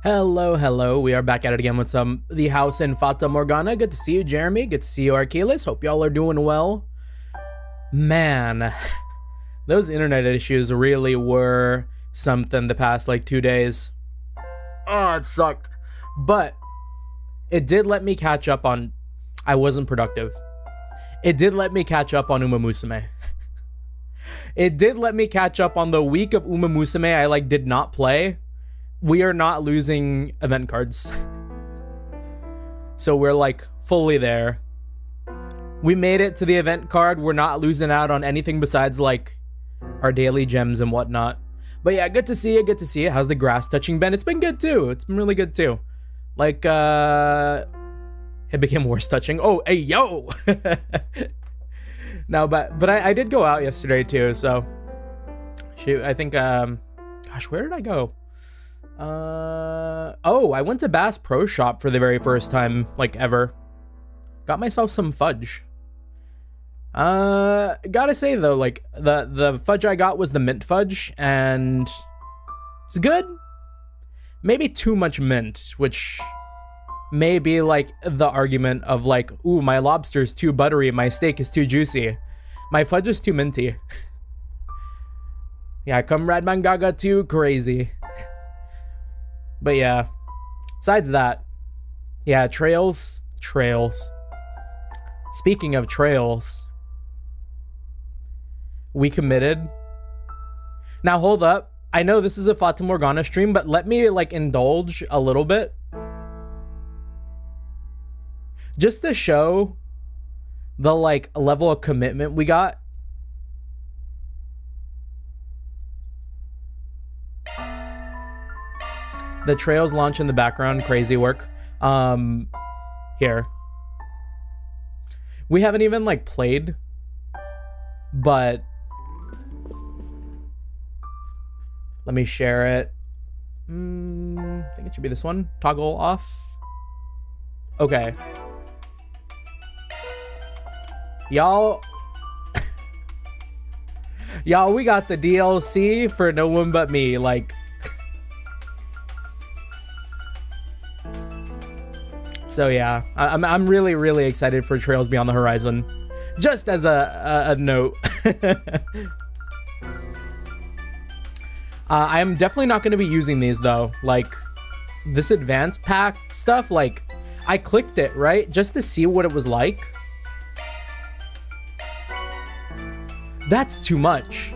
Hello. We are back at it again with the house in Fata Morgana. Good to see you, Jeremy. Good to see you, Archelis. Hope y'all are doing well. Man, those internet issues really were something the past like 2 days. Oh, it sucked. But it did let me catch up on... I wasn't productive. It did let me catch up on Uma Musume. It did let me catch up on the week of Uma Musume I did not play. We are not losing event cards. So we're fully there. We made it to the event card. We're not losing out on anything besides our daily gems and whatnot. But yeah, good to see you. Good to see you. How's the grass touching been? It's been good too. It's been really good too. It became worse touching. Oh, hey, yo. No, but I did go out yesterday too. So shoot, I think, gosh, where did I go? Oh, I went to Bass Pro Shop for the very first time, ever. Got myself some fudge. Gotta say though, the fudge I got was the mint fudge, and it's good. Maybe too much mint, which may be the argument of ooh, my lobster's too buttery, my steak is too juicy, my fudge is too minty. Yeah, Comrade Mangaga too crazy. But yeah, besides that, yeah, trails. Speaking of trails, we committed. Now hold up. I know this is a Fata Morgana stream, but let me indulge a little bit. Just to show the level of commitment we got. The trails launch in the background, crazy work. Here. We haven't even played, but let me share it. I think it should be this one. Toggle off. Okay. Y'all, we got the DLC for No One But Me, So yeah, I'm really excited for Trails Beyond the Horizon. Just as a note. I am definitely not going to be using these though. This advanced pack stuff, I clicked it, right? Just to see what it was like. That's too much.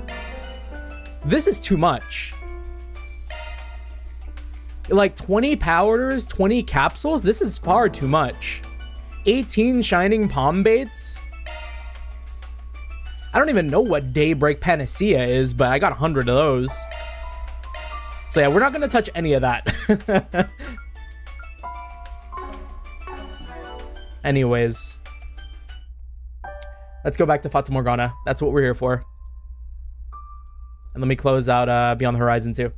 This is too much. 20 powders, 20 capsules. This is far too much. 18 shining palm baits. I don't even know what Daybreak Panacea is, but I got 100 of those. So yeah, we're not going to touch any of that. Anyways. Let's go back to Fata Morgana. That's what we're here for. And let me close out Beyond the Horizon too.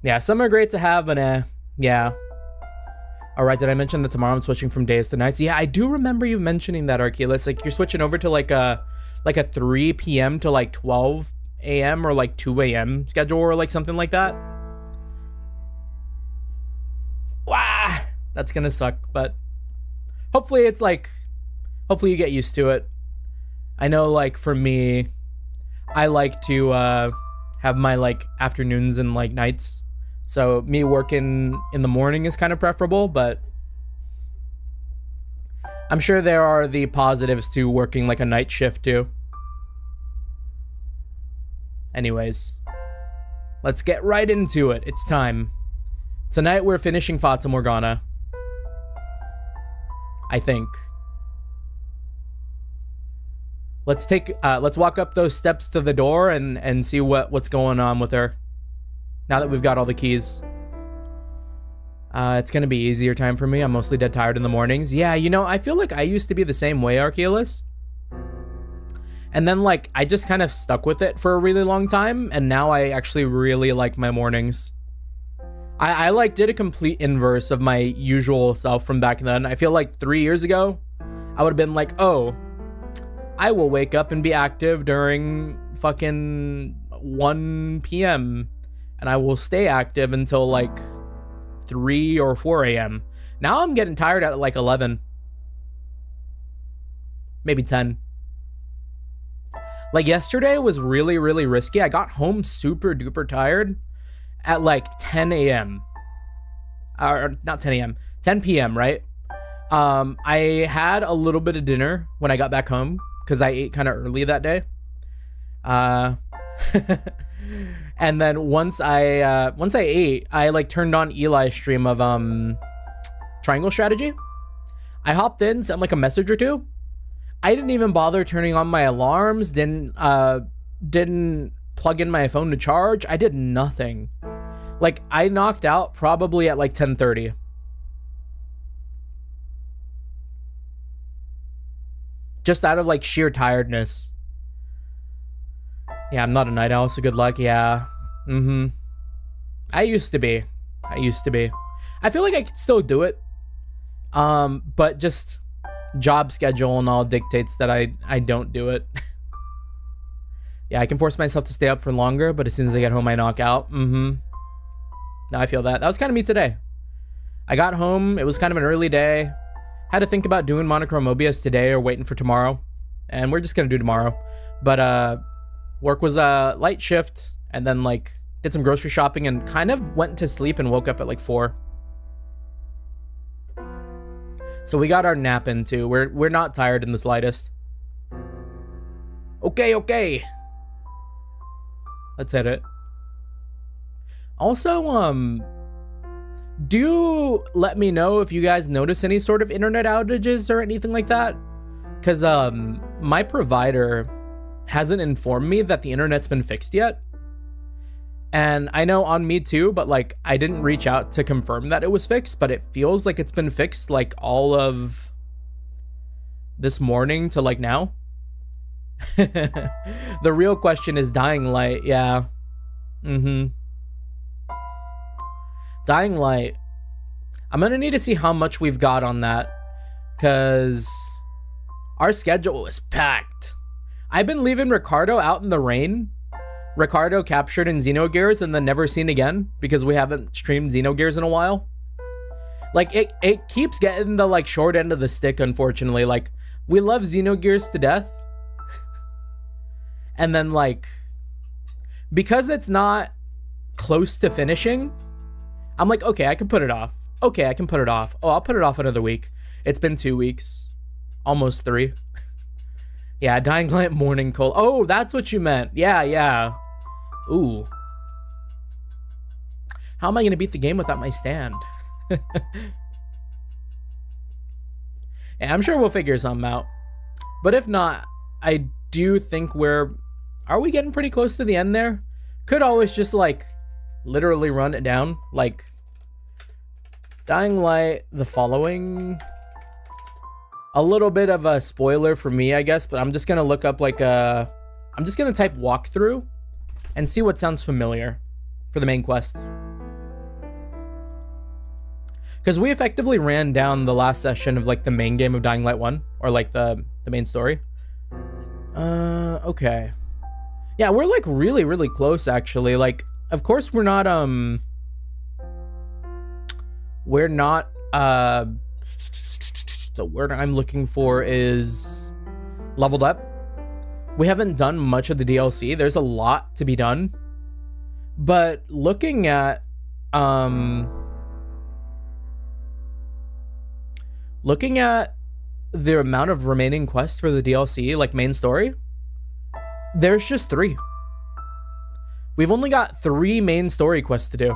Yeah, some are great to have, but yeah. All right, did I mention that tomorrow I'm switching from days to nights? Yeah, I do remember you mentioning that, Archelis. You're switching over to a 3 p.m. to 12 a.m. or 2 a.m. schedule or something like that. Wow, that's gonna suck, but hopefully it's hopefully you get used to it. I know for me, I like to have my afternoons and nights. So me working in the morning is kind of preferable, but I'm sure there are the positives to working a night shift too. Anyways, let's get right into it. It's time. Tonight we're finishing Fata Morgana. I think. Let's walk up those steps to the door and see what's going on with her. Now that we've got all the keys. It's gonna be easier time for me. I'm mostly dead tired in the mornings. Yeah, I feel I used to be the same way, Archelis. And then I just kind of stuck with it for a really long time, and now I actually really like my mornings. I did a complete inverse of my usual self from back then. I feel 3 years ago, I would have been oh, I will wake up and be active during fucking 1 p.m. and I will stay active until like 3 or 4 a.m. Now I'm getting tired at like 11. Maybe 10. Like yesterday was really, really risky. I got home super duper tired at like 10 a.m. Or not 10 a.m. 10 p.m. right? I had a little bit of dinner when I got back home because I ate kind of early that day. And then once I ate, I like turned on Eli's stream of Triangle Strategy. I hopped in, sent like a message or two. I didn't even bother turning on my alarms, didn't plug in my phone to charge. I did nothing. Like I knocked out probably at like 10:30. Just out of like sheer tiredness. Yeah, I'm not a night owl, so good luck. Yeah. I used to be. I feel like I could still do it. But just job schedule and all dictates that I don't do it. Yeah, I can force myself to stay up for longer, but as soon as I get home, I knock out. No, I feel that. That was kind of me today. I got home. It was kind of an early day. Had to think about doing Monochrome Mobius today or waiting for tomorrow. And we're just going to do tomorrow. But work was a light shift. And then like did some grocery shopping and kind of went to sleep and woke up at like 4. So we got our nap in too. We're not tired in the slightest. Okay. Let's hit it. Also, do let me know if you guys notice any sort of internet outages or anything like that. Because my provider hasn't informed me that the internet's been fixed yet. And I know on me too, but like I didn't reach out to confirm that it was fixed, but it feels like it's been fixed like all of this morning to like now. The real question is Dying Light. Yeah. Dying Light. I'm gonna need to see how much we've got on that, because our schedule is packed. I've been leaving Ricardo out in the rain. Ricardo captured in Xenogears and then never seen again because we haven't streamed Xenogears in a while. Like it keeps getting the like short end of the stick, unfortunately. Like we love Xenogears to death. And then like, because it's not close to finishing, I'm like, okay, I can put it off. Oh, I'll put it off another week. It's been 2 weeks, almost 3. Yeah, Dying Light Morning Cold. Oh, that's what you meant. Yeah. Ooh. How am I going to beat the game without my stand? Yeah, I'm sure we'll figure something out. But if not, I do think are we getting pretty close to the end there? Could always just like literally run it down. Like Dying Light, the following. A little bit of a spoiler for me, I guess, but I'm just going to look up like I'm just going to type walkthrough and see what sounds familiar for the main quest. Because we effectively ran down the last session of like the main game of Dying Light 1, or like the main story. Okay. Yeah, we're like really, really close actually. Like, of course we're not, the word I'm looking for is leveled up. We haven't done much of the DLC. There's a lot to be done. But looking at the amount of remaining quests for the DLC, like main story, there's just 3. We've only got 3 main story quests to do.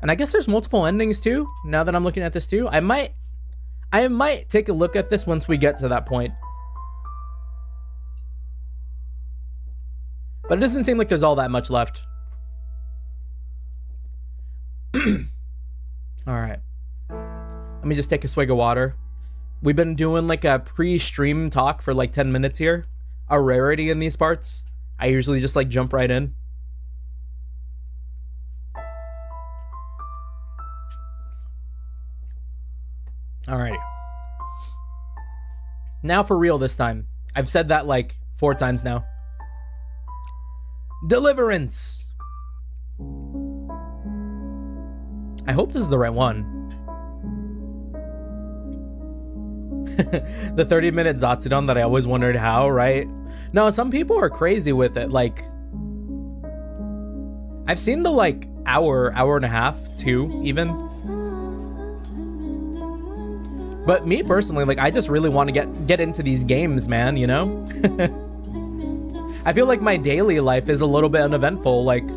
And I guess there's multiple endings too, now that I'm looking at this too. I might take a look at this once we get to that point. But it doesn't seem like there's all that much left. All right. Let me just take a swig of water. We've been doing like a pre-stream talk for like 10 minutes here. A rarity in these parts. I usually just like jump right in. Alrighty. Now for real this time. I've said that like 4 times now. Deliverance! I hope this is the right one. The 30-minute Zatsudan that I always wondered how, right? No, some people are crazy with it. Like, I've seen the like hour and a half, 2 even. But me personally, like, I just really want to get into these games, man, you know? I feel like my daily life is a little bit uneventful. Like,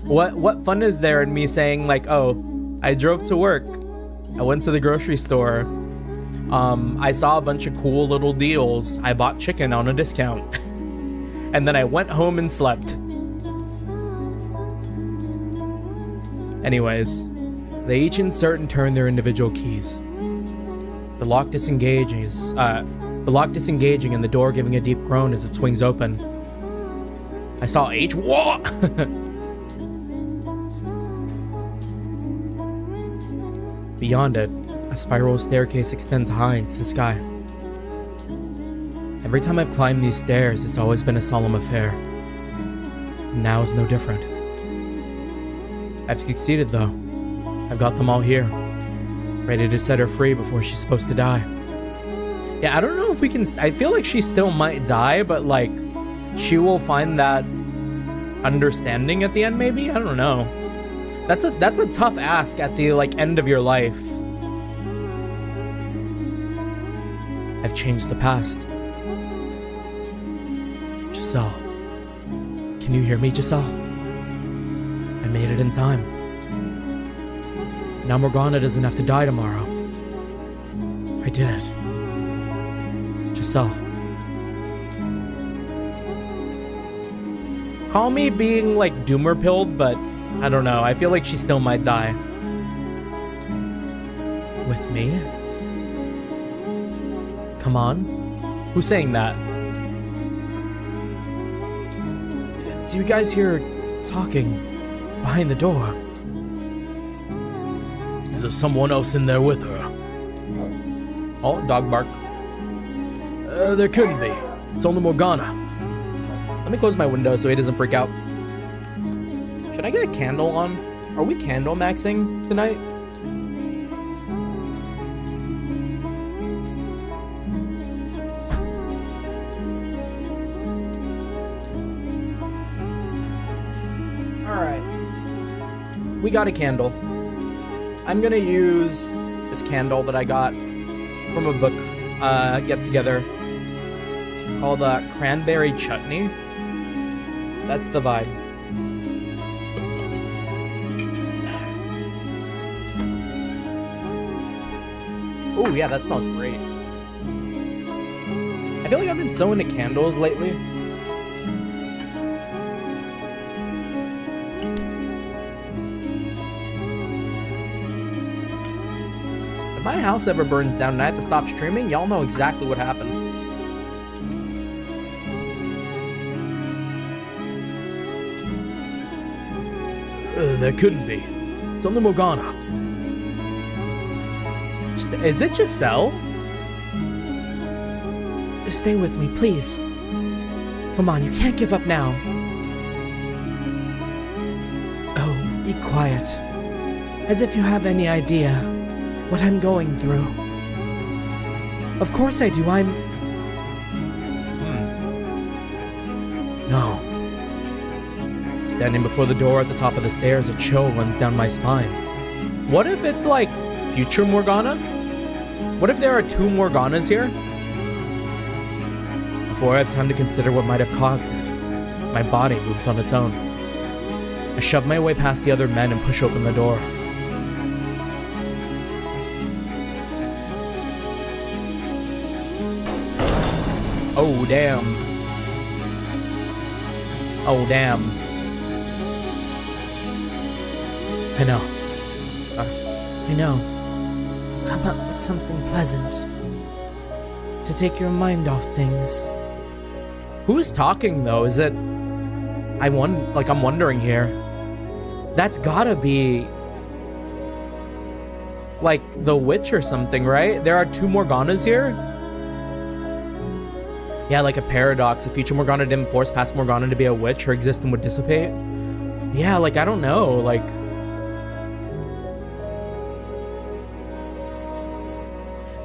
what fun is there in me saying like, oh, I drove to work, I went to the grocery store, I saw a bunch of cool little deals, I bought chicken on a discount, and then I went home and slept. Anyways, they each insert and turn their individual keys. The lock disengaging and the door giving a deep groan as it swings open. I saw H. Whoa! Beyond it, a spiral staircase extends high into the sky. Every time I've climbed these stairs, it's always been a solemn affair. Now is no different. I've succeeded though. I've got them all here, ready to set her free before she's supposed to die. Yeah, I don't know if we can... I feel like she still might die, but like, she will find that understanding at the end, maybe? I don't know. That's a tough ask at the like end of your life. I've changed the past. Giselle. Can you hear me, Giselle? I made it in time. Now Morgana doesn't have to die tomorrow. I did it. Giselle. Call me being like doomer pilled, but I don't know. I feel like she still might die. With me? Come on. Who's saying that? Do you guys hear talking behind the door? Is there someone else in there with her? Oh, dog bark. There couldn't be. It's only Morgana. Let me close my window so he doesn't freak out. Should I get a candle on? Are we candle maxing tonight? Alright. We got a candle. I'm gonna use this candle that I got from a book get together called Cranberry Chutney. That's the vibe. Oh yeah, that smells great. I feel like I've been so into candles lately. If my house ever burns down and I have to stop streaming, y'all know exactly what happened. There couldn't be. It's only Morgana. Is it Giselle? Stay with me, please. Come on, you can't give up now. Oh, be quiet. As if you have any idea what I'm going through. Of course I do, No. Standing before the door at the top of the stairs, a chill runs down my spine. What if it's like future Morgana? What if there are 2 Morganas here? Before I have time to consider what might have caused it, my body moves on its own. I shove my way past the other men and push open the door. Oh, damn. Oh, damn. I know. I know. Come up with something pleasant to take your mind off things. Who's talking though? Is it? I'm wondering here. That's gotta be. like the witch or something, right? There are two Morganas here. Yeah, like a paradox. If future Morgana didn't force past Morgana to be a witch, her existence would dissipate. Yeah, like, I don't know, like...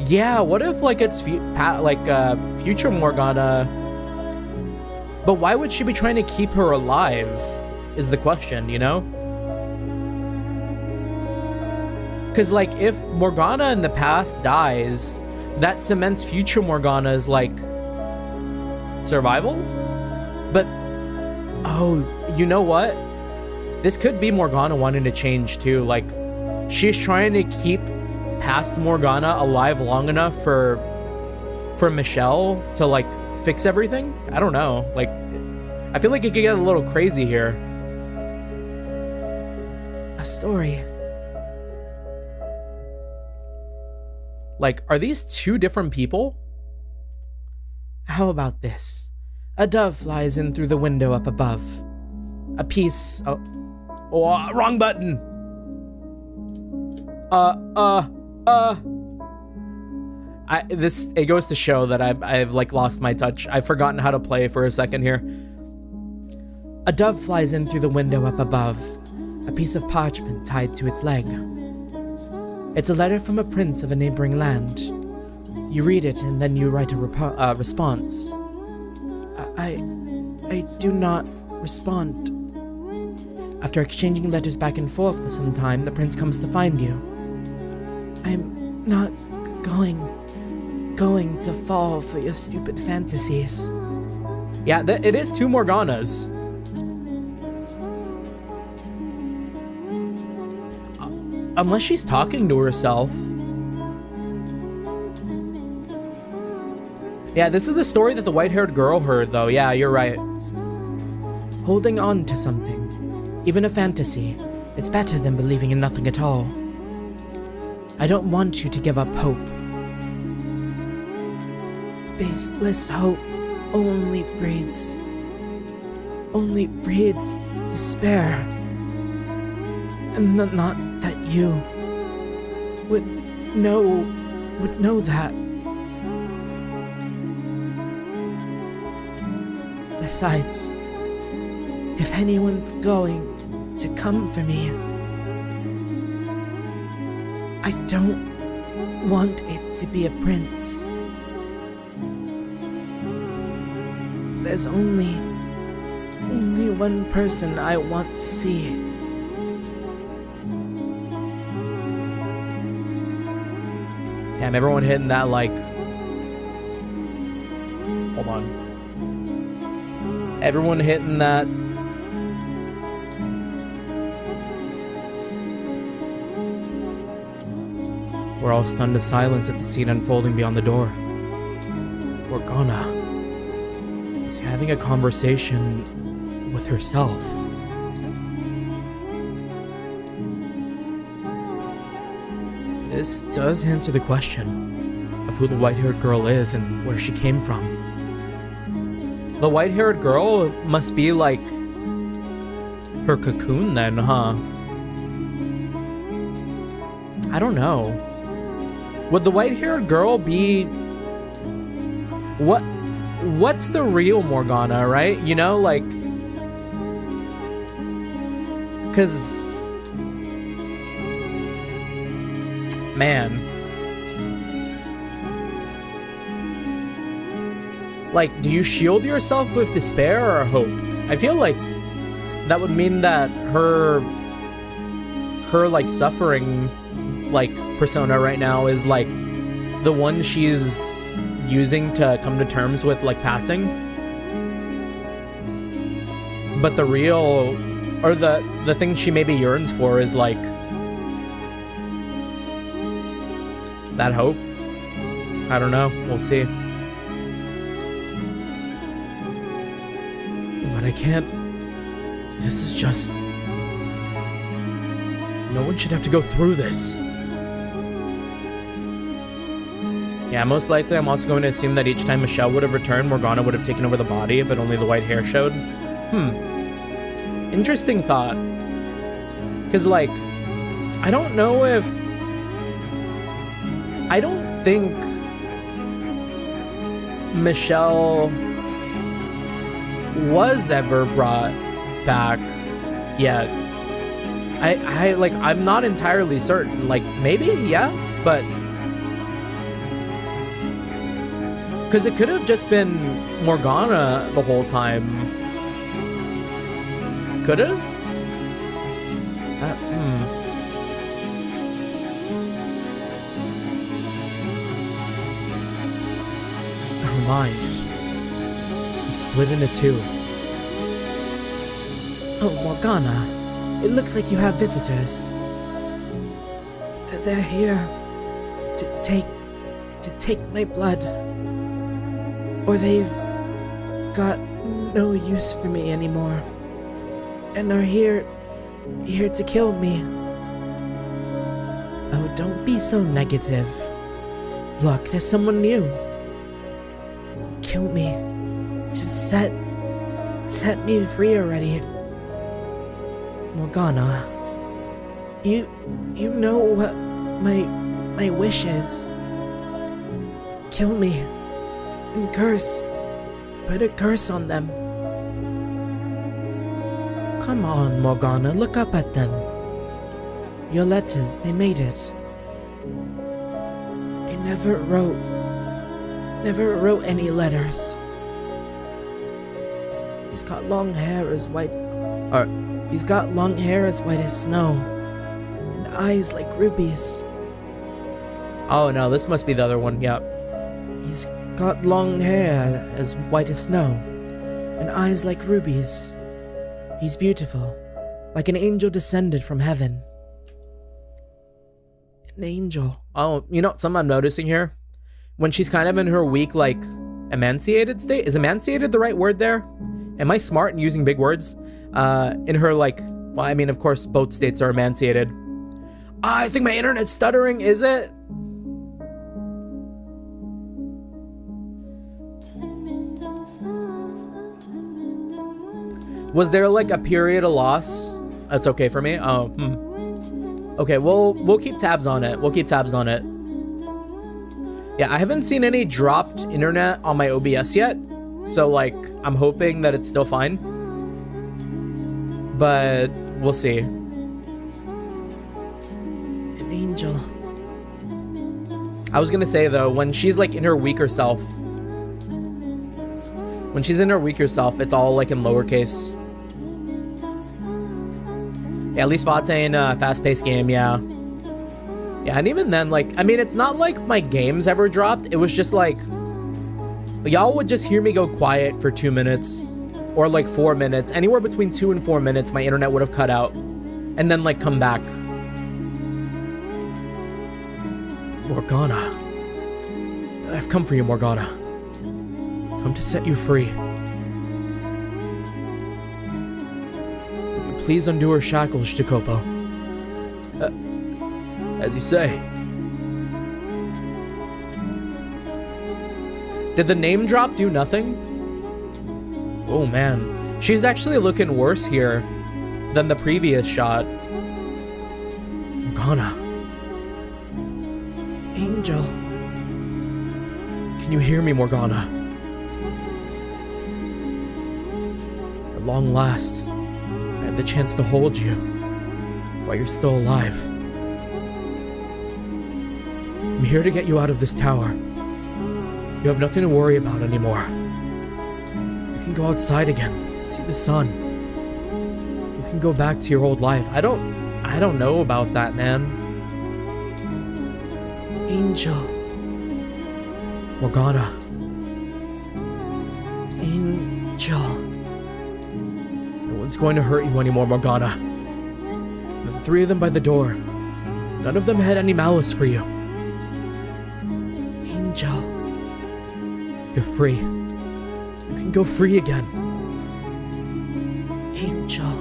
Yeah, what if, like, it's future Morgana... But why would she be trying to keep her alive, is the question, you know? Because, like, if Morgana in the past dies, that cements future Morgana's, like... survival? But, oh, you know what? This could be Morgana wanting to change too. Like, she's trying to keep past Morgana alive long enough for Michelle to, like, fix everything. I don't know. Like, I feel like it could get a little crazy here. A story. Like, are these two different people? How about this? A dove flies in through the window up above. A piece of... Oh, wrong button! It goes to show that I've like lost my touch. I've forgotten how to play for a second here. A dove flies in through the window up above. A piece of parchment tied to its leg. It's a letter from a prince of a neighboring land. You read it and then you write a response. I do not respond. After exchanging letters back and forth for some time, the prince comes to find you. I'm not going to fall for your stupid fantasies. Yeah, it is two Morganas. Unless she's talking to herself. Yeah, this is the story that the white-haired girl heard, though. Yeah, you're right. Holding on to something, even a fantasy, it's better than believing in nothing at all. I don't want you to give up hope. Baseless hope only breeds despair. And not that you would know that. Besides, if anyone's going to come for me, I don't want it to be a prince. There's only one person I want to see. Damn, everyone hitting that like... Hold on. Everyone hitting that. We're all stunned to silence at the scene unfolding beyond the door. Morgana is having a conversation with herself. This does answer the question of who the white-haired girl is and where she came from. The white-haired girl must be like her cocoon then, huh? I don't know. Would the white-haired girl be... What's the real Morgana, right? You know, like... Cause... Man. Like, do you shield yourself with despair or hope? I feel like that would mean that her like suffering like persona right now is like the one she's using to come to terms with like passing. But the real, or the thing she maybe yearns for is like that hope. I don't know. We'll see. But I can't... This is just... No one should have to go through this. Yeah, most likely I'm also going to assume that each time Michelle would have returned, Morgana would have taken over the body, but only the white hair showed. Interesting thought. Because, like, I don't know if I don't think Michelle was ever brought back yet. I'm not entirely certain. Like, maybe, yeah, but because it could have just been Morgana the whole time. Could have? Never mind. He's split into two. Oh, Morgana. It looks like you have visitors. They're here to take my blood. Or they've got no use for me anymore. And are here to kill me. Oh, don't be so negative. Look, there's someone new. Kill me. Just set me free already. Morgana, you know what my wish is. Kill me and curse. Put a curse on them. Come on, Morgana, look up at them. Your letters, they made it. I never wrote any letters. He's got long hair as white as snow, and eyes like rubies. Oh no, this must be the other one, yep. He's got long hair as white as snow, and eyes like rubies. He's beautiful, like an angel descended from heaven. An angel. Oh, you know something I'm noticing here? When she's kind of in her weak, like, emanciated state? Is emanciated the right word there? Am I smart in using big words? In her, like, well, I mean, of course, both states are emanciated. I think my internet's stuttering, is it? Was there, like, a period of loss? That's okay for me? Oh, Okay, we'll keep tabs on it. We'll keep tabs on it. Yeah, I haven't seen any dropped internet on my OBS yet. So, like, I'm hoping that it's still fine. But we'll see. An angel. I was gonna say, though, when she's, like, in her weaker self. When she's in her weaker self, it's all, like, in lowercase. Yeah, at least Fata in a fast-paced game, yeah. Yeah, and even then, like, I mean, it's not like my games ever dropped. It was just like, y'all would just hear me go quiet for 2 minutes or like 4 minutes. Anywhere between 2 and 4 minutes, my internet would have cut out and then like come back. Morgana. I've come for you, Morgana. Come to set you free. Please undo her shackles, Jacopo. As you say. Did the name drop do nothing? Oh man. She's actually looking worse here than the previous shot. Morgana. Angel. Can you hear me, Morgana? At long last, I had the chance to hold you while you're still alive. I'm here to get you out of this tower. You have nothing to worry about anymore. You can go outside again, see the sun. You can go back to your old life. I don't know about that, man. Angel. Morgana. Angel. No one's going to hurt you anymore, Morgana. The three of them by the door. None of them had any malice for you. Angel. You're free. You can go free again. Angel.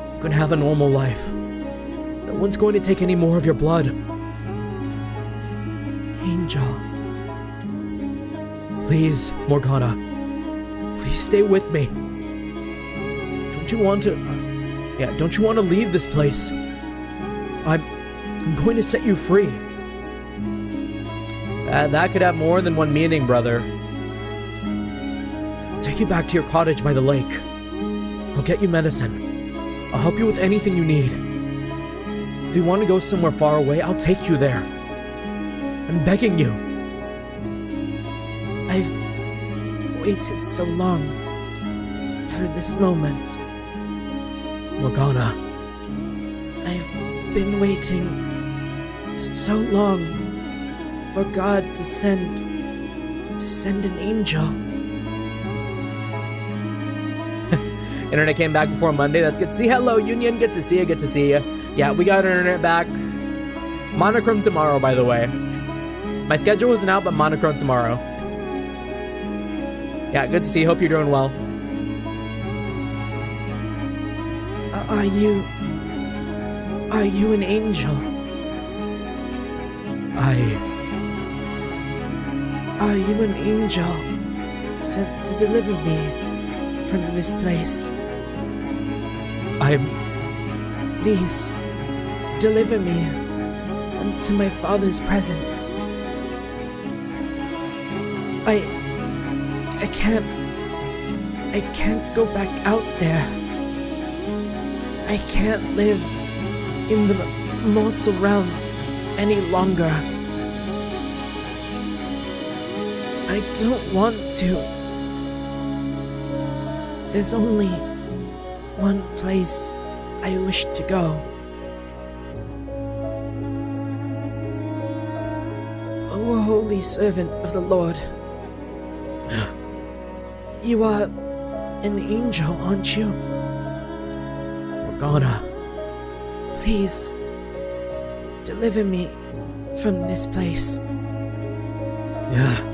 You're gonna have a normal life. No one's going to take any more of your blood. Angel. Please, Morgana. Please stay with me. Don't you want to... don't you want to leave this place? I'm going to set you free. That could have more than one meaning, brother. I'll take you back to your cottage by the lake. I'll get you medicine. I'll help you with anything you need. If you want to go somewhere far away, I'll take you there. I'm begging you. I've waited so long for this moment. Morgana, I've been waiting so long for God to send an angel. Internet came back before Monday. That's good to see. Hello, Union. Good to see you. Good to see you. Yeah, we got internet back. Monochrome tomorrow, by the way. My schedule isn't out, but monochrome tomorrow. Yeah, good to see you. Hope you're doing well. Are you an angel? Are you an angel sent to deliver me from this place? Please, deliver me into my father's presence. I can't go back out there. I can't live in the mortal realm any longer. I don't want to. There's only one place I wish to go. O holy servant of the Lord. You are an angel, aren't you? Morgana, please deliver me from this place. Yeah.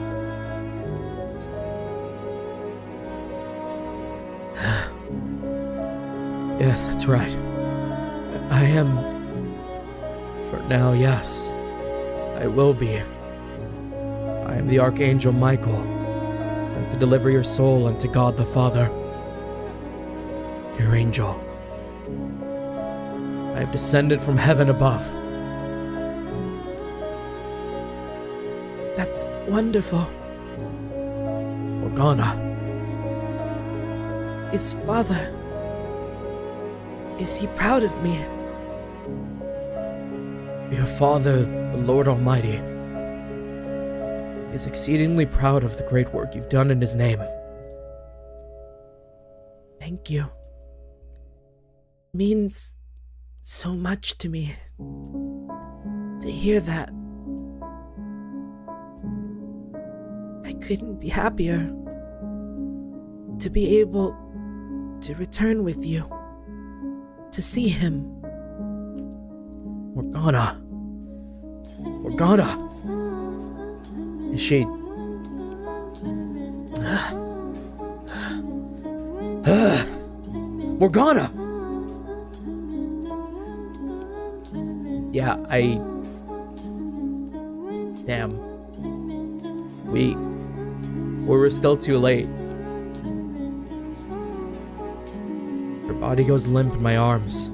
Yes, that's right. I am. For now, yes. I will be. I am the Archangel Michael, sent to deliver your soul unto God the Father. Dear angel, I have descended from heaven above. That's wonderful. Morgana, is Father... is he proud of me? Your Father, the Lord Almighty, is exceedingly proud of the great work you've done in his name. Thank you. It means so much to me to hear that. I couldn't be happier to be able to return with you, to see him. Morgana. Is she... Morgana! Yeah, Damn. We were still too late. Her body goes limp in my arms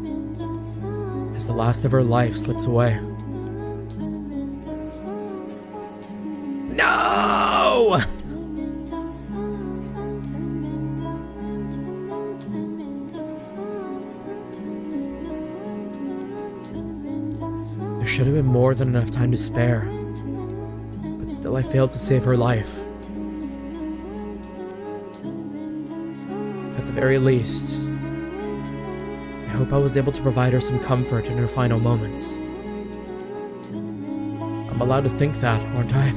as the last of her life slips away. No! There should have been more than enough time to spare, but still I failed to save her life. At the very least, I hope I was able to provide her some comfort in her final moments. I'm allowed to think that, aren't I?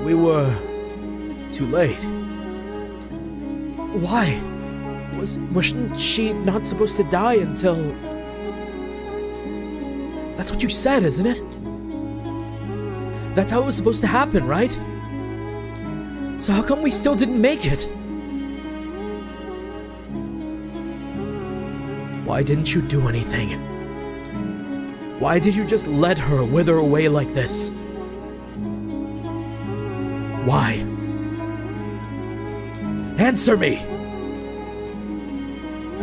We were too late. Why? Wasn't she not supposed to die until... That's what you said, isn't it? That's how it was supposed to happen, right? So how come we still didn't make it? Why didn't you do anything? Why did you just let her wither away like this? Why? Answer me!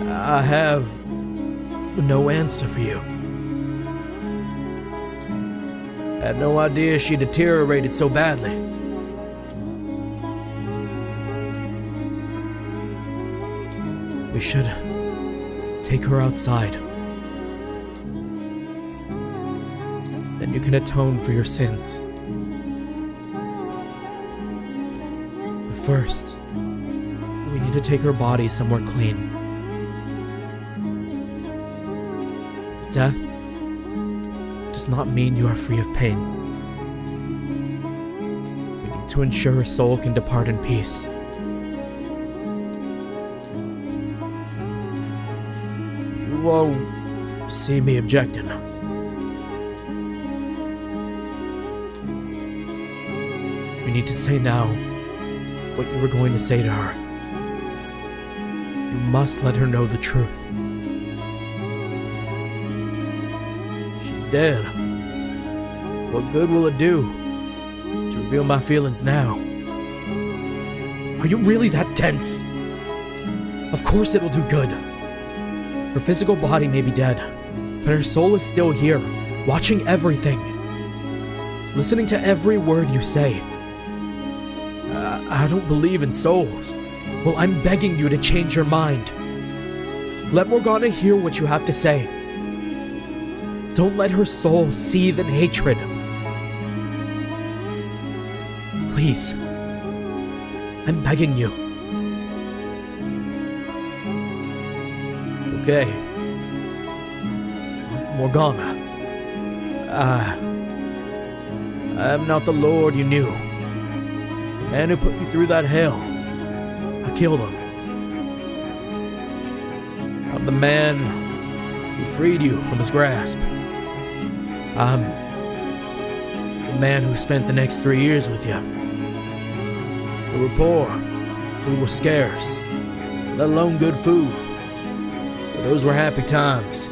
I have no answer for you. I had no idea she deteriorated so badly. We should take her outside. Then you can atone for your sins. But first, we need to take her body somewhere clean. Death does not mean you are free of pain. We need to ensure her soul can depart in peace. You won't see me objecting. You need to say now what you were going to say to her. You must let her know the truth. She's dead. What good will it do to reveal my feelings now? Are you really that tense? Of course it'll do good. Her physical body may be dead, but her soul is still here, watching everything, listening to every word you say. I don't believe in souls. Well, I'm begging you to change your mind. Let Morgana hear what you have to say. Don't let her soul seethe in hatred. Please. I'm begging you. Okay. Morgana. I am not the Lord you knew. The man who put you through that hell. I killed him. I'm the man who freed you from his grasp. I'm the man who spent the next 3 years with you. We were poor. Food was scarce. Let alone good food. But those were happy times.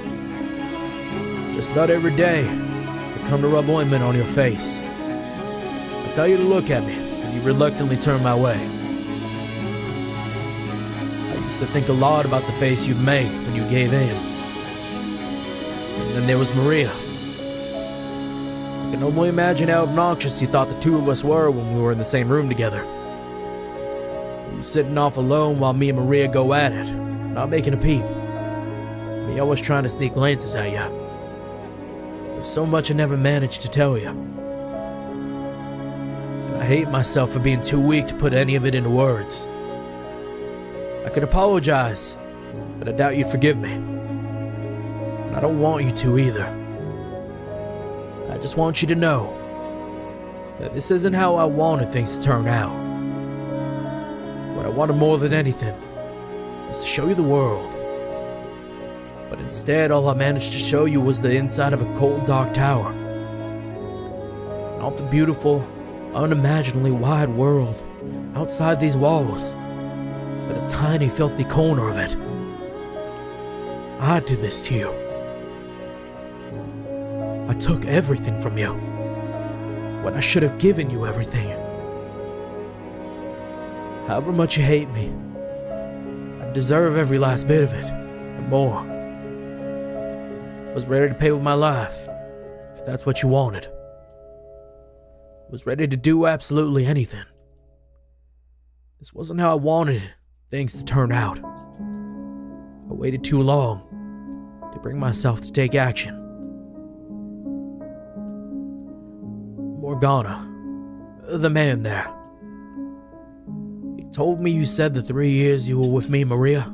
Just about every day, I come to rub ointment on your face. I tell you to look at me, and you reluctantly turn my way. I used to think a lot about the face you'd make when you gave in. And then there was Maria. I can only imagine how obnoxious you thought the two of us were when we were in the same room together. You sitting off alone while me and Maria go at it, not making a peep. Me always trying to sneak glances at you. There's so much I never managed to tell you. And I hate myself for being too weak to put any of it into words. I could apologize, but I doubt you'd forgive me. And I don't want you to either. I just want you to know that this isn't how I wanted things to turn out. What I wanted more than anything was to show you the world. But instead, all I managed to show you was the inside of a cold, dark tower. Not the beautiful, unimaginably wide world outside these walls, but a tiny, filthy corner of it. I did this to you. I took everything from you, when I should have given you everything. However much you hate me, I deserve every last bit of it, and more. I was ready to pay with my life, if that's what you wanted. I was ready to do absolutely anything. This wasn't how I wanted things to turn out. I waited too long to bring myself to take action. Morgana, the man there. He told me you said the 3 years you were with me, Maria,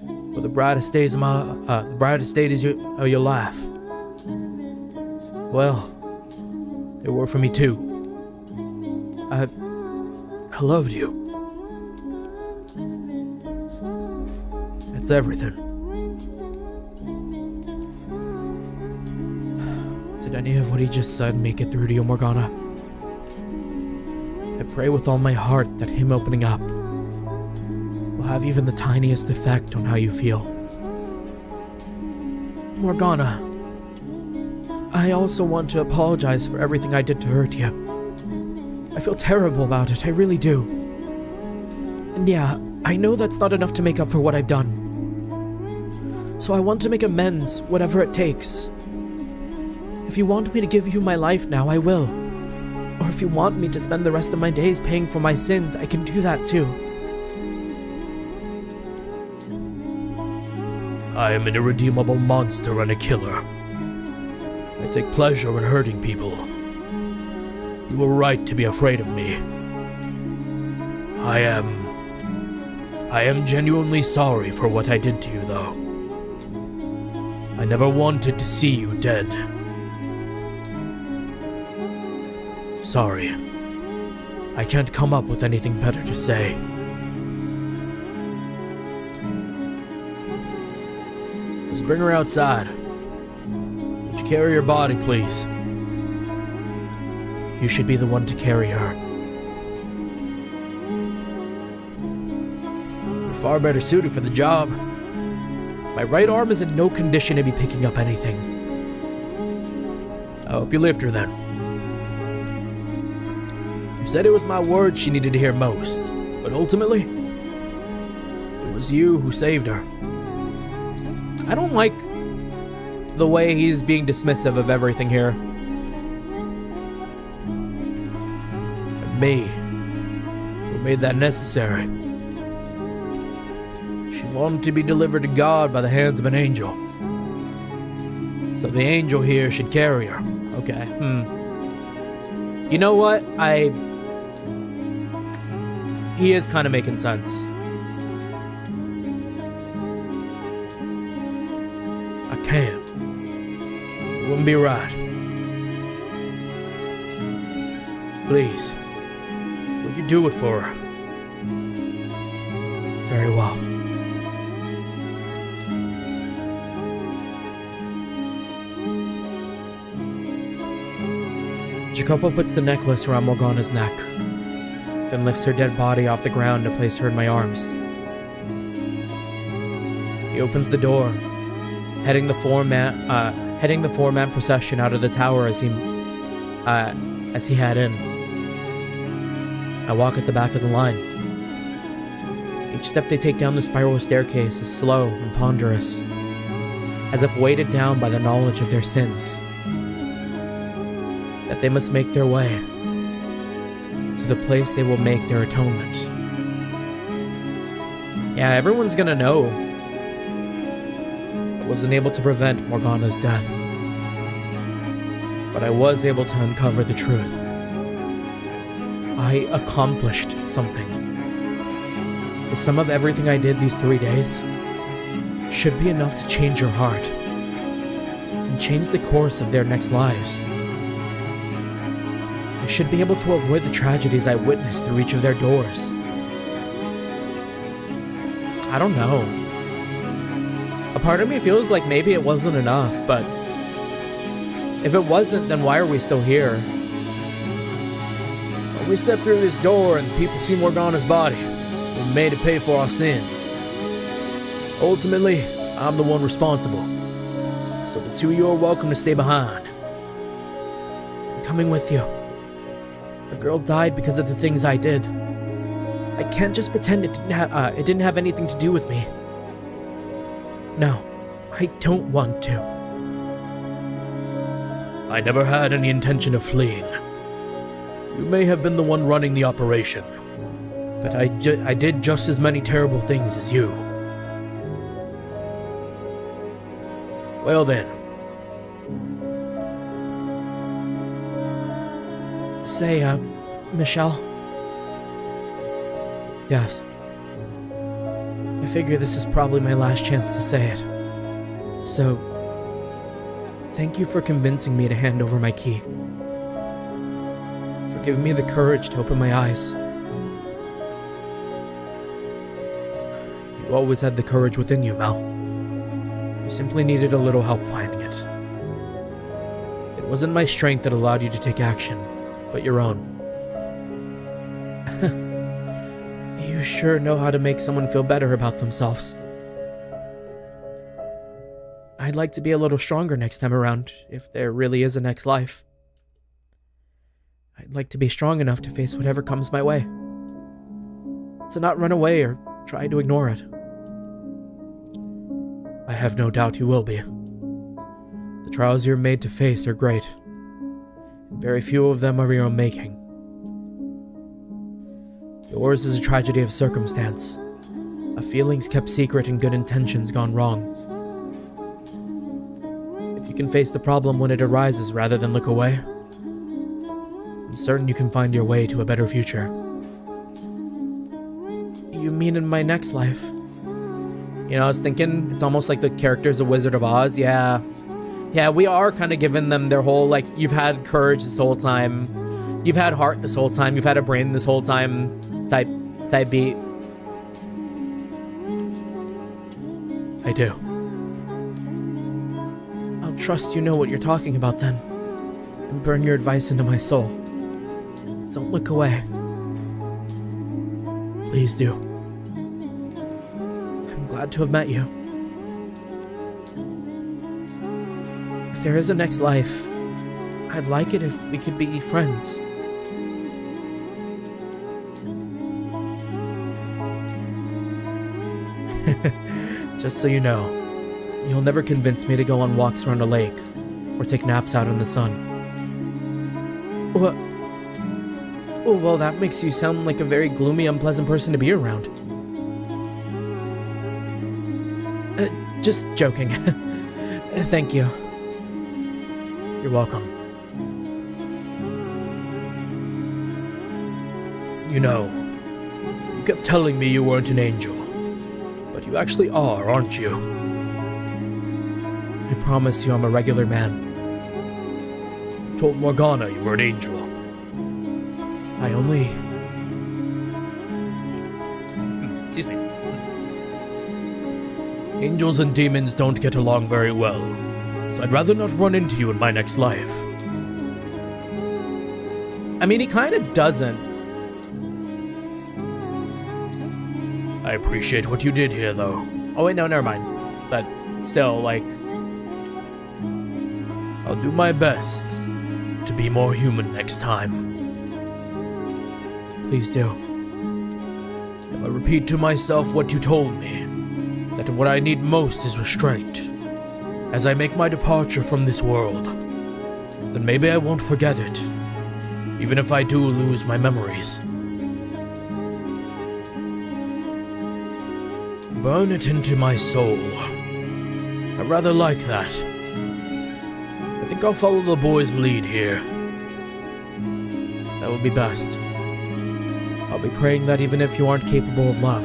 were the brightest days of of your life. Well, they were for me too. I loved you. It's everything. Did any of what he just said make it through to you, Morgana? I pray with all my heart that him opening up will have even the tiniest effect on how you feel. Morgana, I also want to apologize for everything I did to hurt you. I feel terrible about it, I really do. And yeah, I know that's not enough to make up for what I've done. So I want to make amends, whatever it takes. If you want me to give you my life now, I will. Or if you want me to spend the rest of my days paying for my sins, I can do that too. I am an irredeemable monster and a killer. I take pleasure in hurting people. You were right to be afraid of me. I am genuinely sorry for what I did to you, though. I never wanted to see you dead. Sorry. I can't come up with anything better to say. Let's bring her outside. Would you carry her body, please? You should be the one to carry her. You're far better suited for the job. My right arm is in no condition to be picking up anything. I hope you lift her then. You said it was my words she needed to hear most, but ultimately, it was you who saved her. I don't like the way he's being dismissive of everything here. And me, who made that necessary. She wanted to be delivered to God by the hands of an angel. So the angel here should carry her. Okay. You know what? He is kind of making sense. I can't. It wouldn't be right. Please, will you do it for her? Very well. Jacopo puts the necklace around Morgana's neck, then lifts her dead body off the ground and places her in my arms. He opens the door, heading the four-man procession out of the tower as he had in. I walk at the back of the line. Each step they take down the spiral staircase is slow and ponderous, as if weighted down by the knowledge of their sins, that they must make their way to the place they will make their atonement. Yeah, everyone's gonna know I wasn't able to prevent Morgana's death, but I was able to uncover the truth. I accomplished something. The sum of everything I did these 3 days should be enough to change your heart and change the course of their next lives. They should be able to avoid the tragedies I witnessed through each of their doors. I don't know. A part of me feels like maybe it wasn't enough, but if it wasn't, then why are we still here? When we step through this door and people see Morgana's body, we're made to pay for our sins. Ultimately, I'm the one responsible. So the two of you are welcome to stay behind. I'm coming with you. A girl died because of the things I did. I can't just pretend it didn't have anything to do with me. No, I don't want to. I never had any intention of fleeing. You may have been the one running the operation, but I did just as many terrible things as you. Well then. Say, Michelle? Yes. I figure this is probably my last chance to say it. So, thank you for convincing me to hand over my key. For giving me the courage to open my eyes. You always had the courage within you, Mel. You simply needed a little help finding it. It wasn't my strength that allowed you to take action, but your own. You sure know how to make someone feel better about themselves. I'd like to be a little stronger next time around, if there really is a next life. I'd like to be strong enough to face whatever comes my way. To not run away or try to ignore it. I have no doubt you will be. The trials you're made to face are great. Very few of them are your own making. Yours is a tragedy of circumstance, a feelings kept secret and good intentions gone wrong. If you can face the problem when it arises rather than look away, I'm certain you can find your way to a better future. You mean in my next life? You know, I was thinking it's almost like the characters of Wizard of Oz. Yeah, we are kind of giving them their whole, like, you've had courage this whole time, you've had heart this whole time, you've had a brain this whole time type beat. I do. I'll trust you know what you're talking about then, and burn your advice into my soul. Don't look away. Please do. I'm glad to have met you. If there is a next life, I'd like it if we could be friends. Just so you know, you'll never convince me to go on walks around a lake or take naps out in the sun. What? Oh, well, that makes you sound like a very gloomy, unpleasant person to be around. Just joking. Thank you. You're welcome. You know, you kept telling me you weren't an angel, but you actually are, aren't you? I promise you I'm a regular man. You told Morgana you were an angel. I only... Excuse me. Angels and demons don't get along very well, so I'd rather not run into you in my next life. I mean, he kind of doesn't. I appreciate what you did here, though. Oh, wait, no, never mind. But still, like... I'll do my best to be more human next time. Please do. I'll repeat to myself what you told me, that what I need most is restraint. As I make my departure from this world, then maybe I won't forget it, even if I do lose my memories. Burn it into my soul. I rather like that. I think I'll follow the boy's lead here. That would be best. I'll be praying that even if you aren't capable of love,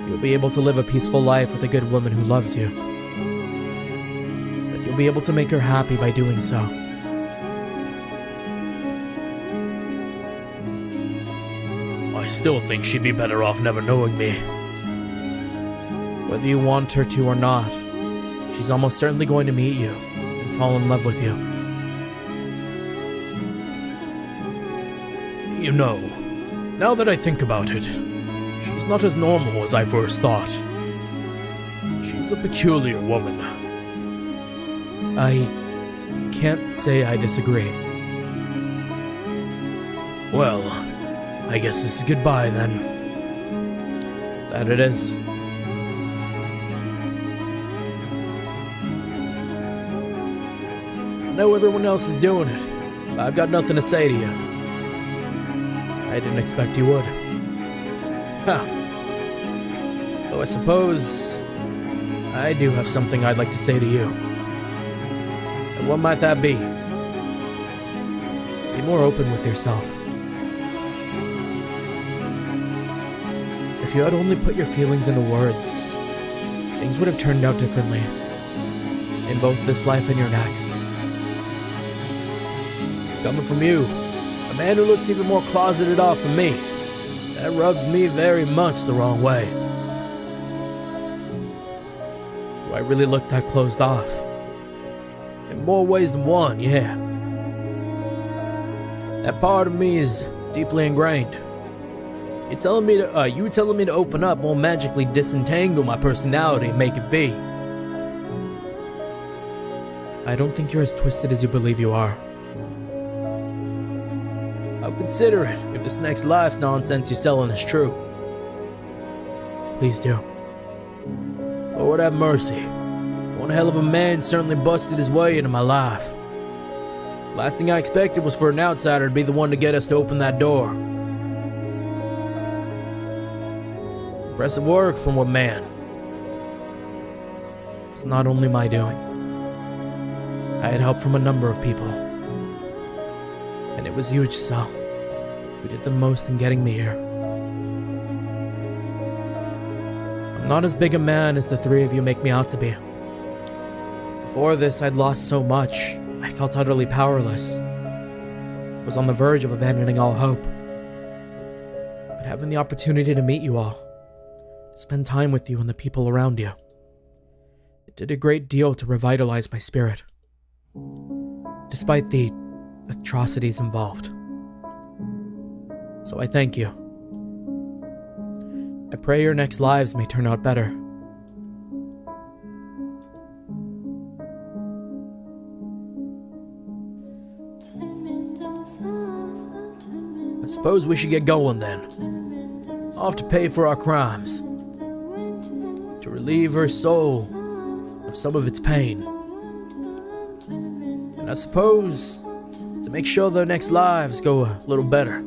you'll be able to live a peaceful life with a good woman who loves you. But you'll be able to make her happy by doing so. I still think she'd be better off never knowing me. Whether you want her to or not, she's almost certainly going to meet you and fall in love with you. You know, now that I think about it, she's not as normal as I first thought. She's a peculiar woman. I can't say I disagree. Well, I guess this is goodbye then. That it is. I know everyone else is doing it, but I've got nothing to say to you. I didn't expect you would. Huh. Though I suppose I do have something I'd like to say to you. And what might that be? Be more open with yourself. If you had only put your feelings into words, things would have turned out differently. In both this life and your next. Coming from you, a man who looks even more closeted off than me, that rubs me very much the wrong way. Do I really look that closed off? In more ways than one, yeah. That part of me is deeply ingrained. You telling me to open up won't magically disentangle my personality and make it be. I don't think you're as twisted as you believe you are. I'll consider it if this next life's nonsense you're selling is true. Please do. Lord have mercy. One One hell of a man certainly busted his way into my life. Last thing I expected was for an outsider to be the one to get us to open that door. Impressive work from one man. It's not only my doing. I had help from a number of people. And it was you, Giselle, who did the most in getting me here. I'm not as big a man as the three of you make me out to be. Before this, I'd lost so much, I felt utterly powerless. I was on the verge of abandoning all hope. But having the opportunity to meet you all, to spend time with you and the people around you, it did a great deal to revitalize my spirit. Despite the atrocities involved. So I thank you. I pray your next lives may turn out better. I suppose we should get going then. Off to pay for our crimes. To relieve her soul of some of its pain. And I suppose to make sure their next lives go a little better.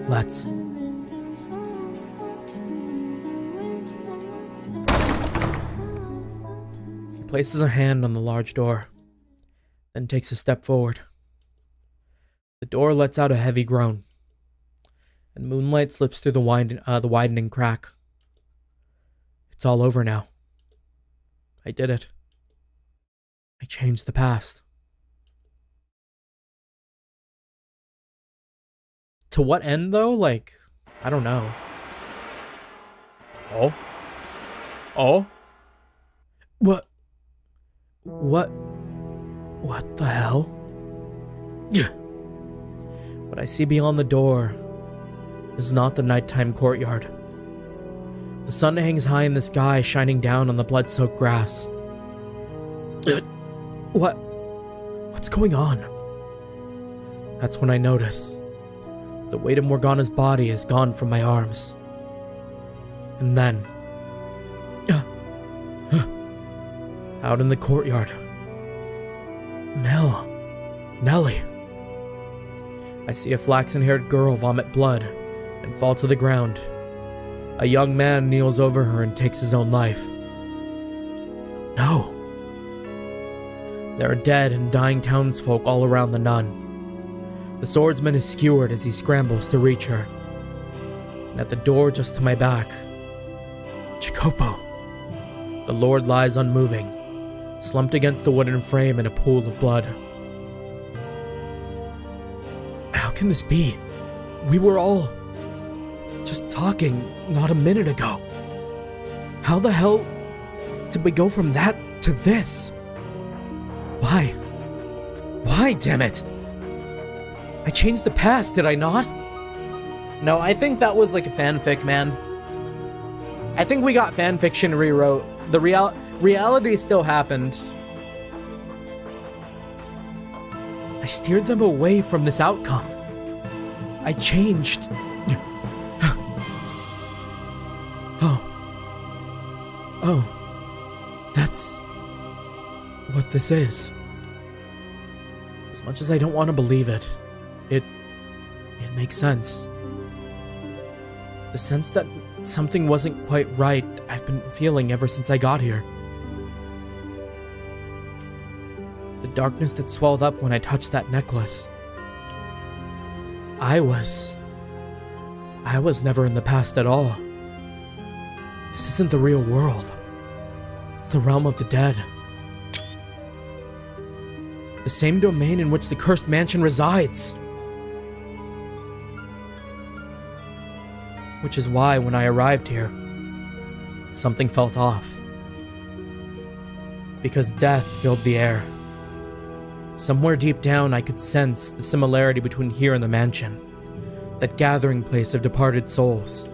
Let's. He places a hand on the large door, then takes a step forward. The door lets out a heavy groan, and moonlight slips through the widening crack. It's all over now. I did it. I changed the past. To what end, though? Like, I don't know. Oh? Oh? What the hell? What I see beyond the door is not the nighttime courtyard. The sun hangs high in the sky, shining down on the blood-soaked grass. What's going on? That's when I notice. The weight of Morgana's body is gone from my arms. And then... out in the courtyard. Nellie. I see a flaxen-haired girl vomit blood and fall to the ground. A young man kneels over her and takes his own life. No. There are dead and dying townsfolk all around the nun. The swordsman is skewered as he scrambles to reach her. And at the door just to my back, Jacopo. The Lord lies unmoving, slumped against the wooden frame in a pool of blood. How can this be? We were all just talking not a minute ago. How the hell did we go from that to this? Why? Why, damn it? I changed the past, did I not? No, I think that was like a fanfic, man. I think we got fanfiction rewrote. The reality still happened. I steered them away from this outcome. I changed. Oh, that's what this is. As much as I don't want to believe it, it makes sense. The sense that something wasn't quite right I've been feeling ever since I got here. The darkness that swelled up when I touched that necklace. I was never in the past at all. This isn't the real world. It's the realm of the dead. The same domain in which the cursed mansion resides. Which is why, when I arrived here, something felt off. Because death filled the air. Somewhere deep down, I could sense the similarity between here and the mansion. That gathering place of departed souls.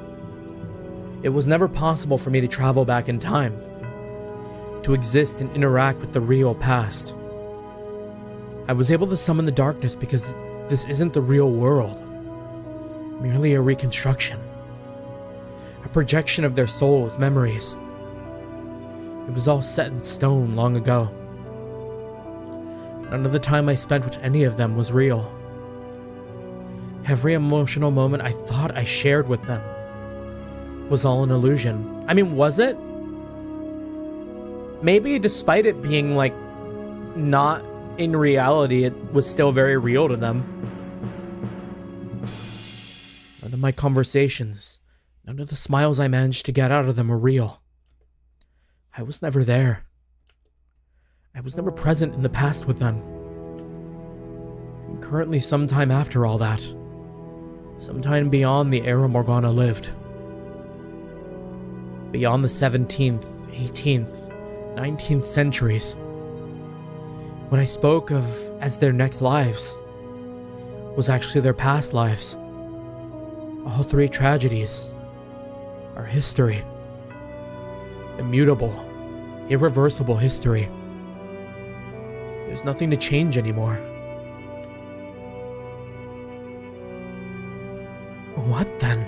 It was never possible for me to travel back in time. To exist and interact with the real past. I was able to summon the darkness because this isn't the real world. Merely a reconstruction. A projection of their souls, memories, It was all set in stone long ago. None of the time I spent with any of them was real. Every emotional moment I thought I shared with them was all an illusion. I mean, was it? Maybe despite it being, like, not in reality, it was still very real to them. None of my conversations, none of the smiles I managed to get out of them were real. I was never there. I was never present in the past with them. I'm currently sometime after all that. Sometime beyond the era Morgana lived. Beyond the 17th, 18th, 19th centuries. What I spoke of as their next lives was actually their past lives. All three tragedies are history. Immutable, irreversible history. There's nothing to change anymore. What then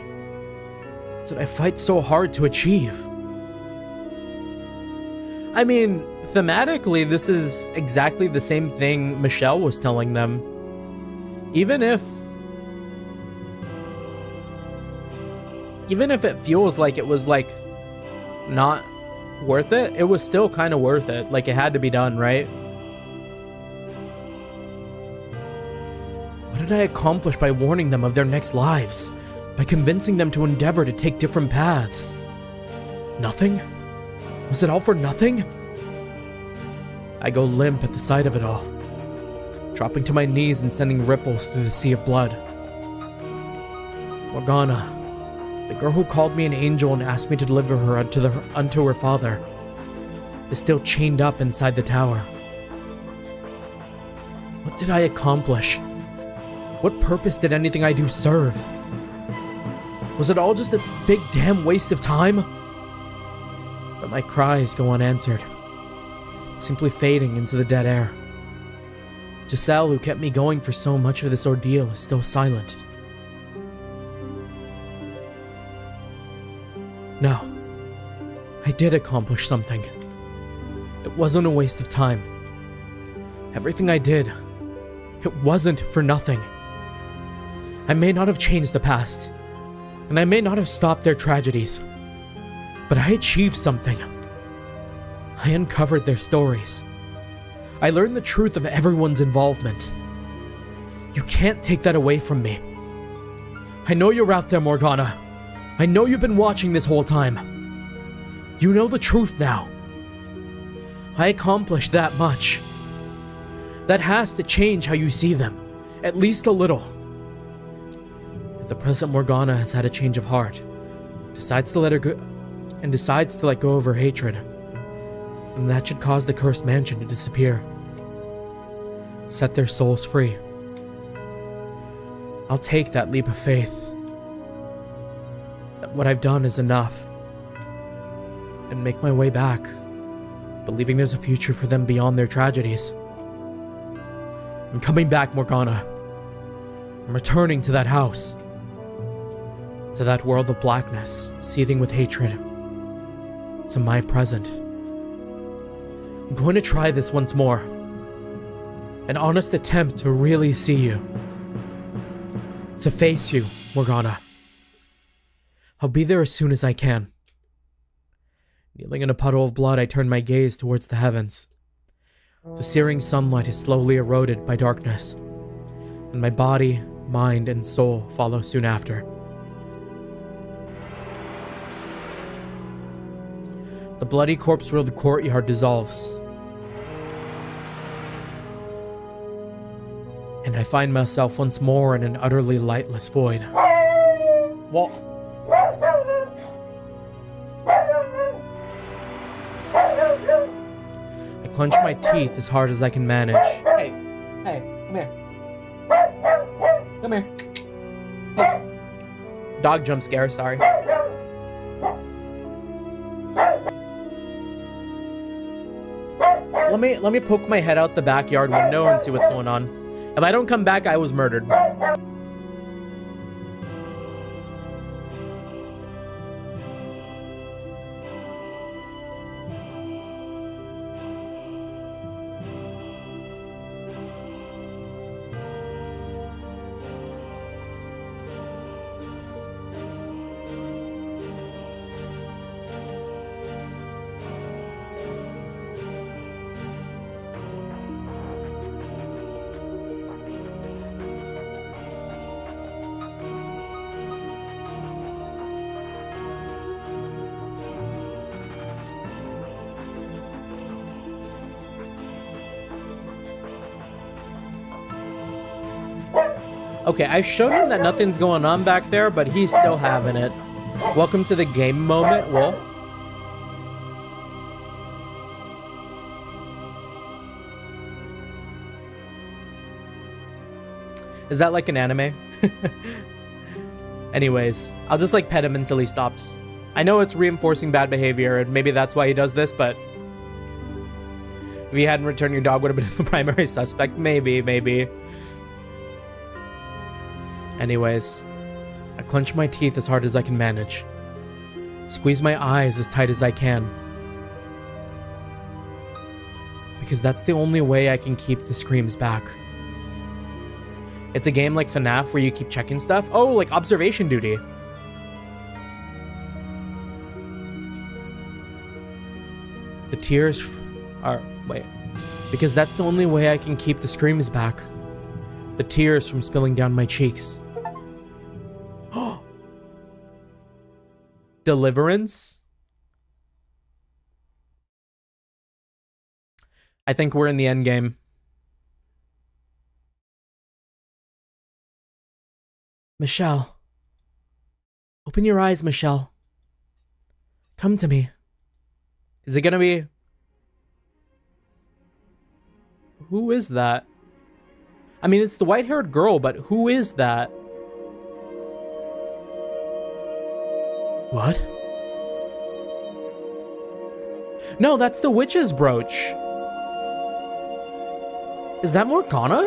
did I fight so hard to achieve? I mean, thematically, this is exactly the same thing Michelle was telling them. Even if it feels like it was, like, not worth it, it was still kind of worth it. Like, it had to be done, right? What did I accomplish by warning them of their next lives? By convincing them to endeavor to take different paths? Nothing? Was it all for nothing? I go limp at the sight of it all, dropping to my knees and sending ripples through the sea of blood. Morgana, the girl who called me an angel and asked me to deliver her unto her father, is still chained up inside the tower. What did I accomplish? What purpose did anything I do serve? Was it all just a big damn waste of time? But my cries go unanswered, simply fading into the dead air. Giselle, who kept me going for so much of this ordeal, is still silent. No, I did accomplish something. It wasn't a waste of time. Everything I did, it wasn't for nothing. I may not have changed the past, and I may not have stopped their tragedies, but I achieved something. I uncovered their stories. I learned the truth of everyone's involvement. You can't take that away from me. I know you're out there, Morgana. I know you've been watching this whole time. You know the truth now. I accomplished that much. That has to change how you see them, at least a little. If the present Morgana has had a change of heart, decides to let go of her hatred, then that should cause the cursed mansion to disappear. Set their souls free. I'll take that leap of faith. That what I've done is enough. And make my way back, believing there's a future for them beyond their tragedies. I'm coming back, Morgana. I'm returning to that house. To that world of blackness, seething with hatred. To my present. I'm going to try this once more. An honest attempt to really see you. To face you, Morgana. I'll be there as soon as I can. Kneeling in a puddle of blood, I turn my gaze towards the heavens. The searing sunlight is slowly eroded by darkness, and my body, mind, and soul follow soon after. The bloody corpse-riddled courtyard dissolves, and I find myself once more in an utterly lightless void. What? I clench my teeth as hard as I can manage. Hey, come here. Come here. Hey. Dog jump scare, sorry. Let me poke my head out the backyard window and see what's going on. If I don't come back, I was murdered. Okay, I've shown him that nothing's going on back there, but he's still having it. Welcome to the game moment. Well, is that like an anime? Anyways, I'll just like pet him until he stops. I know it's reinforcing bad behavior, and maybe that's why he does this, but if he hadn't returned, your dog would have been the primary suspect. Maybe. Anyways, I clench my teeth as hard as I can manage. Squeeze my eyes as tight as I can. Because that's the only way I can keep the screams back. It's a game like FNAF where you keep checking stuff. Oh, like observation duty. The tears are... wait. Because that's the only way I can keep the screams back. The tears from spilling down my cheeks. Deliverance? I think we're in the end game. Michelle. Open your eyes, Michelle. Come to me. Is it gonna be... Who is that? I mean, it's the white-haired girl, but who is that? What? No, that's the witch's brooch. Is that Morgana?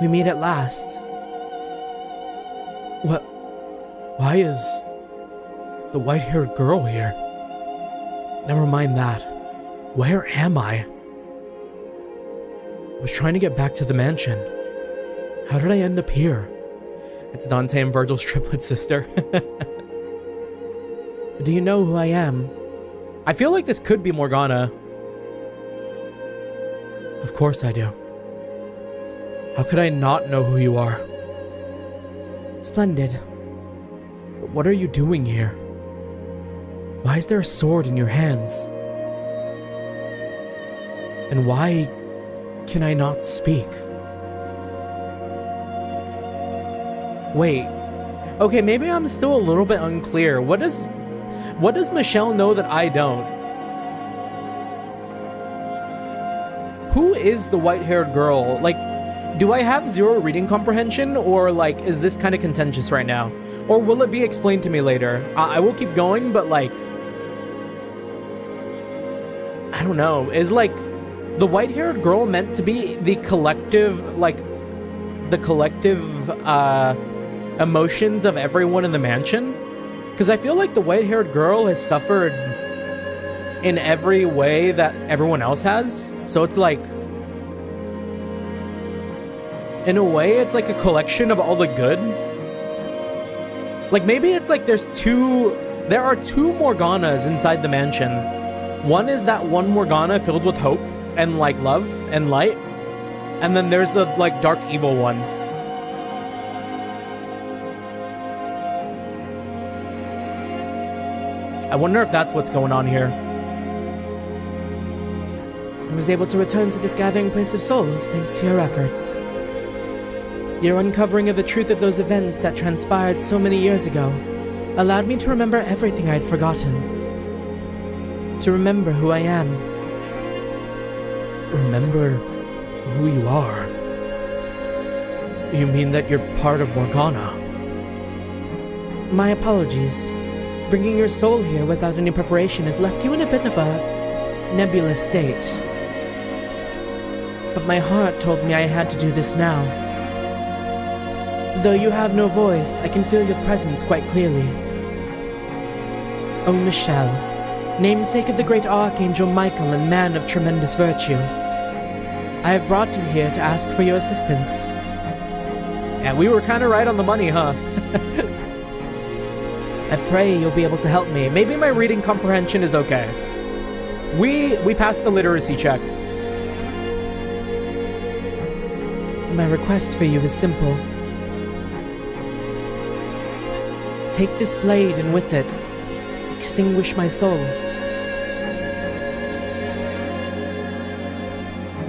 We meet at last. What? Why is the white-haired girl here? Never mind that. Where am I? I was trying to get back to the mansion. How did I end up here? It's Dante and Virgil's triplet sister. Do you know who I am? I feel like this could be Morgana. Of course I do. How could I not know who you are? Splendid. But what are you doing here? Why is there a sword in your hands? And why can I not speak? Wait. Okay, maybe I'm still a little bit unclear. What does Michelle know that I don't? Who is the white-haired girl? Like, do I have zero reading comprehension, or like, is this kind of contentious right now? Or will it be explained to me later? I will keep going, but like, I don't know. Is like the white-haired girl meant to be the collective, like, the collective emotions of everyone in the mansion? Because I feel like the white-haired girl has suffered in every way that everyone else has. So it's like, in a way, it's like a collection of all the good. Like, maybe it's like there are two Morganas inside the mansion. One is that one Morgana filled with hope and like love and light. And then there's the like dark evil one. I wonder if that's what's going on here. I was able to return to this gathering place of souls thanks to your efforts. Your uncovering of the truth of those events that transpired so many years ago allowed me to remember everything I had forgotten. To remember who I am. Remember who you are? You mean that you're part of Morgana? My apologies. Bringing your soul here without any preparation has left you in a bit of a nebulous state. But my heart told me I had to do this now. Though you have no voice, I can feel your presence quite clearly. Oh, Michelle, namesake of the great Archangel Michael and man of tremendous virtue. I have brought you here to ask for your assistance. Yeah, we were kind of right on the money, huh? I pray you'll be able to help me. Maybe my reading comprehension is okay. We passed the literacy check. My request for you is simple. Take this blade and with it, extinguish my soul.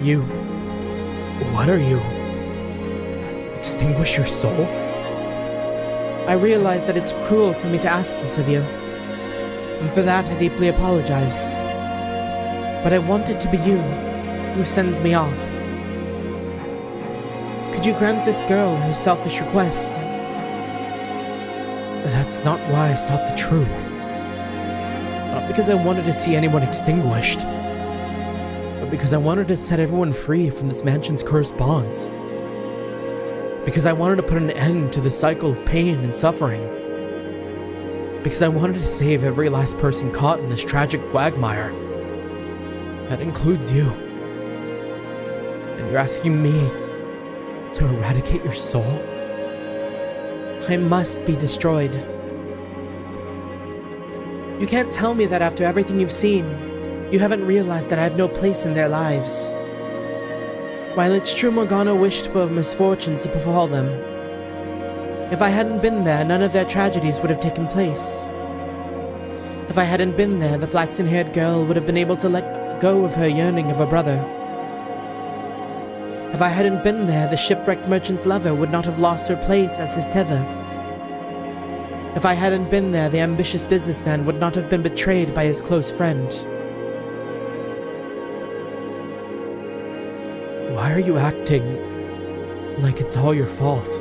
You. What are you? Extinguish your soul? I realize that it's cruel for me to ask this of you, and for that I deeply apologize. But I want it to be you who sends me off. Could you grant this girl her selfish request? That's not why I sought the truth. Not because I wanted to see anyone extinguished, but because I wanted to set everyone free from this mansion's cursed bonds. Because I wanted to put an end to the cycle of pain and suffering. Because I wanted to save every last person caught in this tragic quagmire. That includes you. And you're asking me to eradicate your soul? I must be destroyed. You can't tell me that after everything you've seen, you haven't realized that I have no place in their lives. While it's true Morgana wished for misfortune to befall them, if I hadn't been there, none of their tragedies would have taken place. If I hadn't been there, the flaxen-haired girl would have been able to let go of her yearning of a brother. If I hadn't been there, the shipwrecked merchant's lover would not have lost her place as his tether. If I hadn't been there, the ambitious businessman would not have been betrayed by his close friend. Why are you acting like it's all your fault?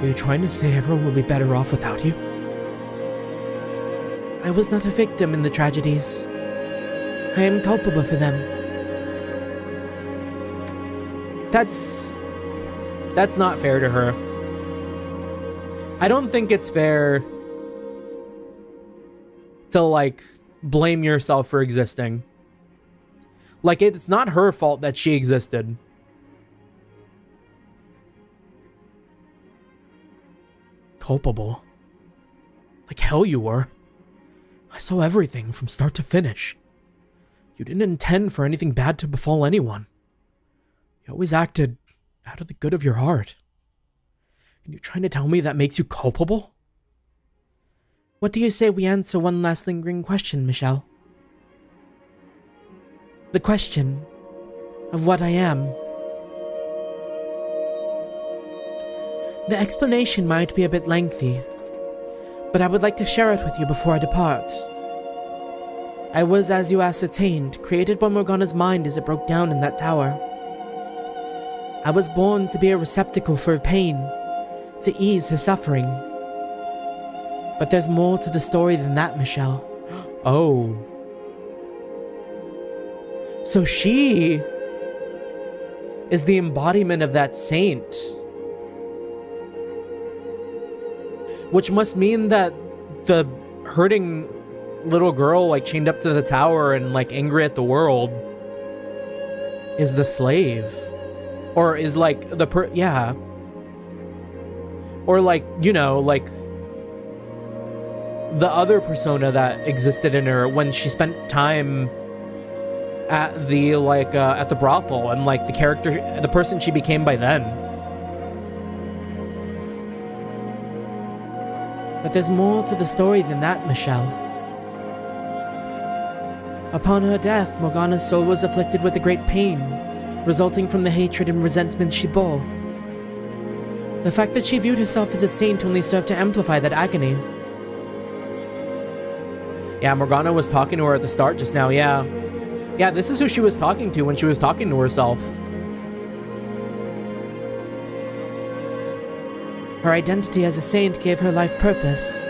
Are you trying to say everyone would be better off without you? I was not a victim in the tragedies. I am culpable for them. That's not fair to her. I don't think it's fair to, like, blame yourself for existing. Like, it's not her fault that she existed. Culpable? Like hell you were. I saw everything from start to finish. You didn't intend for anything bad to befall anyone. You always acted out of the good of your heart. And you're trying to tell me that makes you culpable? What do you say we answer one last lingering question, Michelle? The question of what I am. The explanation might be a bit lengthy, but I would like to share it with you before I depart. I was, as you ascertained, created by Morgana's mind as it broke down in that tower. I was born to be a receptacle for her pain, to ease her suffering. But there's more to the story than that, Michelle. Oh. So she is the embodiment of that saint. Which must mean that the hurting little girl, like, chained up to the tower and, like, angry at the world is the slave. Or is, like, yeah. Or, like, you know, like, the other persona that existed in her when she spent time at the, like, at the brothel, and, like, the person she became by then. But there's more to the story than that, Michelle. Upon her death, Morgana's soul was afflicted with a great pain, resulting from the hatred and resentment she bore. The fact that she viewed herself as a saint only served to amplify that agony. Yeah, Morgana was talking to her at the start just now, yeah. Yeah, this is who she was talking to when she was talking to herself. Her identity as a saint gave her life purpose,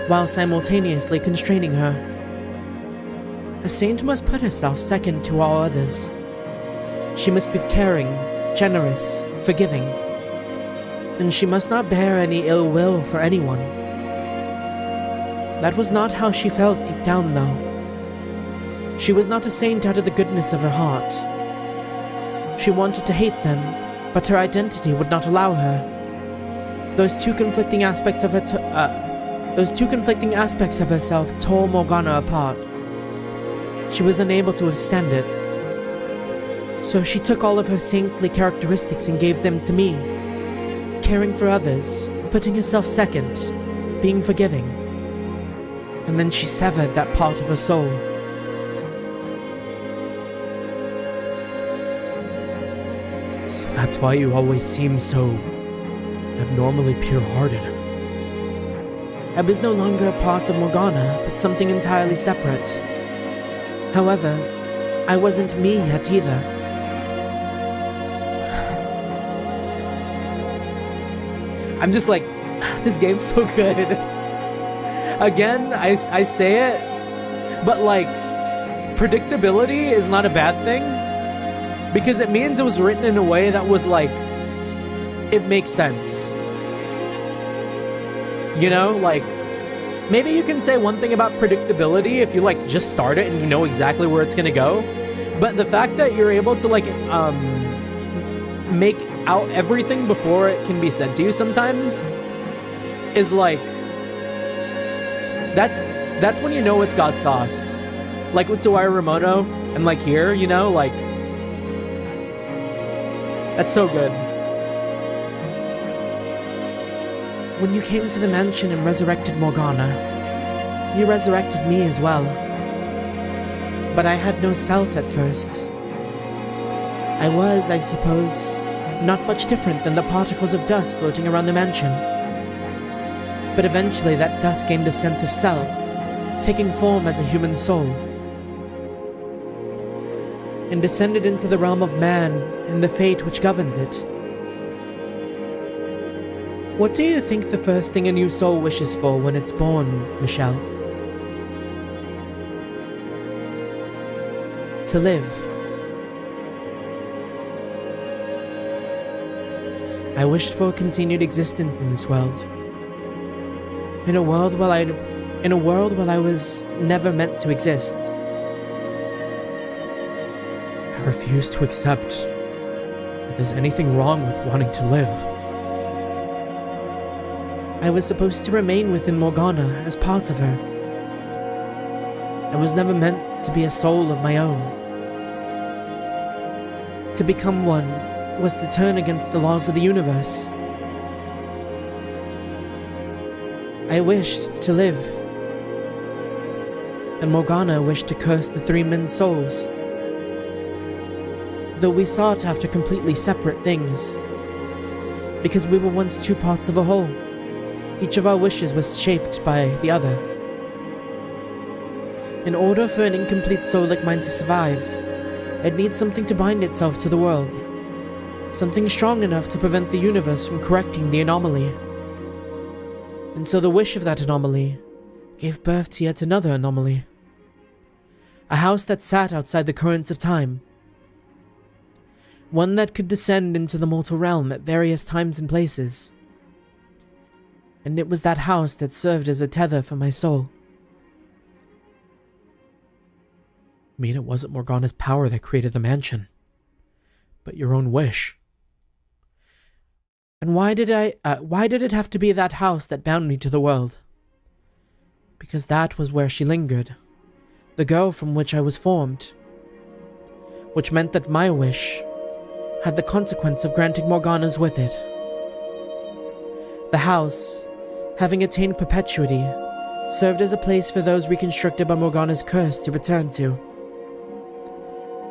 while simultaneously constraining her. A saint must put herself second to all others. She must be caring, generous, forgiving. And she must not bear any ill will for anyone. That was not how she felt deep down, though. She was not a saint out of the goodness of her heart. She wanted to hate them, but her identity would not allow her. Those two conflicting aspects of herself tore Morgana apart. She was unable to withstand it. So she took all of her saintly characteristics and gave them to me. Caring for others, putting herself second, being forgiving. And then she severed that part of her soul. why you always seem so abnormally pure-hearted. I was no longer a part of Morgana, but something entirely separate. However, I wasn't me yet either. I'm just like, this game's so good. Again, I say it, but like, predictability is not a bad thing, because it means it was written in a way that was like, it makes sense. You know, like, maybe you can say one thing about predictability if you like just start it and you know exactly where it's gonna go, but the fact that you're able to like make out everything before it can be said to you sometimes is like, that's when you know it's got sauce. Like with Ramono and like here, you know, like, that's so good. When you came to the mansion and resurrected Morgana, you resurrected me as well. But I had no self at first. I was, I suppose, not much different than the particles of dust floating around the mansion. But eventually that dust gained a sense of self, taking form as a human soul, and descended into the realm of man and the fate which governs it. What do you think the first thing a new soul wishes for when it's born, Michelle? To live. I wished for a continued existence in this world. In a world where I was never meant to exist. I refuse to accept that there's anything wrong with wanting to live. I was supposed to remain within Morgana as part of her. I was never meant to be a soul of my own. To become one was to turn against the laws of the universe. I wished to live, and Morgana wished to curse the three men's souls. Though we sought after completely separate things, because we were once two parts of a whole. Each of our wishes was shaped by the other. In order for an incomplete soul like mine to survive, it needs something to bind itself to the world. Something strong enough to prevent the universe from correcting the anomaly. And so the wish of that anomaly gave birth to yet another anomaly. A house that sat outside the currents of time. One that could descend into the mortal realm at various times and places. And it was that house that served as a tether for my soul. I mean, it wasn't Morgana's power that created the mansion, but your own wish. And why did it have to be that house that bound me to the world? Because that was where she lingered, the girl from which I was formed. Which meant that my wish had the consequence of granting Morgana's with it. The house, having attained perpetuity, served as a place for those reconstructed by Morgana's curse to return to.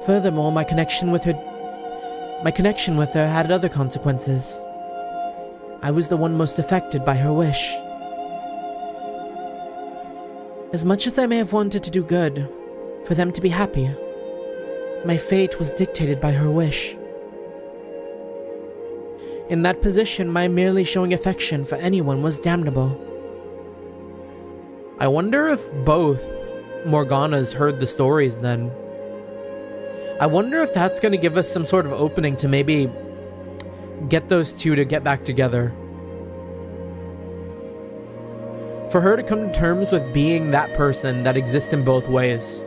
Furthermore, my connection with her had other consequences. I was the one most affected by her wish. As much as I may have wanted to do good, for them to be happy, my fate was dictated by her wish. In that position, my merely showing affection for anyone was damnable. I wonder if both Morganas heard the stories then. I wonder if that's going to give us some sort of opening to maybe get those two to get back together. For her to come to terms with being that person that exists in both ways.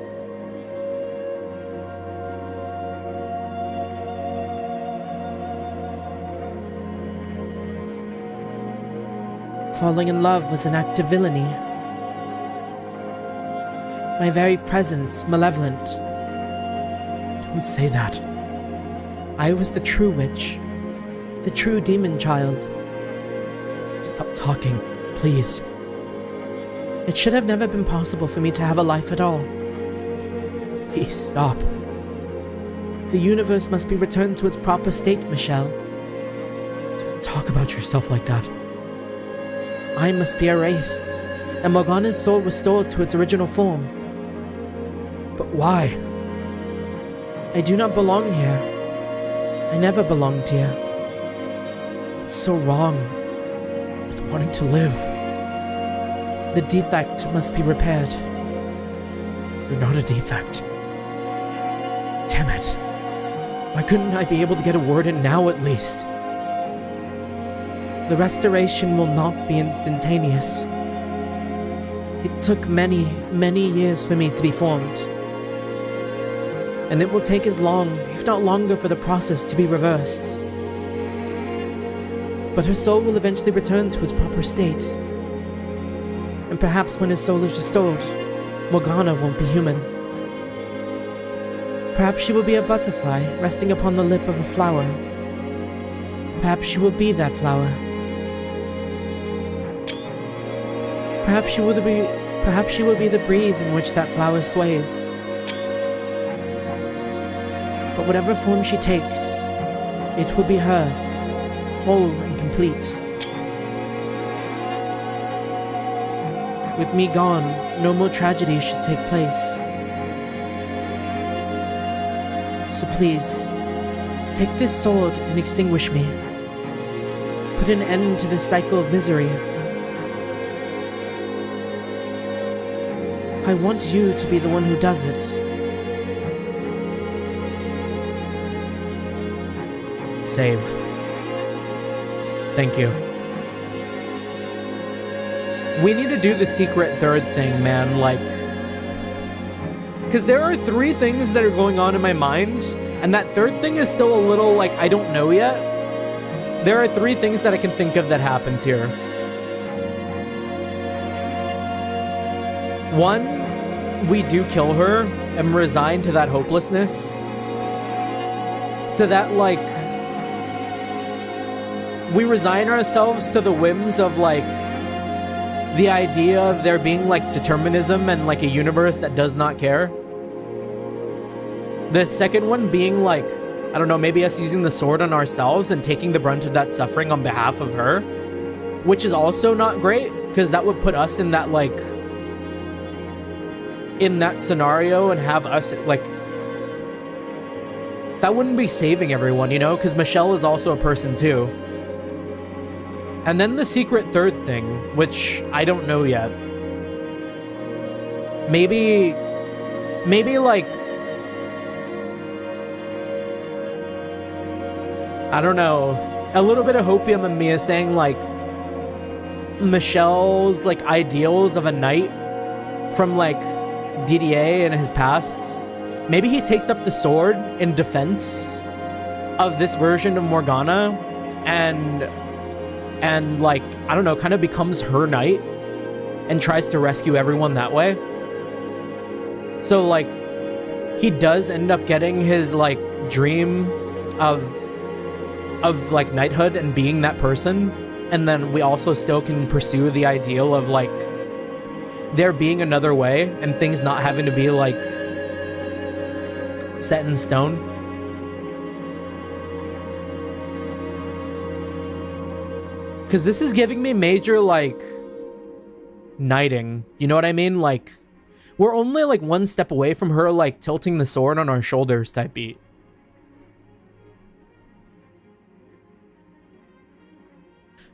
Falling in love was an act of villainy. My very presence malevolent. Don't say that. I was the true witch. The true demon child. Stop talking, please. It should have never been possible for me to have a life at all. Please stop. The universe must be returned to its proper state, Michelle. talk about yourself like that. I must be erased, and Morgana's soul restored to its original form. But why? I do not belong here. I never belonged here. What's so wrong with wanting to live? The defect must be repaired. You're not a defect. Damn it. Why couldn't I be able to get a word in now at least? The restoration will not be instantaneous. It took many, many years for me to be formed. And it will take as long, if not longer, for the process to be reversed. But her soul will eventually return to its proper state. And perhaps when his soul is restored, Morgana won't be human. Perhaps she will be a butterfly resting upon the lip of a flower. Perhaps she will be that flower. Perhaps she will be the breeze in which that flower sways. But whatever form she takes, it will be her, whole and complete. With me gone, no more tragedy should take place. So please, take this sword and extinguish me. Put an end to this cycle of misery. I want you to be the one who does it. Save. Thank you. We need to do the secret third thing, man, like... Because there are 3 things that are going on in my mind, and that third thing is still a little, like, I don't know yet. There are 3 things that I can think of that happens here. 1, we do kill her and resign to that hopelessness. To that, like... We resign ourselves to the whims of, like... the idea of there being, like, determinism and, like, a universe that does not care. The second one being, like, I don't know, maybe us using the sword on ourselves and taking the brunt of that suffering on behalf of her. Which is also not great, because that would put us in that, like... in that scenario and have us, like... That wouldn't be saving everyone, you know? Because Michelle is also a person, too. And then the secret third thing, which I don't know yet. Maybe like... I don't know. A little bit of hopium in me is saying, like... Michelle's, like, ideals of a knight from, like, DDA and his past. Maybe he takes up the sword in defense of this version of Morgana and like, I don't know, kind of becomes her knight and tries to rescue everyone that way. So, like, he does end up getting his, like, dream of like, knighthood and being that person. And then we also still can pursue the ideal of, like, there being another way and things not having to be, like, set in stone. Because this is giving me major, like, knighting. You know what I mean? Like, we're only, like, 1 step away from her, like, tilting the sword on our shoulders type beat.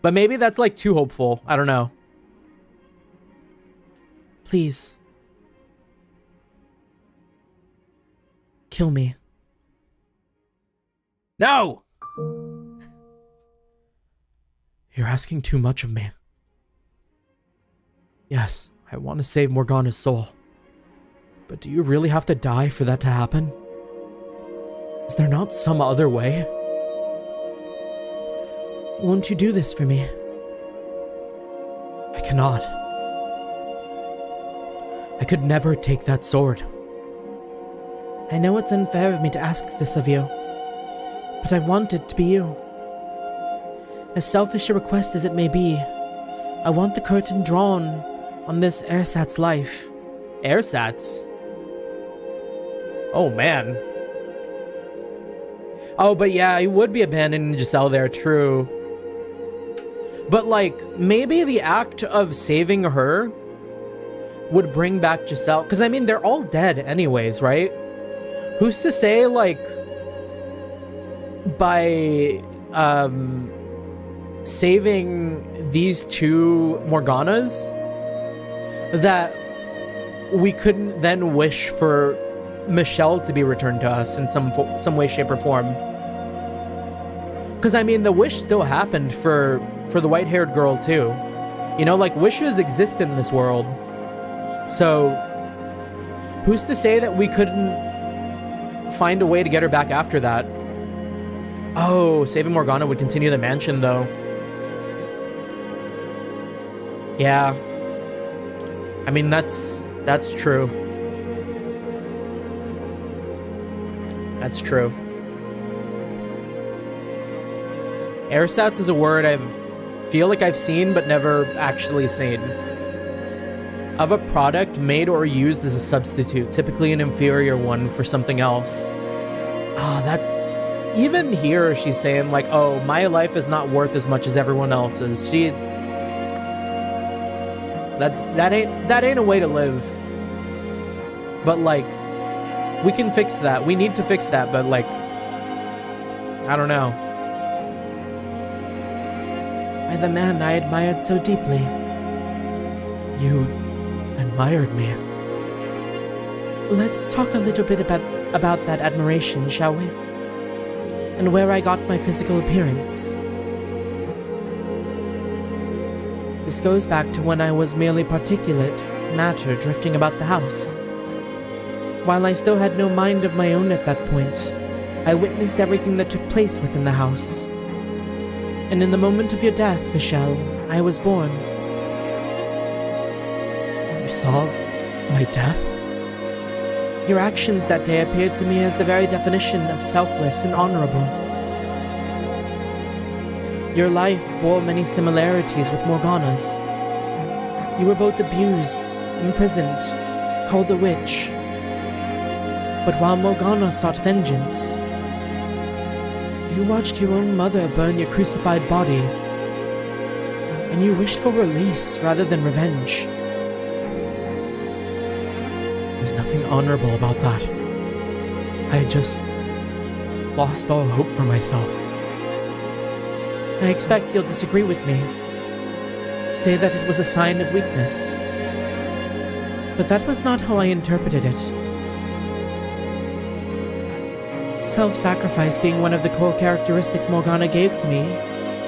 But maybe that's, like, too hopeful. I don't know. Please. Kill me. No! You're asking too much of me. Yes, I want to save Morgana's soul. But do you really have to die for that to happen? Is there not some other way? Won't you do this for me? I cannot. I could never take that sword. I know it's unfair of me to ask this of you, but I want it to be you. As selfish a request as it may be, I want the curtain drawn on this ersatz life. Ersatz? Oh, man. Oh, but yeah, he would be abandoning Giselle there, true. But like, maybe the act of saving her would bring back Giselle. Because I mean, they're all dead anyways, right? Who's to say, like, by saving these two Morganas, that we couldn't then wish for Michelle to be returned to us in some way, shape, or form. Because I mean, the wish still happened for the white-haired girl too. You know, like, wishes exist in this world. So who's to say that we couldn't find a way to get her back after that? Oh, saving Morgana would continue the mansion though. Yeah. I mean, that's true. That's true. Ersatz is a word I feel like I've seen but never actually seen. Of a product made or used as a substitute, typically an inferior one for something else. That... Even here, she's saying, like, oh, my life is not worth as much as everyone else's. That ain't a way to live. But, like, we can fix that. We need to fix that, but, like, I don't know. By the man I admired so deeply. You admired me. Let's talk a little bit about that admiration, shall we? And where I got my physical appearance. This goes back to when I was merely particulate matter drifting about the house. While I still had no mind of my own at that point, I witnessed everything that took place within the house. And in the moment of your death, Michelle, I was born. You saw my death? Your actions that day appeared to me as the very definition of selfless and honorable. Your life bore many similarities with Morgana's. You were both abused, imprisoned, called a witch. But while Morgana sought vengeance, you watched your own mother burn your crucified body, and you wished for release rather than revenge. There's nothing honorable about that. I just lost all hope for myself. I expect you'll disagree with me. Say that it was a sign of weakness. But that was not how I interpreted it. Self-sacrifice being one of the core characteristics Morgana gave to me,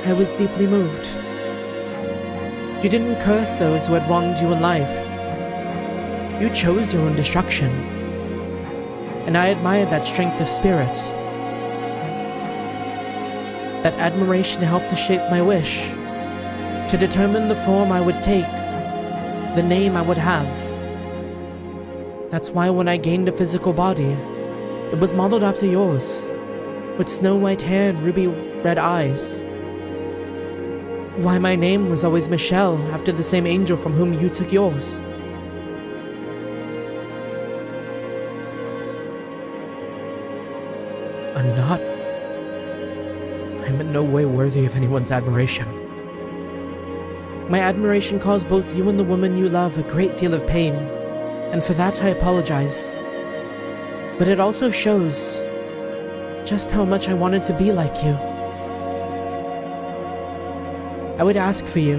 I was deeply moved. You didn't curse those who had wronged you in life. You chose your own destruction. And I admired that strength of spirit. That admiration helped to shape my wish, to determine the form I would take, the name I would have. That's why when I gained a physical body, it was modeled after yours, with snow-white hair and ruby-red eyes. Why my name was always Michelle, after the same angel from whom you took yours. I'm in no way worthy of anyone's admiration. My admiration caused both you and the woman you love a great deal of pain, and for that I apologize. But it also shows just how much I wanted to be like you. I would ask for you,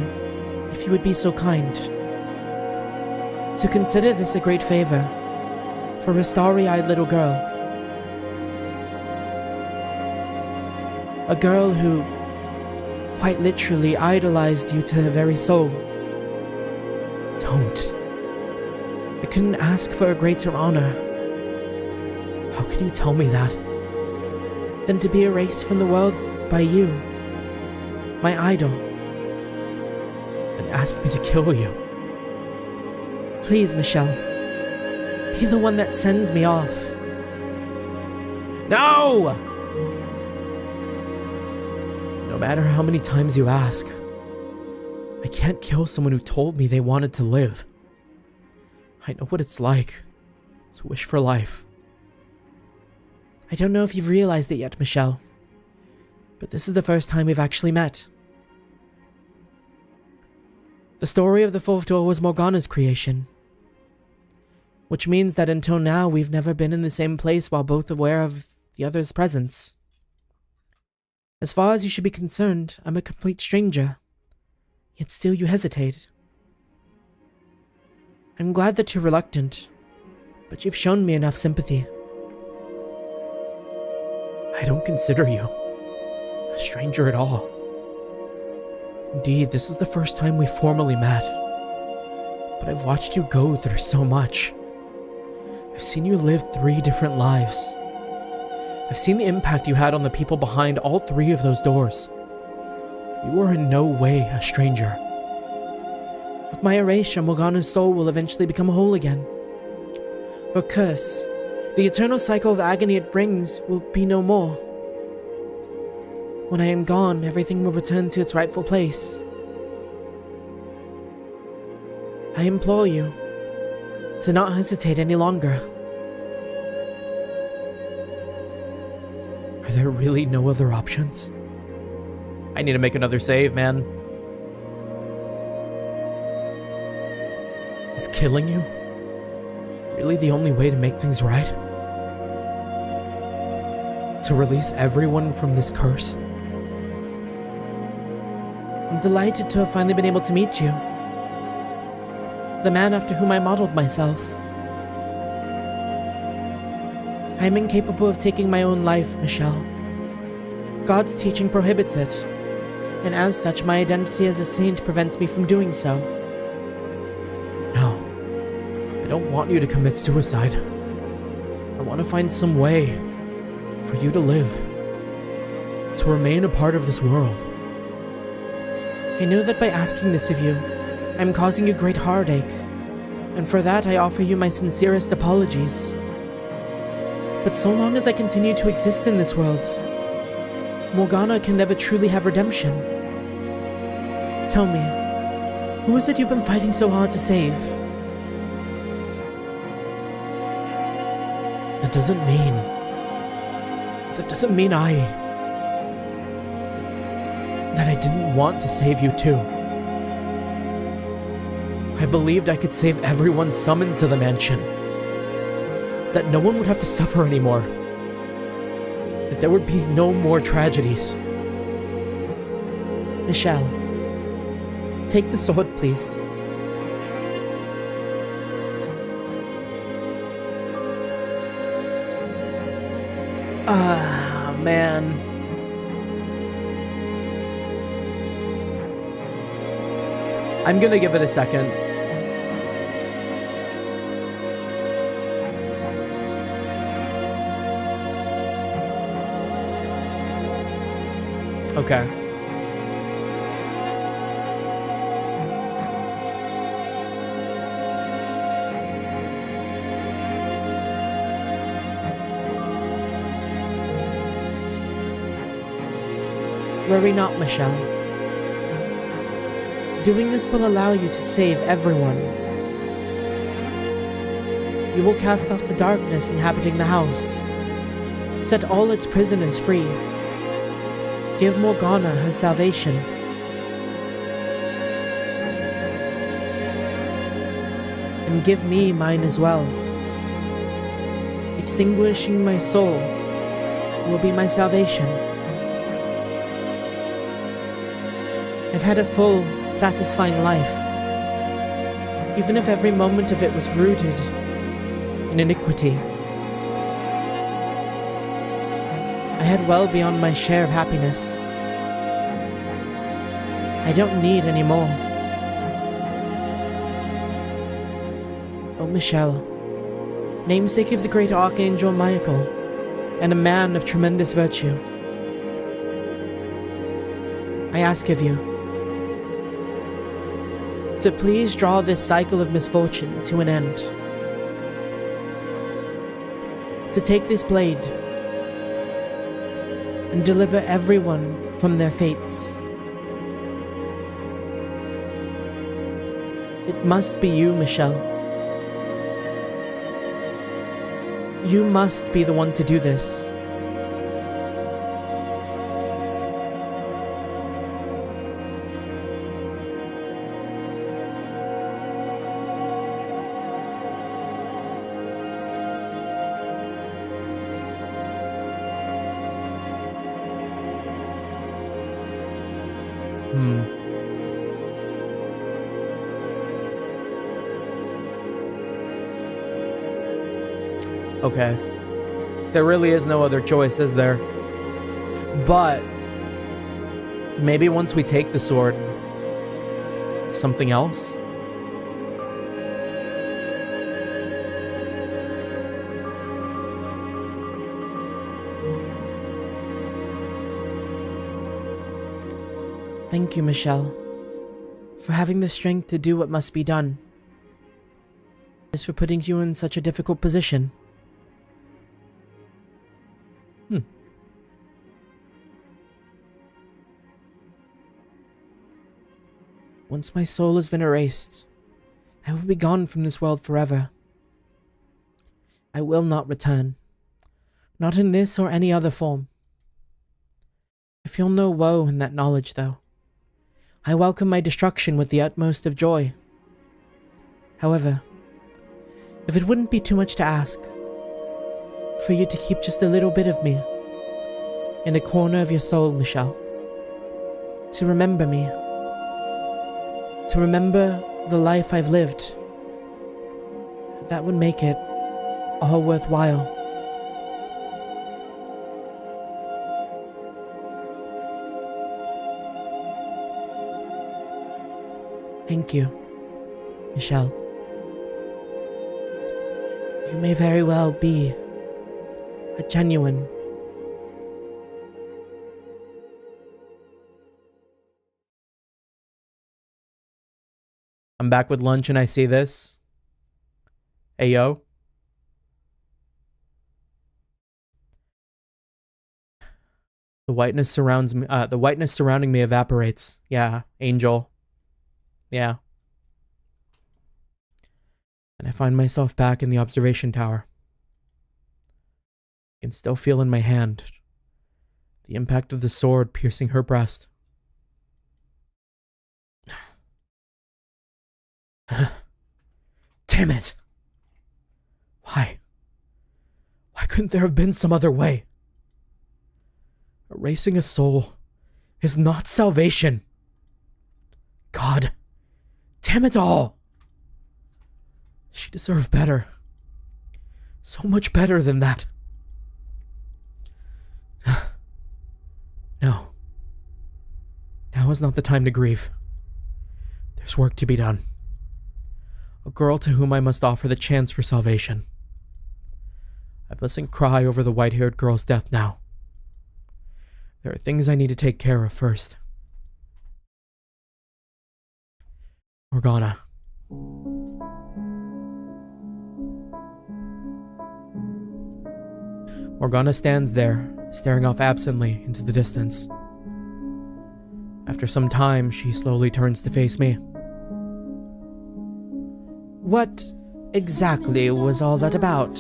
if you would be so kind, to consider this a great favor for a starry-eyed little girl. A girl who, quite literally, idolized you to her very soul. Don't. I couldn't ask for a greater honor. How can you tell me that? Than to be erased from the world by you, my idol. Then ask me to kill you. Please, Michelle. Be the one that sends me off. No! No matter how many times you ask, I can't kill someone who told me they wanted to live. I know what it's like to wish for life. I don't know if you've realized it yet, Michelle, but this is the first time we've actually met. The story of the fourth door was Morgana's creation, which means that until now we've never been in the same place while both aware of the other's presence. As far as you should be concerned, I'm a complete stranger, yet still you hesitate. I'm glad that you're reluctant, but you've shown me enough sympathy. I don't consider you a stranger at all. Indeed, this is the first time we formally met. But I've watched you go through so much. I've seen you live 3 different lives. I've seen the impact you had on the people behind all 3 of those doors. You are in no way a stranger. With my erasure, Morgana's soul will eventually become whole again. Her curse, the eternal cycle of agony it brings, will be no more. When I am gone, everything will return to its rightful place. I implore you to not hesitate any longer. Are there really no other options? I need to make another save, man. Is killing you really the only way to make things right? To release everyone from this curse? I'm delighted to have finally been able to meet you. The man after whom I modeled myself. I am incapable of taking my own life, Michelle. God's teaching prohibits it, and as such my identity as a saint prevents me from doing so. No, I don't want you to commit suicide. I want to find some way for you to live, to remain a part of this world. I know that by asking this of you, I am causing you great heartache, and for that I offer you my sincerest apologies. But so long as I continue to exist in this world, Morgana can never truly have redemption. Tell me, who is it you've been fighting so hard to save? That doesn't mean that I didn't want to save you too. I believed I could save everyone summoned to the mansion. That no one would have to suffer anymore. That there would be no more tragedies. Michelle, take the sword, please. Ah, man. I'm gonna give it a second. Okay. Worry not, Michelle. Doing this will allow you to save everyone. You will cast off the darkness inhabiting the house, set all its prisoners free, give Morgana her salvation. And give me mine as well. Extinguishing my soul will be my salvation. I've had a full, satisfying life, even if every moment of it was rooted in iniquity. I had well beyond my share of happiness. I don't need any more. Oh, Michelle, namesake of the great Archangel Michael, and a man of tremendous virtue, I ask of you to please draw this cycle of misfortune to an end. To take this blade and deliver everyone from their fates. It must be you, Michelle. You must be the one to do this. Okay. There really is no other choice, is there? But maybe once we take the sword, something else? Thank you, Michelle, for having the strength to do what must be done. As for putting you in such a difficult position. Once my soul has been erased, I will be gone from this world forever. I will not return, not in this or any other form. I feel no woe in that knowledge, though. I welcome my destruction with the utmost of joy. However, if it wouldn't be too much to ask, for you to keep just a little bit of me in a corner of your soul, Michelle, to remember me, to remember the life I've lived, that would make it all worthwhile. Thank you, Michelle. You may very well be a genuine. I'm back with lunch and I see this. Hey, yo. The whiteness surrounds me. The whiteness surrounding me evaporates. Yeah, Angel. Yeah. And I find myself back in the observation tower. I can still feel in my hand the impact of the sword piercing her breast. Damn it! Why? Why couldn't there have been some other way? Erasing a soul is not salvation. God, damn it all! She deserved better. So much better than that. No. Now is not the time to grieve. There's work to be done. A girl to whom I must offer the chance for salvation. I mustn't cry over the white-haired girl's death now. There are things I need to take care of first. Morgana. Morgana stands there, staring off absently into the distance. After some time, she slowly turns to face me. What exactly was all that about?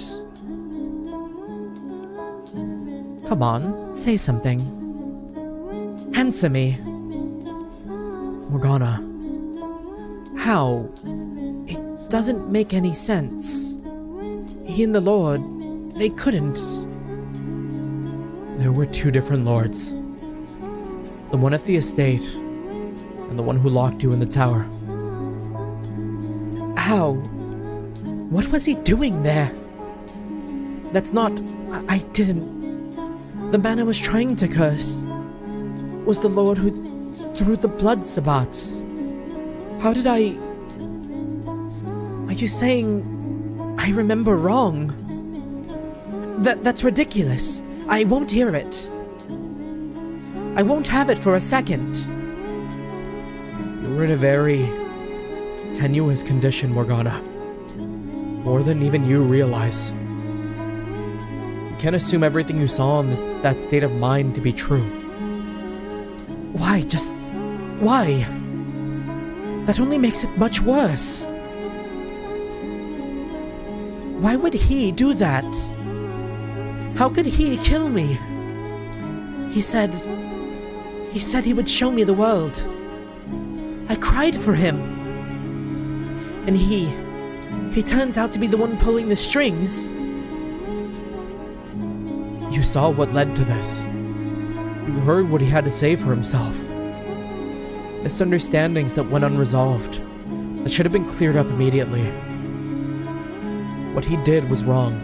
Come on, say something. Answer me. Morgana. How? It doesn't make any sense. He and the Lord, they couldn't. There were two different lords. The one at the estate, and the one who locked you in the tower. How? What was he doing there? That's not... I didn't... The man I was trying to curse was the Lord who threw the blood sabbats. How did I... Are you saying I remember wrong? That's ridiculous. I won't hear it. I won't have it for a second. You were in a very tenuous condition, Morgana. More than even you realize. You can't assume everything you saw in that state of mind to be true. Why? Just... why? That only makes it much worse. Why would he do that? How could he kill me? He said he would show me the world. I cried for him. And he turns out to be the one pulling the strings. You saw what led to this. You heard what he had to say for himself. Misunderstandings that went unresolved, that should have been cleared up immediately. What he did was wrong.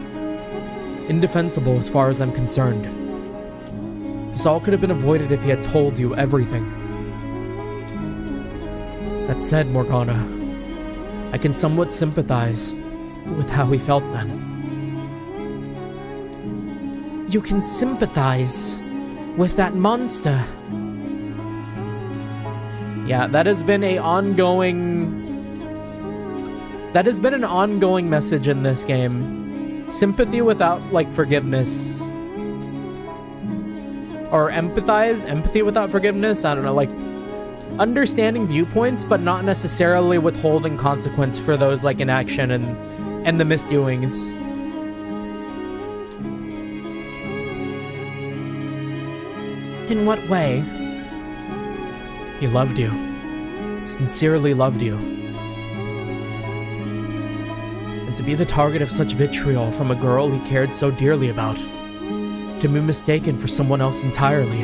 Indefensible as far as I'm concerned. This all could have been avoided if he had told you everything. That said, Morgana, I can somewhat sympathize with how he felt then. You can sympathize with that monster? Yeah, that has been an ongoing message in this game. Sympathy without, like, forgiveness. Or empathy without forgiveness? I don't know, like, understanding viewpoints, but not necessarily withholding consequence for those, like, inaction and the misdoings. In what way? He loved you. Sincerely loved you. And to be the target of such vitriol from a girl he cared so dearly about, to be mistaken for someone else entirely,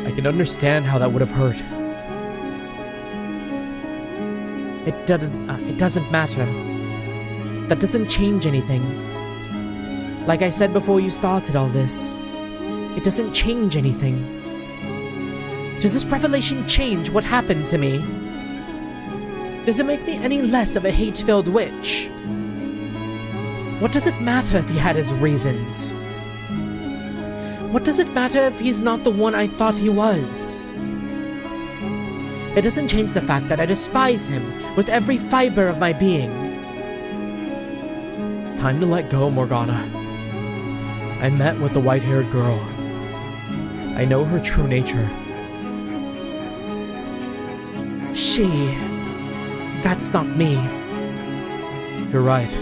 I can understand how that would have hurt. It doesn't matter. That doesn't change anything. Like I said before you started all this, it doesn't change anything. Does this revelation change what happened to me? Does it make me any less of a hate-filled witch? What does it matter if he had his reasons? What does it matter if he's not the one I thought he was? It doesn't change the fact that I despise him with every fiber of my being. It's time to let go, Morgana. I met with the white-haired girl. I know her true nature. That's not me. You're right.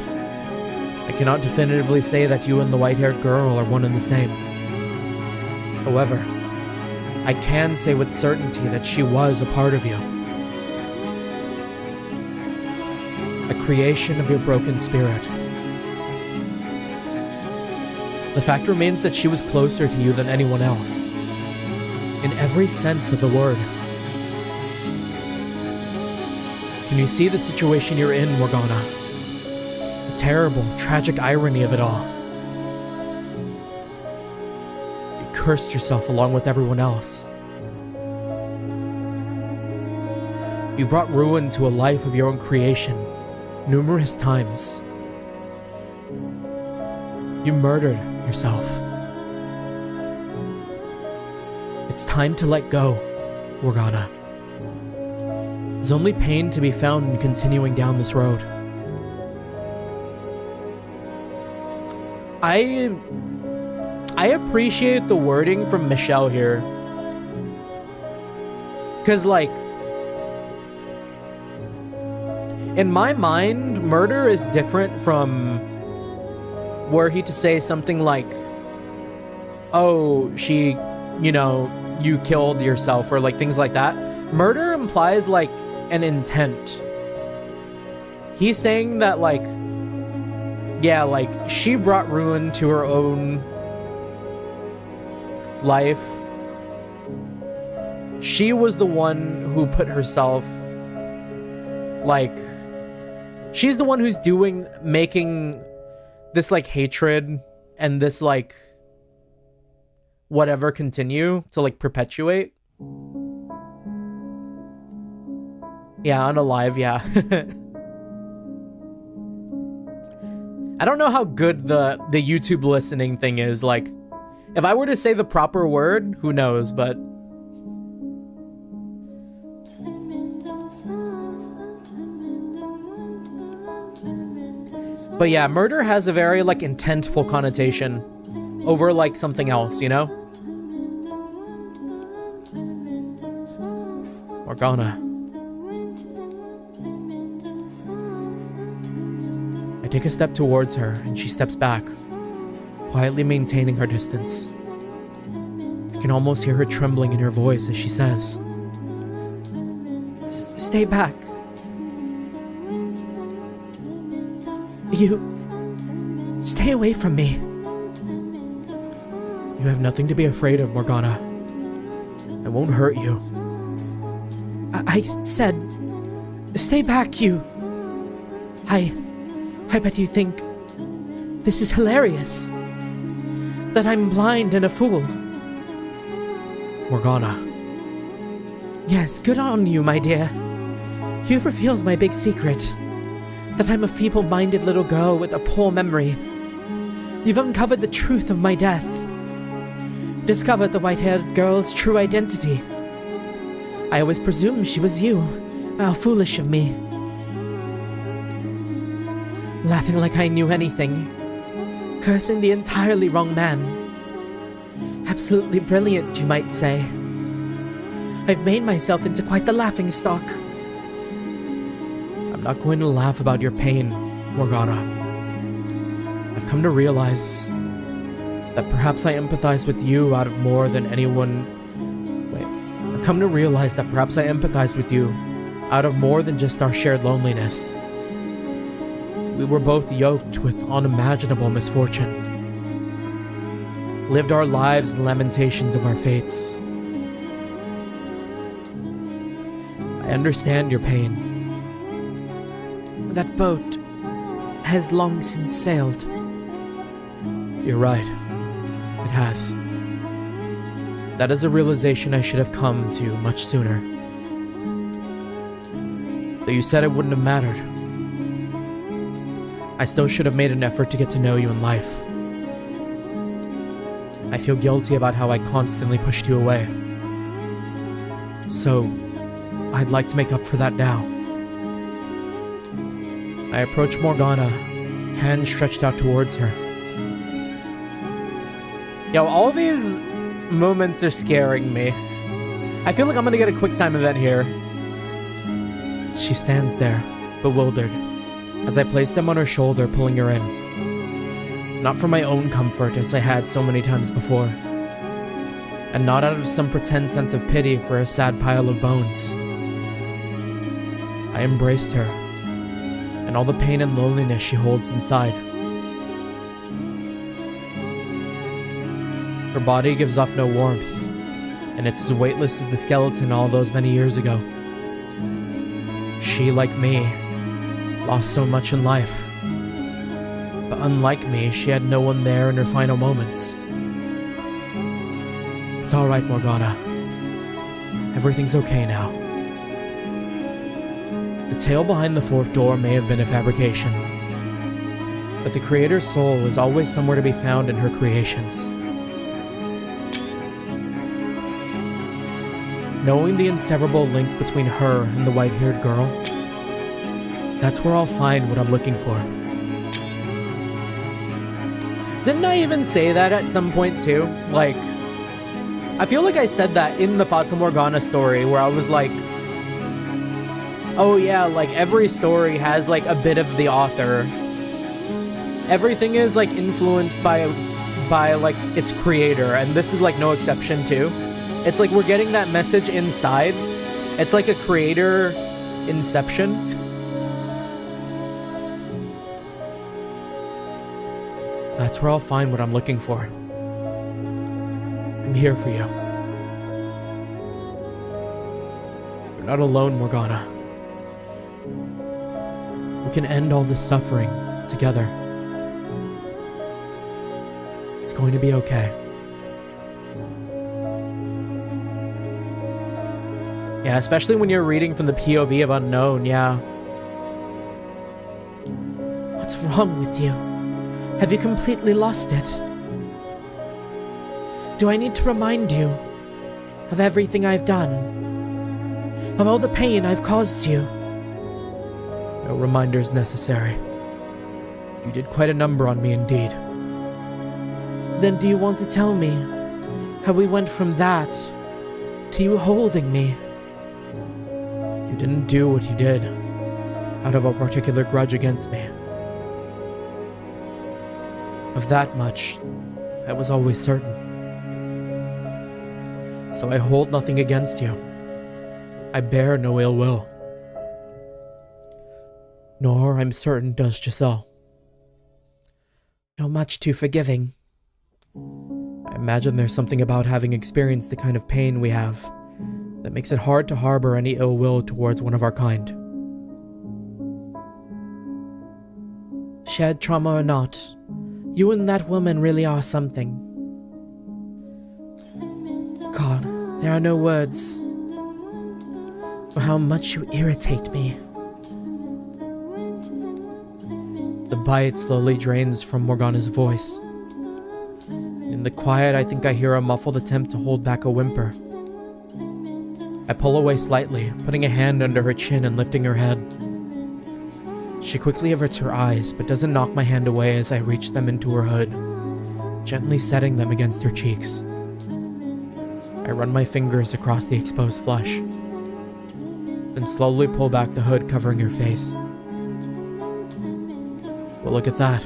I cannot definitively say that you and the white-haired girl are one and the same. However, I can say with certainty that she was a part of you. A creation of your broken spirit. The fact remains that she was closer to you than anyone else. In every sense of the word. Can you see the situation you're in, Morgana? The terrible, tragic irony of it all. You've cursed yourself along with everyone else. You've brought ruin to a life of your own creation numerous times. You murdered yourself. It's time to let go, Morgana. There's only pain to be found in continuing down this road. I appreciate the wording from Michelle here. Because, like, in my mind, murder is different from were he to say something like, oh, you killed yourself, or like things like that. Murder implies like an intent. He's saying that, like, yeah, like, she brought ruin to her own life. She was the one who put herself, like, she's the one who's making this, like, hatred and this, like, whatever continue to, like, perpetuate. Yeah, unalive, yeah. I don't know how good the YouTube listening thing is. Like, if I were to say the proper word, who knows, but... But yeah, murder has a very, like, intentful connotation over, like, something else, you know? Morgana. I take a step towards her, and she steps back, quietly maintaining her distance. I can almost hear her trembling in her voice as she says, Stay back. You... Stay away from me. You have nothing to be afraid of, Morgana. I won't hurt you. I said, stay back, you. I bet you think this is hilarious. That I'm blind and a fool. Morgana. Yes, good on you, my dear. You've revealed my big secret. That I'm a feeble-minded little girl with a poor memory. You've uncovered the truth of my death. Discovered the white-haired girl's true identity. I always presumed she was you. How foolish of me. Laughing like I knew anything. Cursing the entirely wrong man. Absolutely brilliant, you might say. I've made myself into quite the laughingstock. I'm not going to laugh about your pain, Morgana. I've come to realize that perhaps I empathize with you out of more than anyone... I've come to realize that perhaps I empathize with you out of more than just our shared loneliness. We were both yoked with unimaginable misfortune. Lived our lives in lamentations of our fates. I understand your pain. That boat has long since sailed. You're right. It has. That is a realization I should have come to much sooner. Though you said it wouldn't have mattered. I still should have made an effort to get to know you in life. I feel guilty about how I constantly pushed you away. So, I'd like to make up for that now. I approach Morgana, hand stretched out towards her. Yo, all these moments are scaring me. I feel like I'm gonna get a quick time event here. She stands there, bewildered, as I place them on her shoulder, pulling her in. Not for my own comfort, as I had so many times before. And not out of some pretend sense of pity for a sad pile of bones. I embraced her, and all the pain and loneliness she holds inside. Her body gives off no warmth, and it's as weightless as the skeleton all those many years ago. She, like me, lost so much in life. But unlike me, she had no one there in her final moments. It's alright, Morgana. Everything's okay now. The tale behind the fourth door may have been a fabrication, but the creator's soul is always somewhere to be found in her creations. Knowing the inseverable link between her and the white-haired girl, that's where I'll find what I'm looking for. Didn't I even say that at some point too? Like, I feel like I said that in the Fata Morgana story where I was like, oh yeah, like every story has like a bit of the author. Everything is like influenced by like its creator, and this is like no exception too. It's like we're getting that message inside. It's like a creator inception. That's where I'll find what I'm looking for. I'm here for you. You're not alone, Morgana. We can end all this suffering together. It's going to be okay. Yeah, especially when you're reading from the POV of unknown, yeah. What's wrong with you? Have you completely lost it? Do I need to remind you of everything I've done? Of all the pain I've caused you? No reminders necessary. You did quite a number on me indeed. Then do you want to tell me how we went from that to you holding me? You didn't do what you did out of a particular grudge against me. Of that much, I was always certain. So I hold nothing against you. I bear no ill will. Nor, I'm certain, does Giselle. You're much too forgiving. I imagine there's something about having experienced the kind of pain we have that makes it hard to harbor any ill will towards one of our kind. Shared trauma or not, you and that woman really are something. God, there are no words for how much you irritate me. The bite slowly drains from Morgana's voice. In the quiet, I think I hear a muffled attempt to hold back a whimper. I pull away slightly, putting a hand under her chin and lifting her head. She quickly averts her eyes, but doesn't knock my hand away as I reach them into her hood, gently setting them against her cheeks. I run my fingers across the exposed flesh, then slowly pull back the hood covering her face. Well, look at that.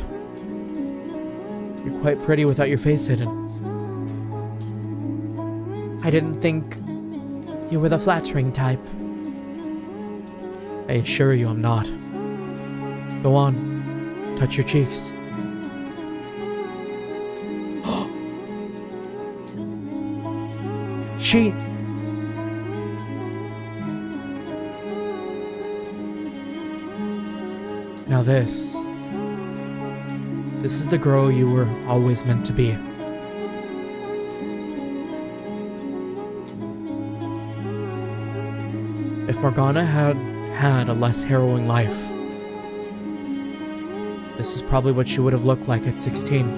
You're quite pretty without your face hidden. I didn't think you were the flattering type. I assure you I'm not. Go on, touch your cheeks. She... Now this is the girl you were always meant to be. If Morgana had a less harrowing life, this is probably what she would have looked like at 16.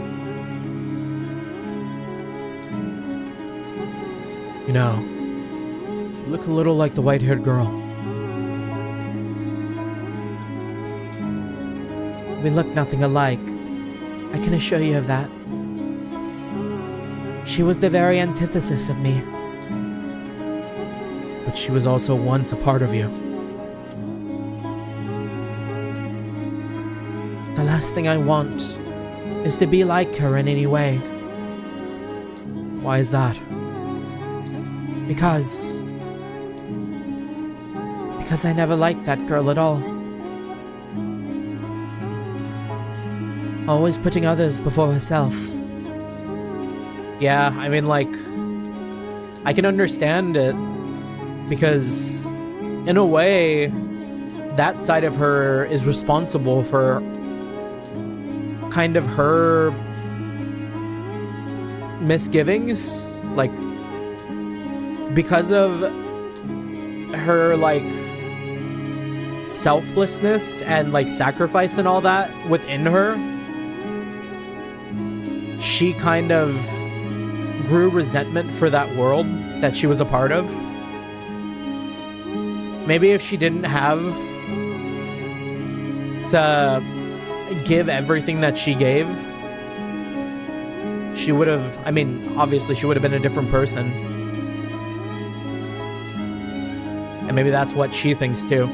You know, you look a little like the white-haired girl. We look nothing alike. I can assure you of that. She was the very antithesis of me. But she was also once a part of you. The last thing I want is to be like her in any way. Why is that? Because I never liked that girl at all. Always putting others before herself. Yeah, I mean, like, I can understand it, because in a way, that side of her is responsible for kind of her misgivings, like, because of her, like, selflessness and, like, sacrifice and all that within her. She kind of grew resentment for that world that she was a part of. Maybe if she didn't have to give everything that she gave, she would have, I mean, obviously she would have been a different person. And maybe that's what she thinks too.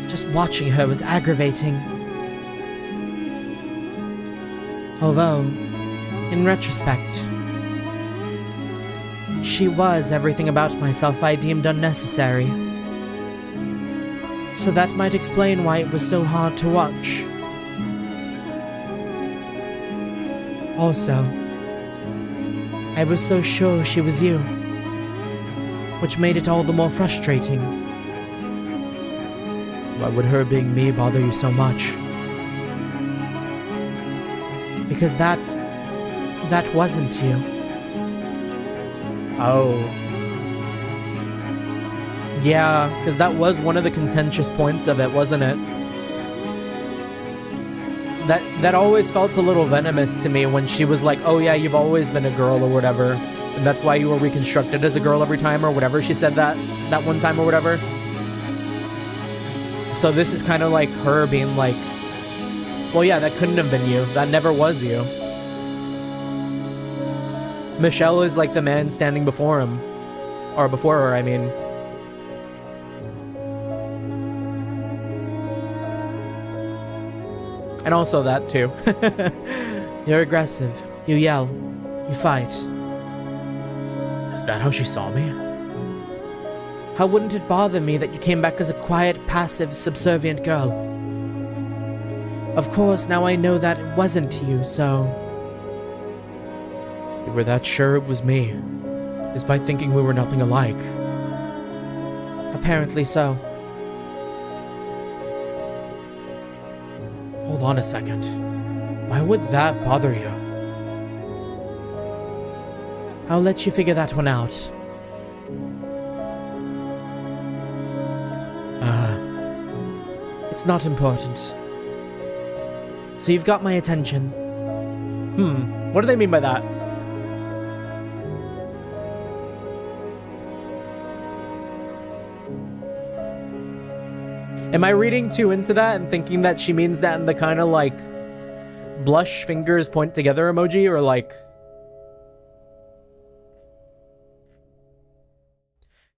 Just watching her was aggravating. Although, in retrospect, she was everything about myself I deemed unnecessary. So that might explain why it was so hard to watch. Also, I was so sure she was you, which made it all the more frustrating. Why would her being me bother you so much? Because that wasn't you. Oh. Yeah, because that was one of the contentious points of it, wasn't it? That always felt a little venomous to me when she was like, oh yeah, you've always been a girl or whatever, and that's why you were reconstructed as a girl every time or whatever she said that one time or whatever. So this is kind of like her being like, well, yeah, that couldn't have been you. That never was you. Michelle is like the man standing before him. Or before her, I mean. And also that too. You're aggressive. You yell. You fight. Is that how she saw me? How wouldn't it bother me that you came back as a quiet, passive, subservient girl? Of course, now I know that it wasn't you, so... You were that sure it was me, despite thinking we were nothing alike. Apparently so. Hold on a second. Why would that bother you? I'll let you figure that one out. It's not important. So you've got my attention. What do they mean by that? Am I reading too into that and thinking that she means that in the kind of like blush fingers point together emoji, or like...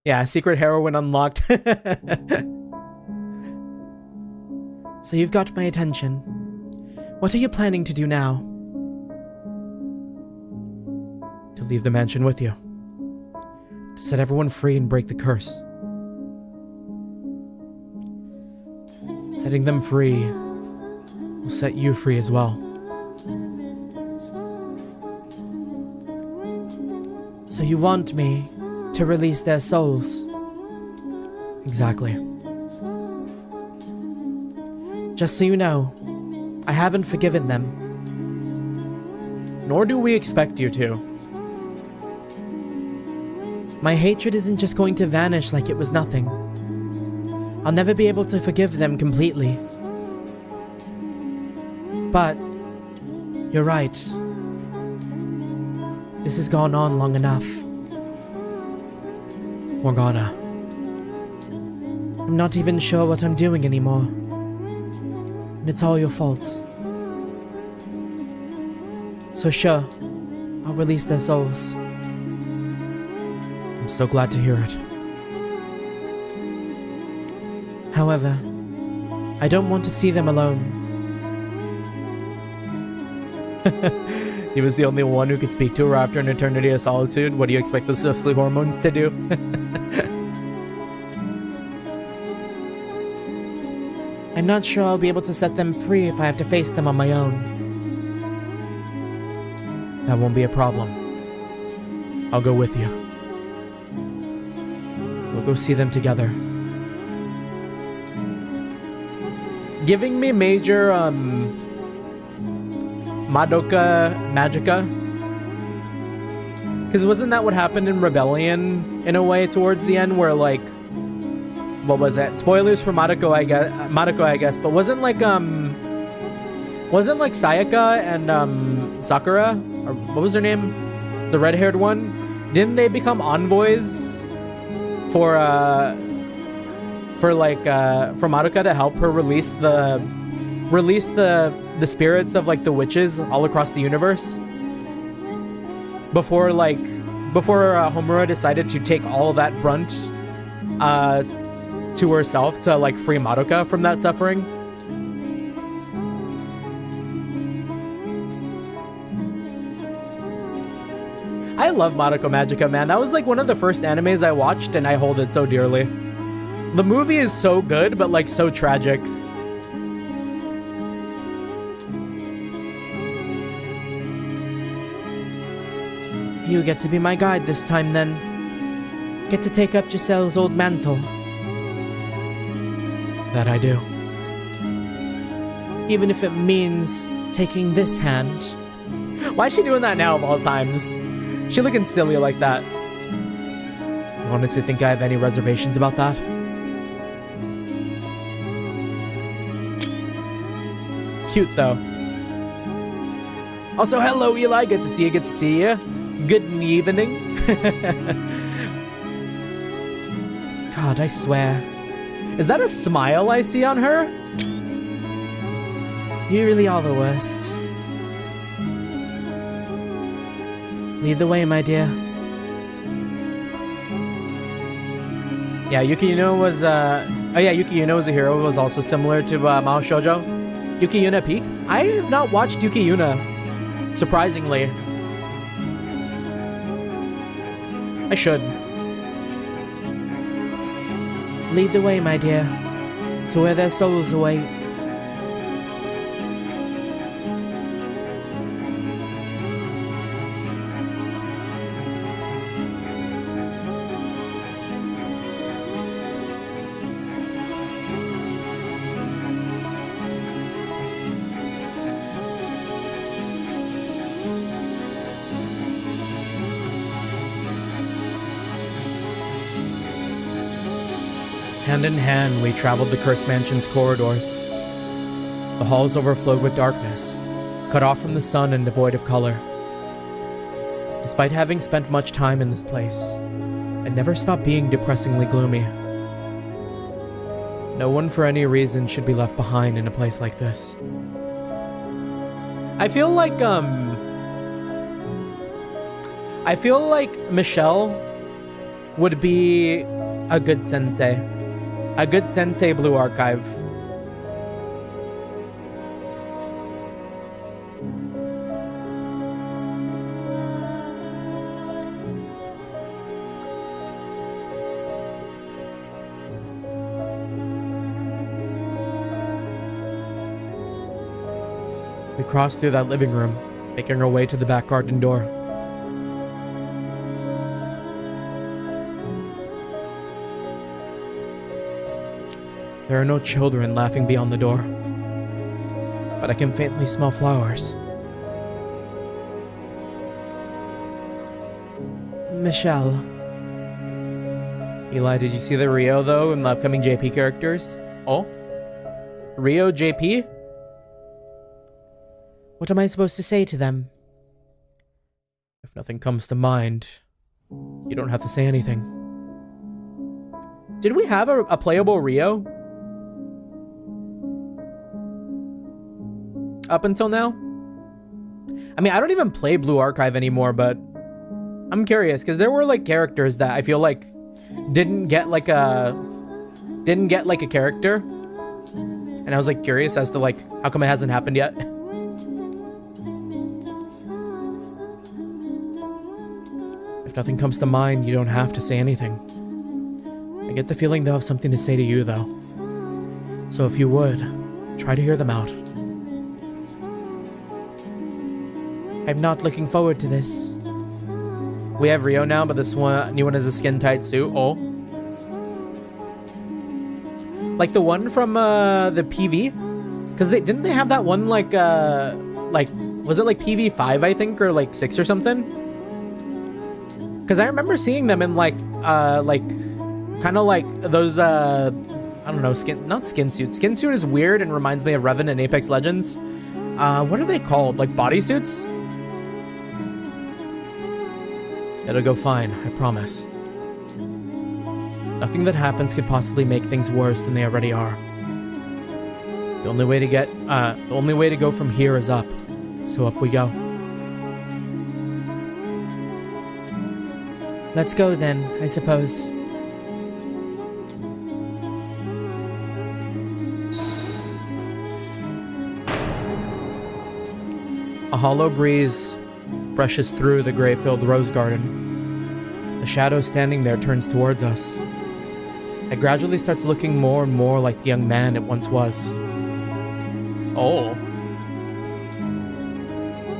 Yeah, secret heroine unlocked. So you've got my attention. What are you planning to do now? To leave the mansion with you. To set everyone free and break the curse. Setting them free will set you free as well. So you want me to release their souls? Exactly. Just so you know, I haven't forgiven them. Nor do we expect you to. My hatred isn't just going to vanish like it was nothing. I'll never be able to forgive them completely. But you're right. This has gone on long enough. Morgana. I'm not even sure what I'm doing anymore. And it's all your fault. So sure, I'll release their souls. I'm so glad to hear it. However, I don't want to see them alone. He was the only one who could speak to her after an eternity of solitude. What do you expect the Cicely hormones to do? I'm not sure I'll be able to set them free if I have to face them on my own. That won't be a problem. I'll go with you. We'll go see them together. Giving me major, Madoka Magica. Because wasn't that what happened in Rebellion, in a way, towards the end, where, like... What was it? Spoilers for Madoka, I guess. But wasn't, like, wasn't, like, Sayaka and, Sakura? Or what was her name? The red-haired one? Didn't they become envoys for Madoka to help her release the spirits of like the witches all across the universe before Homura decided to take all of that brunt to herself to like free Madoka from that suffering? I love Madoka Magica, man. That was like one of the first animes I watched, and I hold it so dearly. The movie is so good, but like so tragic. You get to be my guide this time then. Get to take up Giselle's old mantle. That I do. Even if it means taking this hand. Why is she doing that now of all times? She looking silly like that. You honestly think I have any reservations about that? Cute though. Also, hello Eli, good to see you, Good evening. God, I swear. Is that a smile I see on her? You really are the worst. Lead the way, my dear. Yeah, Yuki Yuna was, Yuki Yuna was a hero, was also similar to Mao Shoujo. Yuki Yuna Peak? I have not watched Yuki Yuna, surprisingly. I should. Lead the way, my dear, to where their souls await. Hand in hand, we traveled the cursed mansion's corridors. The halls overflowed with darkness, cut off from the sun and devoid of color. Despite having spent much time in this place, it never stopped being depressingly gloomy. No one for any reason should be left behind in a place like this. I feel like Michelle would be a good sensei. A good sensei Blue Archive. We crossed through that living room, making our way to the back garden door. There are no children laughing beyond the door, but I can faintly smell flowers. Michelle. Eli, did you see the Rio, though, in the upcoming JP characters? Oh? Rio JP? What am I supposed to say to them? If nothing comes to mind, you don't have to say anything. Did we have a playable Rio? Up until now? I mean, I don't even play Blue Archive anymore, but I'm curious, because there were, like, characters that I feel like didn't get like a character. And I was, like, curious as to, like, how come it hasn't happened yet? If nothing comes to mind, you don't have to say anything. I get the feeling they'll have something to say to you, though. So if you would, try to hear them out. I'm not looking forward to this. We have Rio now, but this new one is a skin-tight suit. Oh. Like the one from the PV? Because didn't they have that one like was it like PV5, I think, or like 6 or something? Because I remember seeing them in like kind of like those I don't know, not skin suits. Skin suit is weird and reminds me of Revan in Apex Legends. What are they called? Like bodysuits? It'll go fine, I promise. Nothing that happens could possibly make things worse than they already are. The only way to go from here is up. So up we go. Let's go then, I suppose. A hollow breeze brushes through the gray-filled rose garden. The shadow standing there turns towards us. It gradually starts looking more and more like the young man it once was. Oh.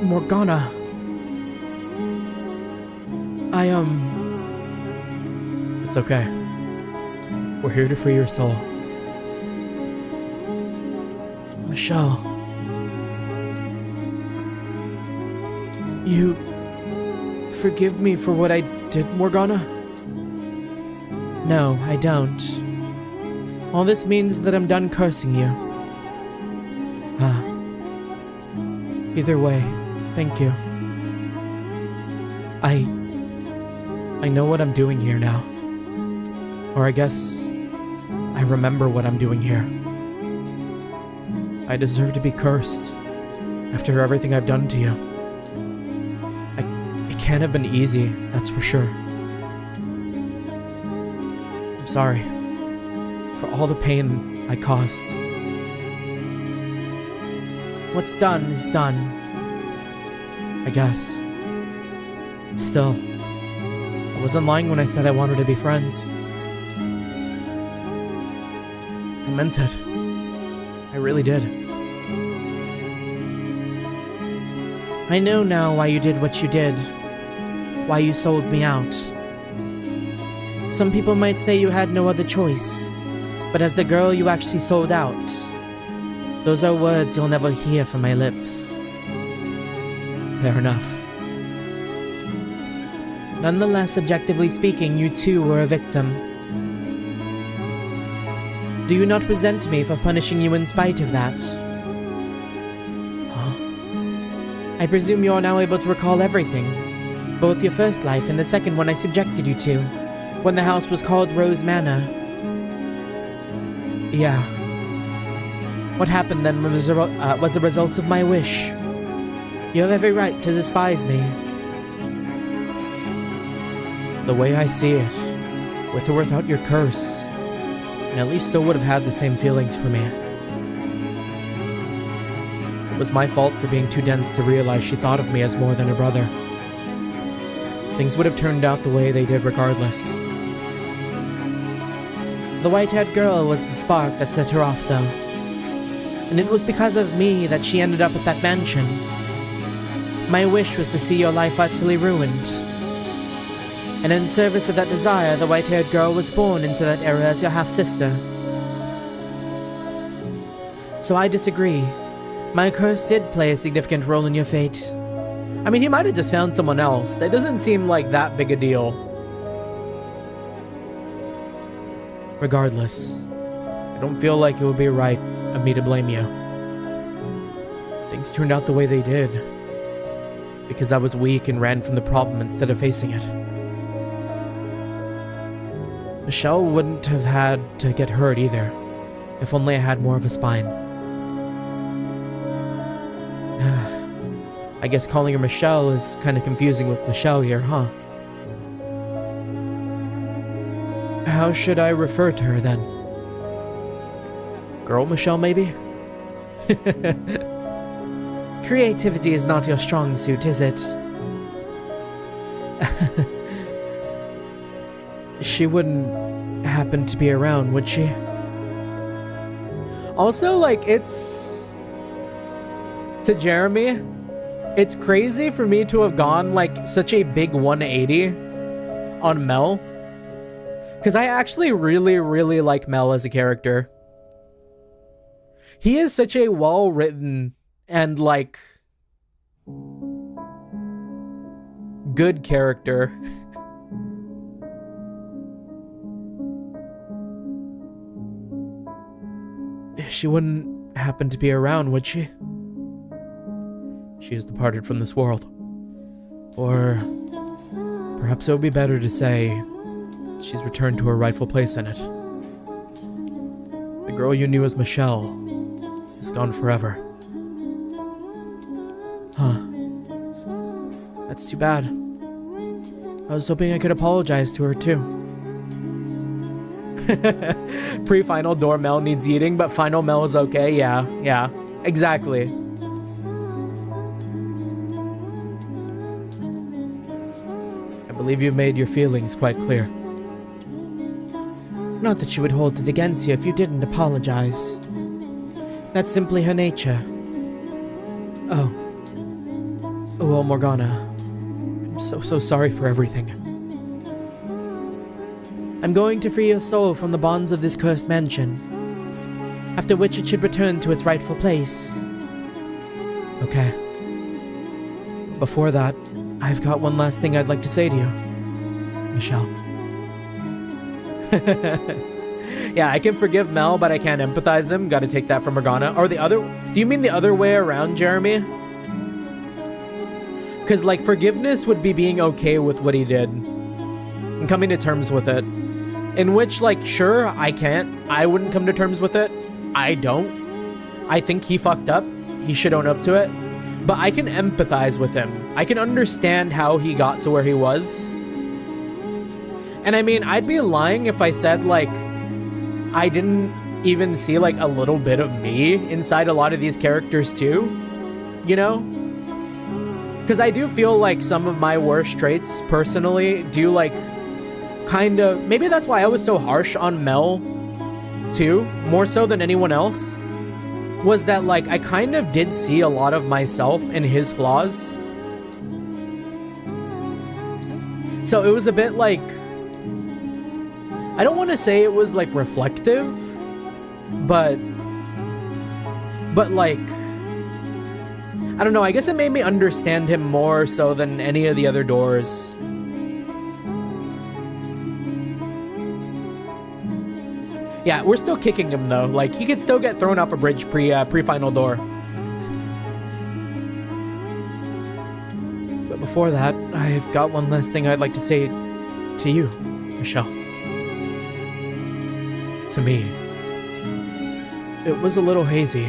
Morgana. It's okay. We're here to free your soul. Michelle. You forgive me for what I did, Morgana? No, I don't. All this means that I'm done cursing you. Either way, thank you. I know what I'm doing here now. Or I guess I remember what I'm doing here. I deserve to be cursed after everything I've done to you. It can't have been easy, that's for sure. I'm sorry for all the pain I caused. What's done is done, I guess. Still, I wasn't lying when I said I wanted to be friends. I meant it. I really did. I know now why you did what you did. Why you sold me out. Some people might say you had no other choice, but as the girl you actually sold out, those are words you'll never hear from my lips. Fair enough. Nonetheless, objectively speaking, you too were a victim. Do you not resent me for punishing you in spite of that? Huh? I presume you are now able to recall everything, both your first life and the second one I subjected you to, when the house was called Rose Manor. Yeah. What happened then was a result of my wish. You have every right to despise me. The way I see it, with or without your curse, Nellie still would have had the same feelings for me. It was my fault for being too dense to realize she thought of me as more than a brother. Things would have turned out the way they did regardless. The white-haired girl was the spark that set her off, though. And it was because of me that she ended up at that mansion. My wish was to see your life utterly ruined. And in service of that desire, the white-haired girl was born into that era as your half-sister. So I disagree. My curse did play a significant role in your fate. I mean, he might have just found someone else. That doesn't seem like that big a deal. Regardless, I don't feel like it would be right of me to blame you. Things turned out the way they did because I was weak and ran from the problem instead of facing it. Michelle wouldn't have had to get hurt either, if only I had more of a spine. I guess calling her Michelle is kind of confusing with Michelle here, huh? How should I refer to her then? Girl Michelle, maybe? Creativity is not your strong suit, is it? She wouldn't happen to be around, would she? Also, like, it's... To Jeremy, it's crazy for me to have gone, like, such a big 180 on Mel. Because I actually really, really like Mel as a character. He is such a well-written and, like, good character. She wouldn't happen to be around, would she? She has departed from this world. Or perhaps it would be better to say she's returned to her rightful place in it. The girl you knew as Michelle is gone forever. Huh. That's too bad. I was hoping I could apologize to her too. Pre-final door Mel needs eating, but final Mel is okay. Yeah, exactly. I believe you've made your feelings quite clear. Not that she would hold it against you if you didn't apologize. That's simply her nature. Oh, well, Morgana, I'm so sorry for everything. I'm going to free your soul from the bonds of this cursed mansion, after which it should return to its rightful place. Okay. Before that, I've got one last thing I'd like to say to you, Michelle. Yeah, I can forgive Mel, but I can't empathize him. Gotta take that from Morgana. Or the other... Do you mean the other way around, Jeremy? Because, like, forgiveness would be being okay with what he did and coming to terms with it. In which, like, sure, I wouldn't come to terms with it. I don't. I think he fucked up. He should own up to it. But I can empathize with him. I can understand how he got to where he was. And I mean, I'd be lying if I said, like, I didn't even see, like, a little bit of me inside a lot of these characters, too. You know? Because I do feel like some of my worst traits, personally, do, like... kind of, maybe that's why I was so harsh on Mel too, more so than anyone else, was that, like, I kind of did see a lot of myself in his flaws. So it was a bit like, I don't want to say it was, like, reflective, but like, I don't know, I guess it made me understand him more so than any of the other doors. Yeah, we're still kicking him though. Like, he could still get thrown off a bridge pre-final door. But before that, I've got one last thing I'd like to say to you, Michelle. To me. It was a little hazy,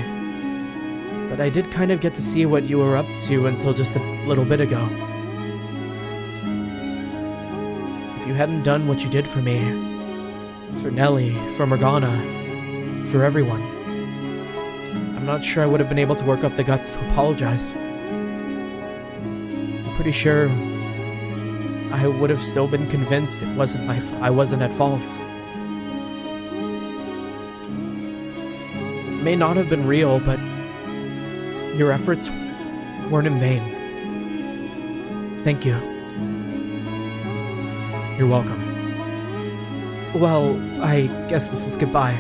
but I did kind of get to see what you were up to until just a little bit ago. If you hadn't done what you did for me, for Nelly, for Morgana, for everyone, I'm not sure I would have been able to work up the guts to apologize. I'm pretty sure I would have still been convinced I wasn't at fault. It may not have been real, but your efforts weren't in vain. Thank you. You're welcome. Well, I guess this is goodbye.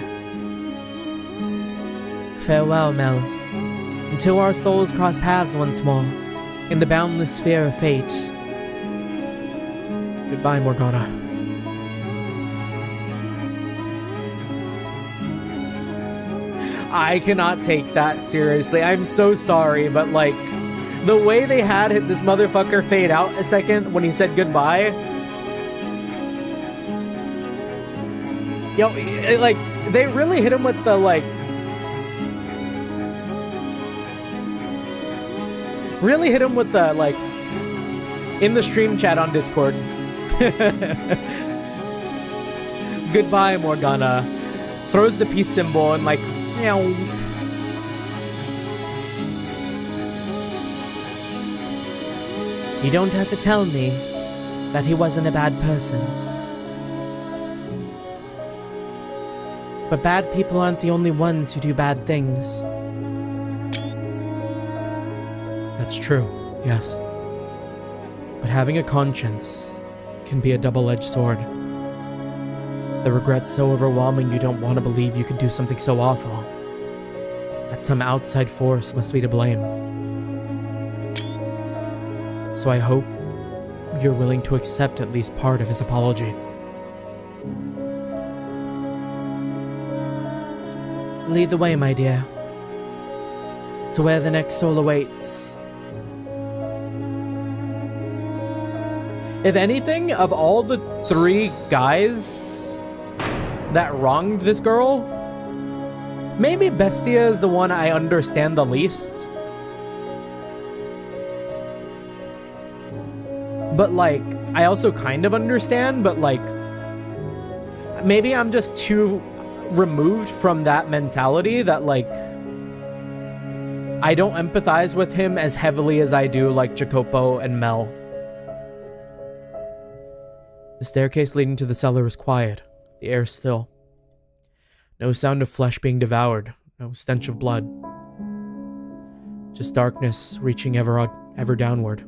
Farewell, Mel. Until our souls cross paths once more, in the boundless sphere of fate. Goodbye, Morgana. I cannot take that seriously. I'm so sorry, but like, the way they had this motherfucker fade out a second when he said goodbye. Yo, like, they really hit him with the, like... Really hit him with the, like... In the stream chat on Discord. Goodbye, Morgana. Throws the peace symbol and, like... Meow. You don't have to tell me that he wasn't a bad person. But bad people aren't the only ones who do bad things. That's true, yes. But having a conscience can be a double-edged sword. The regret's so overwhelming you don't want to believe you could do something so awful. That some outside force must be to blame. So I hope you're willing to accept at least part of his apology. Lead the way, my dear, to where the next soul awaits. If anything, of all the 3 guys that wronged this girl, maybe Bestia is the one I understand the least. But like, I also kind of understand, but like, maybe I'm just too removed from that mentality that like, I don't empathize with him as heavily as I do like Jacopo and Mel. The staircase leading to the cellar is quiet, the air still. No sound of flesh being devoured, no stench of blood. Just darkness reaching ever downward.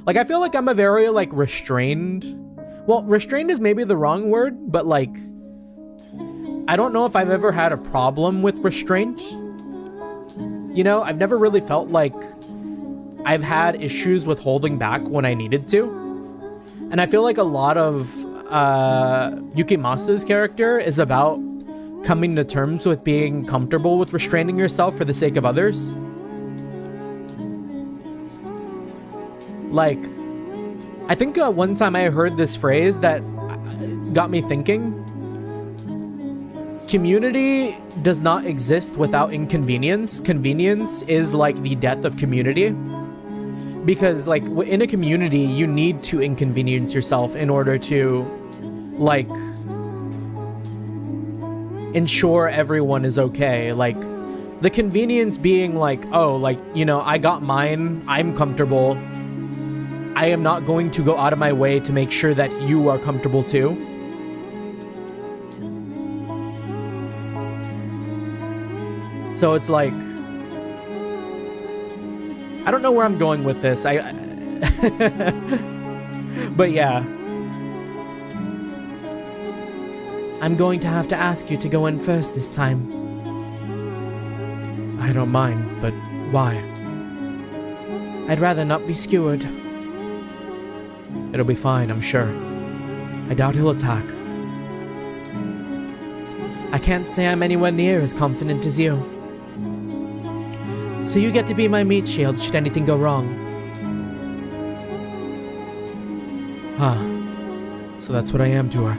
Like, I feel like I'm a very, like, restrained... Well, restrained is maybe the wrong word, but, like... I don't know if I've ever had a problem with restraint. You know, I've never really felt like I've had issues with holding back when I needed to. And I feel like a lot of Yukimasa's character is about coming to terms with being comfortable with restraining yourself for the sake of others. Like, I think one time I heard this phrase that got me thinking. Community does not exist without inconvenience. Convenience is like the death of community. Because like in a community, you need to inconvenience yourself in order to like ensure everyone is okay. Like the convenience being like, oh, like, you know, I got mine, I'm comfortable. I am not going to go out of my way to make sure that you are comfortable too. So it's like, I don't know where I'm going with this. But yeah. I'm going to have to ask you to go in first this time. I don't mind, but why? I'd rather not be skewered. It'll be fine, I'm sure. I doubt he'll attack. I can't say I'm anywhere near as confident as you. So you get to be my meat shield should anything go wrong. So that's what I am to her.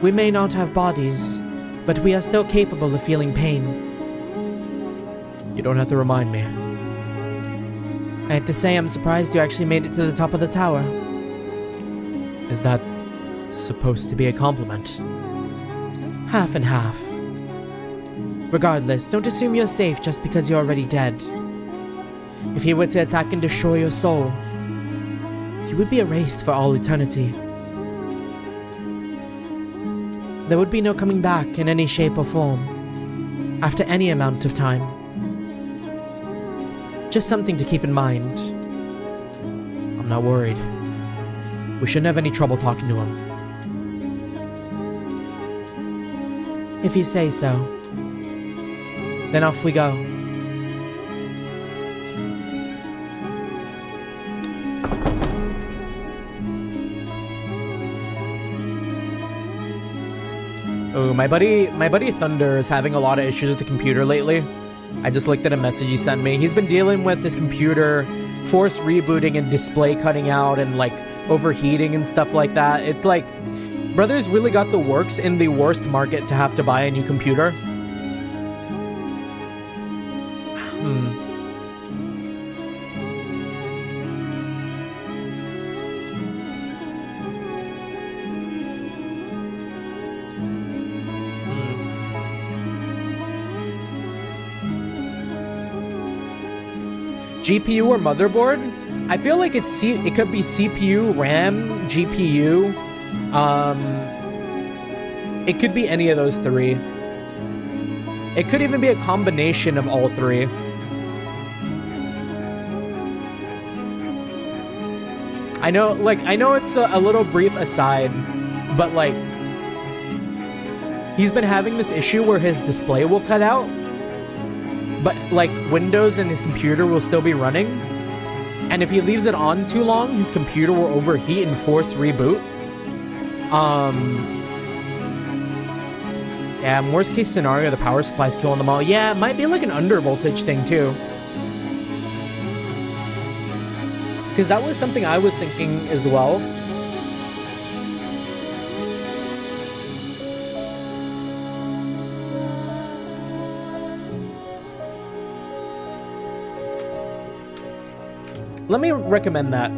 We may not have bodies, but we are still capable of feeling pain. You don't have to remind me. I have to say I'm surprised you actually made it to the top of the tower. Is that supposed to be a compliment? Half and half. Regardless, don't assume you're safe just because you're already dead. If he were to attack and destroy your soul, you would be erased for all eternity. There would be no coming back in any shape or form, after any amount of time. Just something to keep in mind. I'm not worried. We shouldn't have any trouble talking to him. If you say so, then off we go. Oh, my buddy Thunder is having a lot of issues with the computer lately. I just looked at a message he sent me. He's been dealing with his computer force rebooting and display cutting out and like overheating and stuff like that. It's like, brother's really got the works in the worst market to have to buy a new computer. GPU or motherboard? I feel like it could be CPU, RAM, GPU. It could be any of those three. It could even be a combination of all three. I know it's a little brief aside, but like, he's been having this issue where his display will cut out, but like Windows and his computer will still be running. And if he leaves it on too long, his computer will overheat and force reboot. Yeah, worst case scenario, the power supply's killing them all. Yeah, it might be like an under voltage thing too. Because that was something I was thinking as well. Let me recommend that.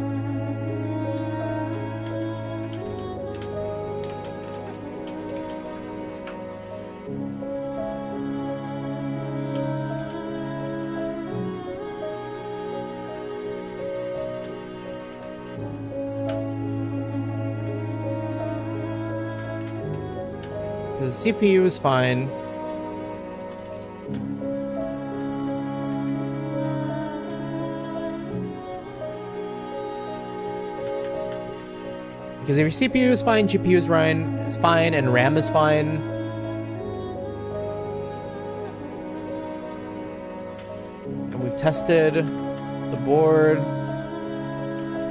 The CPU is fine. Because if your CPU is fine, GPU is fine, and RAM is fine. And we've tested the board,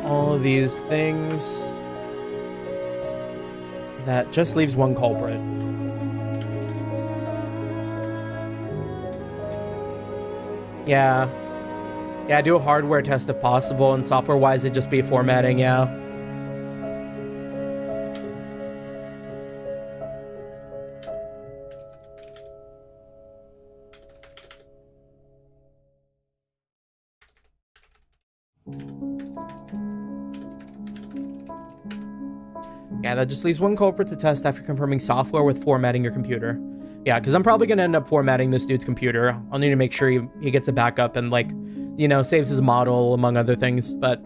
all of these things. That just leaves one culprit. Yeah. Yeah, do a hardware test if possible, and software-wise it'd just be formatting, yeah. Yeah, that just leaves one culprit to test after confirming software with formatting your computer. Yeah, because I'm probably going to end up formatting this dude's computer. I'll need to make sure he gets a backup and, like, you know, saves his model, among other things, but...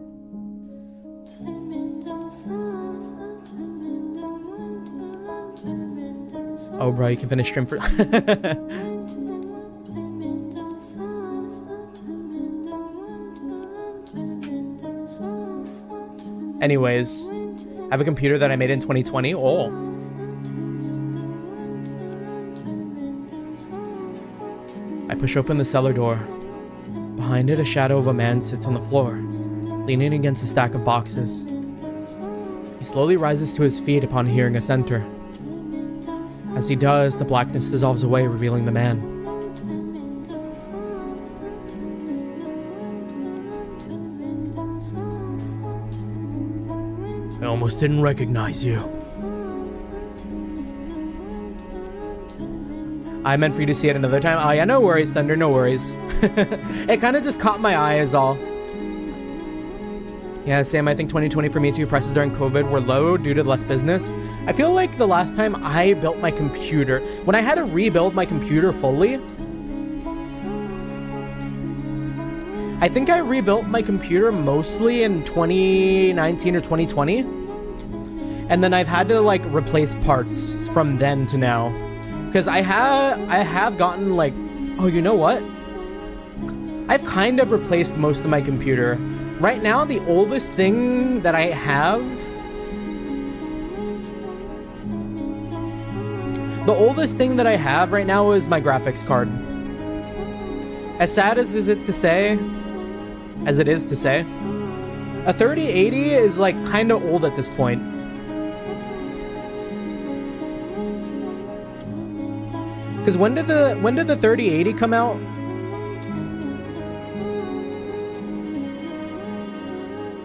Oh, bro, you can finish stream for... Anyways, I have a computer that I made in 2020. Oh. I push open the cellar door. Behind it, a shadow of a man sits on the floor. leaning against a stack of boxes. He slowly rises to his feet upon hearing a center. As he does, the blackness dissolves away, revealing the man. I almost didn't recognize you. I meant for you to see it another time. Oh yeah, no worries, Thunder, no worries. It kind of just caught my eye is all. Yeah, Sam, I think 2020 for me too. Prices during COVID were low due to less business. I feel like the last time I built my computer, when I had to rebuild my computer fully, I think I rebuilt my computer mostly in 2019 or 2020. And then I've had to like replace parts from then to now. Because I have gotten like, oh, you know what? I've kind of replaced most of my computer. Right now, the oldest thing that I have, right now is my graphics card. As sad as it is to say, a 3080 is like kind of old at this point. Because when did the 3080 come out?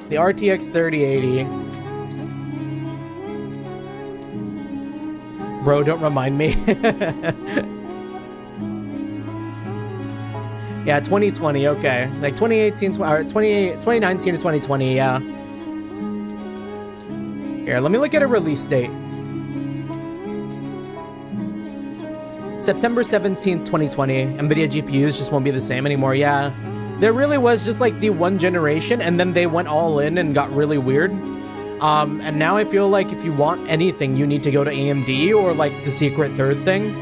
The RTX 3080. Bro, don't remind me. Yeah, 2020, okay. Like 2018, or 2019 to 2020, yeah. Here, let me look at a release date. September 17th, 2020. NVIDIA GPUs just won't be the same anymore, yeah. There really was just like the one generation, and then they went all in and got really weird. And now I feel like if you want anything, you need to go to AMD or like the secret third thing.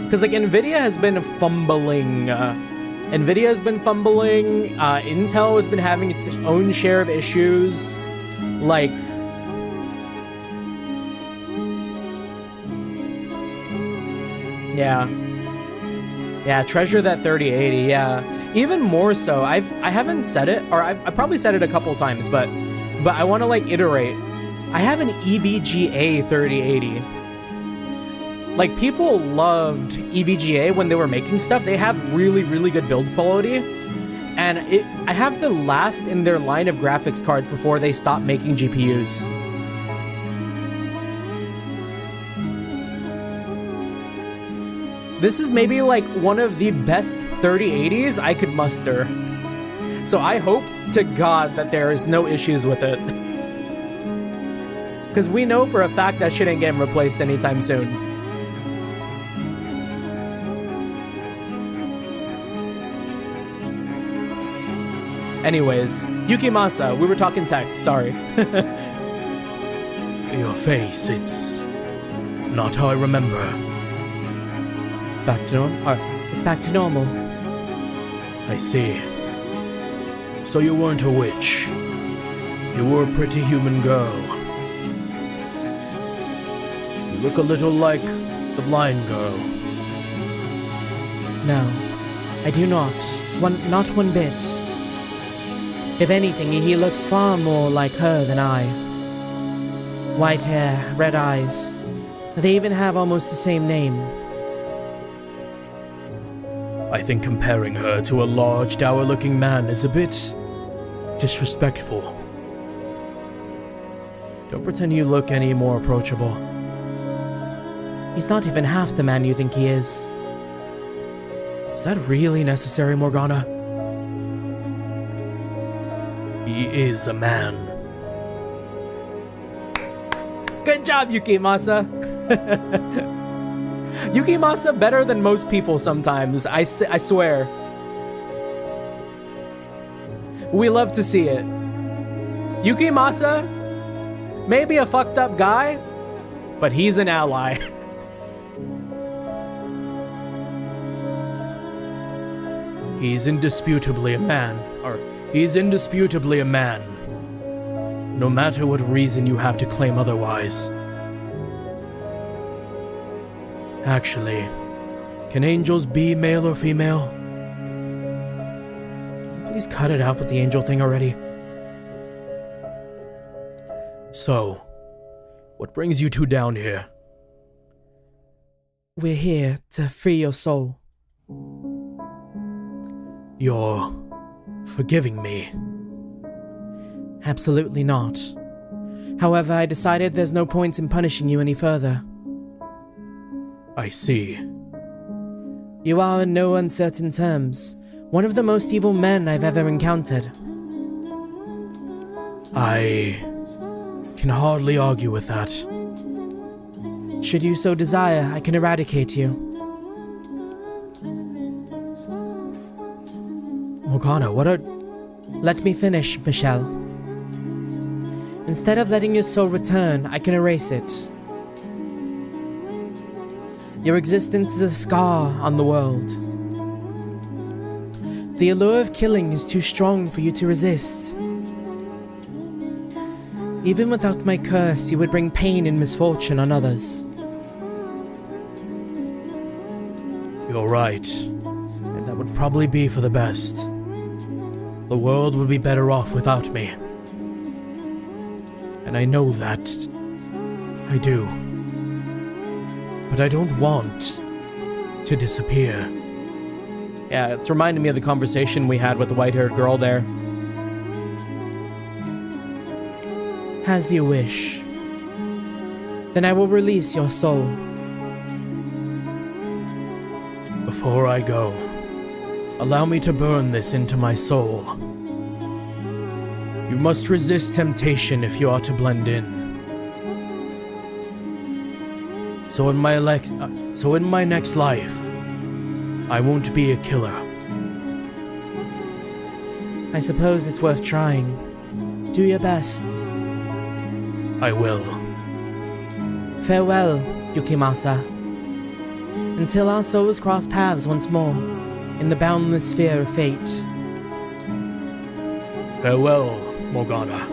Because like NVIDIA has been fumbling. Intel has been having its own share of issues. Like, yeah, treasure that 3080, yeah. Even more so, I haven't said it, or I've probably said it a couple times, but I want to like iterate. I have an EVGA 3080. Like, people loved EVGA when they were making stuff. They have really, really good build quality. And I have the last in their line of graphics cards before they stopped making GPUs. This is maybe like one of the best 3080s I could muster. So I hope to God that there is no issues with it. Because we know for a fact that shit ain't getting replaced anytime soon. Anyways, Yukimasa, we were talking tech, sorry. Your face, it's not how I remember. It's back to normal? It's back to normal. I see. So you weren't a witch. You were a pretty human girl. You look a little like the blind girl. No, I do not. Not one bit. If anything, he looks far more like her than I. White hair, red eyes. They even have almost the same name. I think comparing her to a large, dour-looking man is a bit disrespectful. Don't pretend you look any more approachable. He's not even half the man you think he is. Is that really necessary, Morgana? He is a man. Good job, Yukimasa. Yukimasa better than most people sometimes, I swear. We love to see it. Yukimasa, maybe a fucked up guy, but he's an ally. He's indisputably a man. He's indisputably a man. No matter what reason you have to claim otherwise. Actually, can angels be male or female? please cut it out with the angel thing already? So, what brings you two down here? We're here to free your soul. You're forgiving me? Absolutely not. However, I decided there's no point in punishing you any further. I see. You are, in no uncertain terms, one of the most evil men I've ever encountered. I can hardly argue with that. Should you so desire, I can eradicate you. Morgana, what are... Let me finish, Michelle. Instead of letting your soul return, I can erase it. Your existence is a scar on the world. The allure of killing is too strong for you to resist. Even without my curse, you would bring pain and misfortune on others. You're right. And that would probably be for the best. The world would be better off without me. And I know that. I do. But I don't want to disappear. Yeah, it's reminding me of the conversation we had with the white-haired girl there. As you wish. Then I will release your soul. Before I go, allow me to burn this into my soul. You must resist temptation if you are to blend in. So in my next life, I won't be a killer. I suppose it's worth trying. Do your best. I will. Farewell, Yukimasa. Until our souls cross paths once more in the boundless sphere of fate. Farewell, Morgana.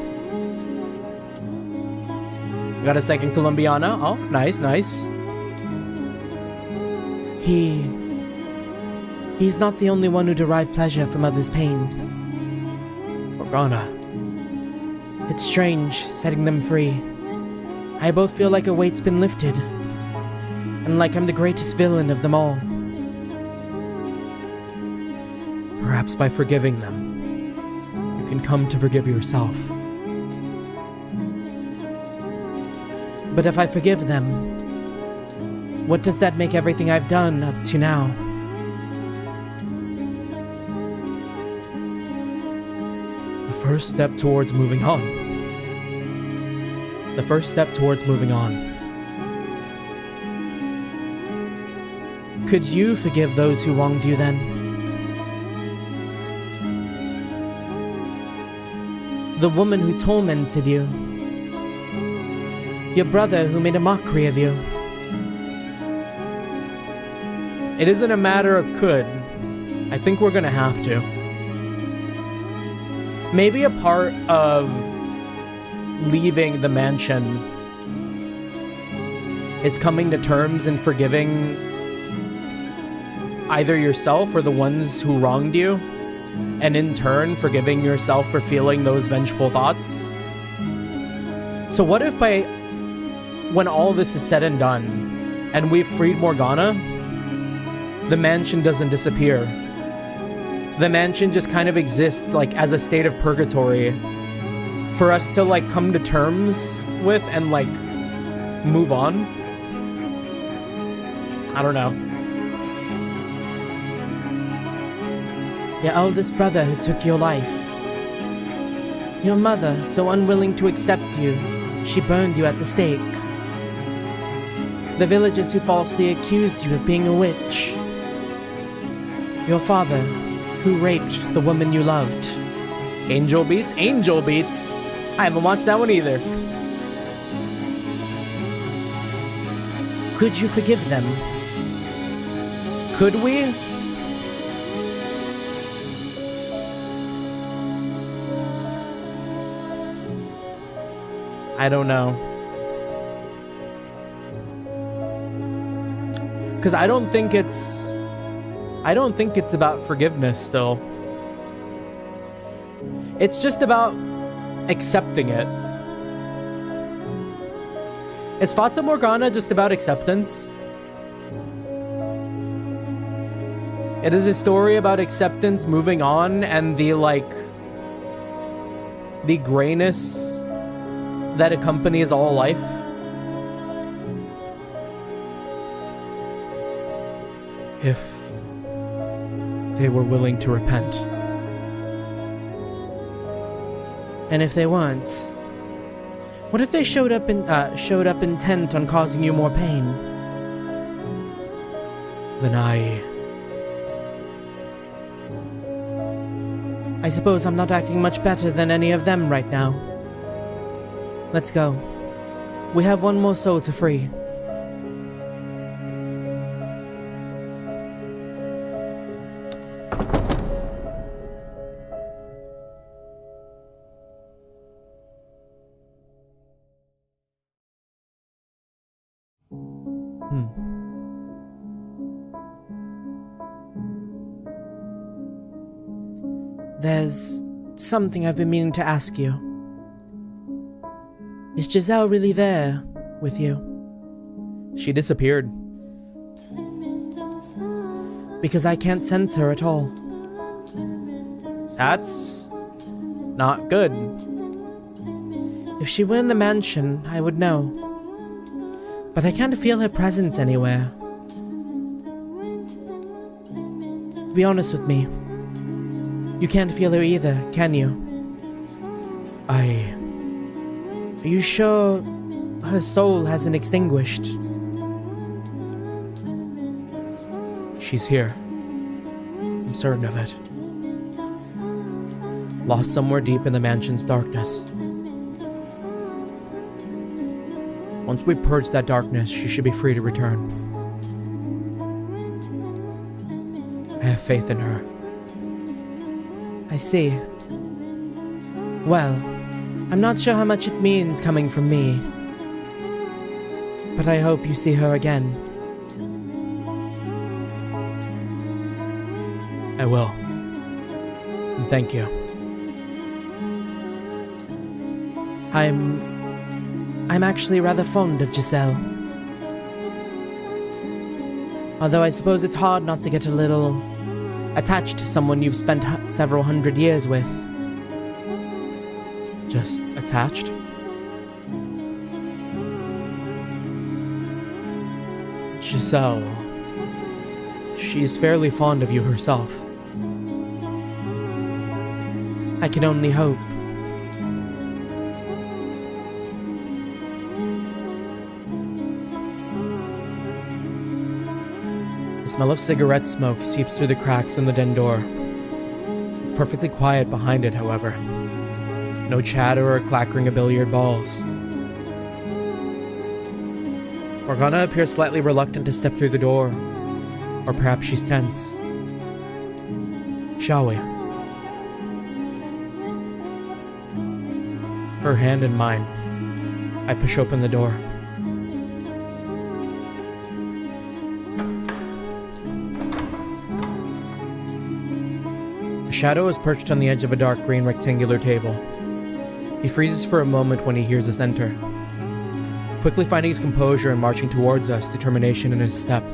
We got a second Colombiana. Oh, nice, nice. He's not the only one who derived pleasure from others' pain. Morgana. It's strange, setting them free. I both feel like a weight's been lifted, and like I'm the greatest villain of them all. Perhaps by forgiving them, you can come to forgive yourself. But if I forgive them, what does that make everything I've done up to now? The first step towards moving on. The first step towards moving on. Could you forgive those who wronged you then? The woman who tormented you. Your brother who made a mockery of you. It isn't a matter of could. I think we're gonna have to. Maybe a part of leaving the mansion is coming to terms and forgiving either yourself or the ones who wronged you, and in turn forgiving yourself for feeling those vengeful thoughts. So what if when all this is said and done and we've freed Morgana, the mansion doesn't disappear? The mansion just kind of exists like as a state of purgatory for us to like come to terms with and like move on. I don't know. Your eldest brother who took your life. Your mother, so unwilling to accept you, she burned you at the stake. The villagers who falsely accused you of being a witch. Your father, who raped the woman you loved. Angel Beats? Angel Beats! I haven't watched that one either. Could you forgive them? Could we? I don't know. Because I don't think it's about forgiveness still. It's just about accepting it. Is Fata Morgana just about acceptance? It is a story about acceptance, moving on, and the grayness that accompanies all life. If they were willing to repent. And if they weren't, what if they showed up intent on causing you more pain? Then I suppose I'm not acting much better than any of them right now. Let's go. We have one more soul to free. There's something I've been meaning to ask you. Is Giselle really there with you? she disappeared. Because I can't sense her at all. That's not good. If she were in the mansion, I would know. But I can't feel her presence anywhere. Be honest with me. You can't feel her either, can you? Are you sure her soul hasn't extinguished? She's here. I'm certain of it. Lost somewhere deep in the mansion's darkness. Once we purge that darkness, she should be free to return. I have faith in her. I see. Well, I'm not sure how much it means coming from me. But I hope you see her again. I will. And thank you. I'm actually rather fond of Giselle. Although I suppose it's hard not to get a little attached to someone you've spent several hundred years with. Just attached? Giselle. She's fairly fond of you herself. I can only hope. The smell of cigarette smoke seeps through the cracks in the den door. It's perfectly quiet behind it, however. No chatter or clackering of billiard balls. Morgana appears slightly reluctant to step through the door. Or perhaps she's tense. Shall we? Her hand in mine. I push open the door. A shadow is perched on the edge of a dark green rectangular table. He freezes for a moment when he hears us enter. Quickly finding his composure and marching towards us, determination in his step.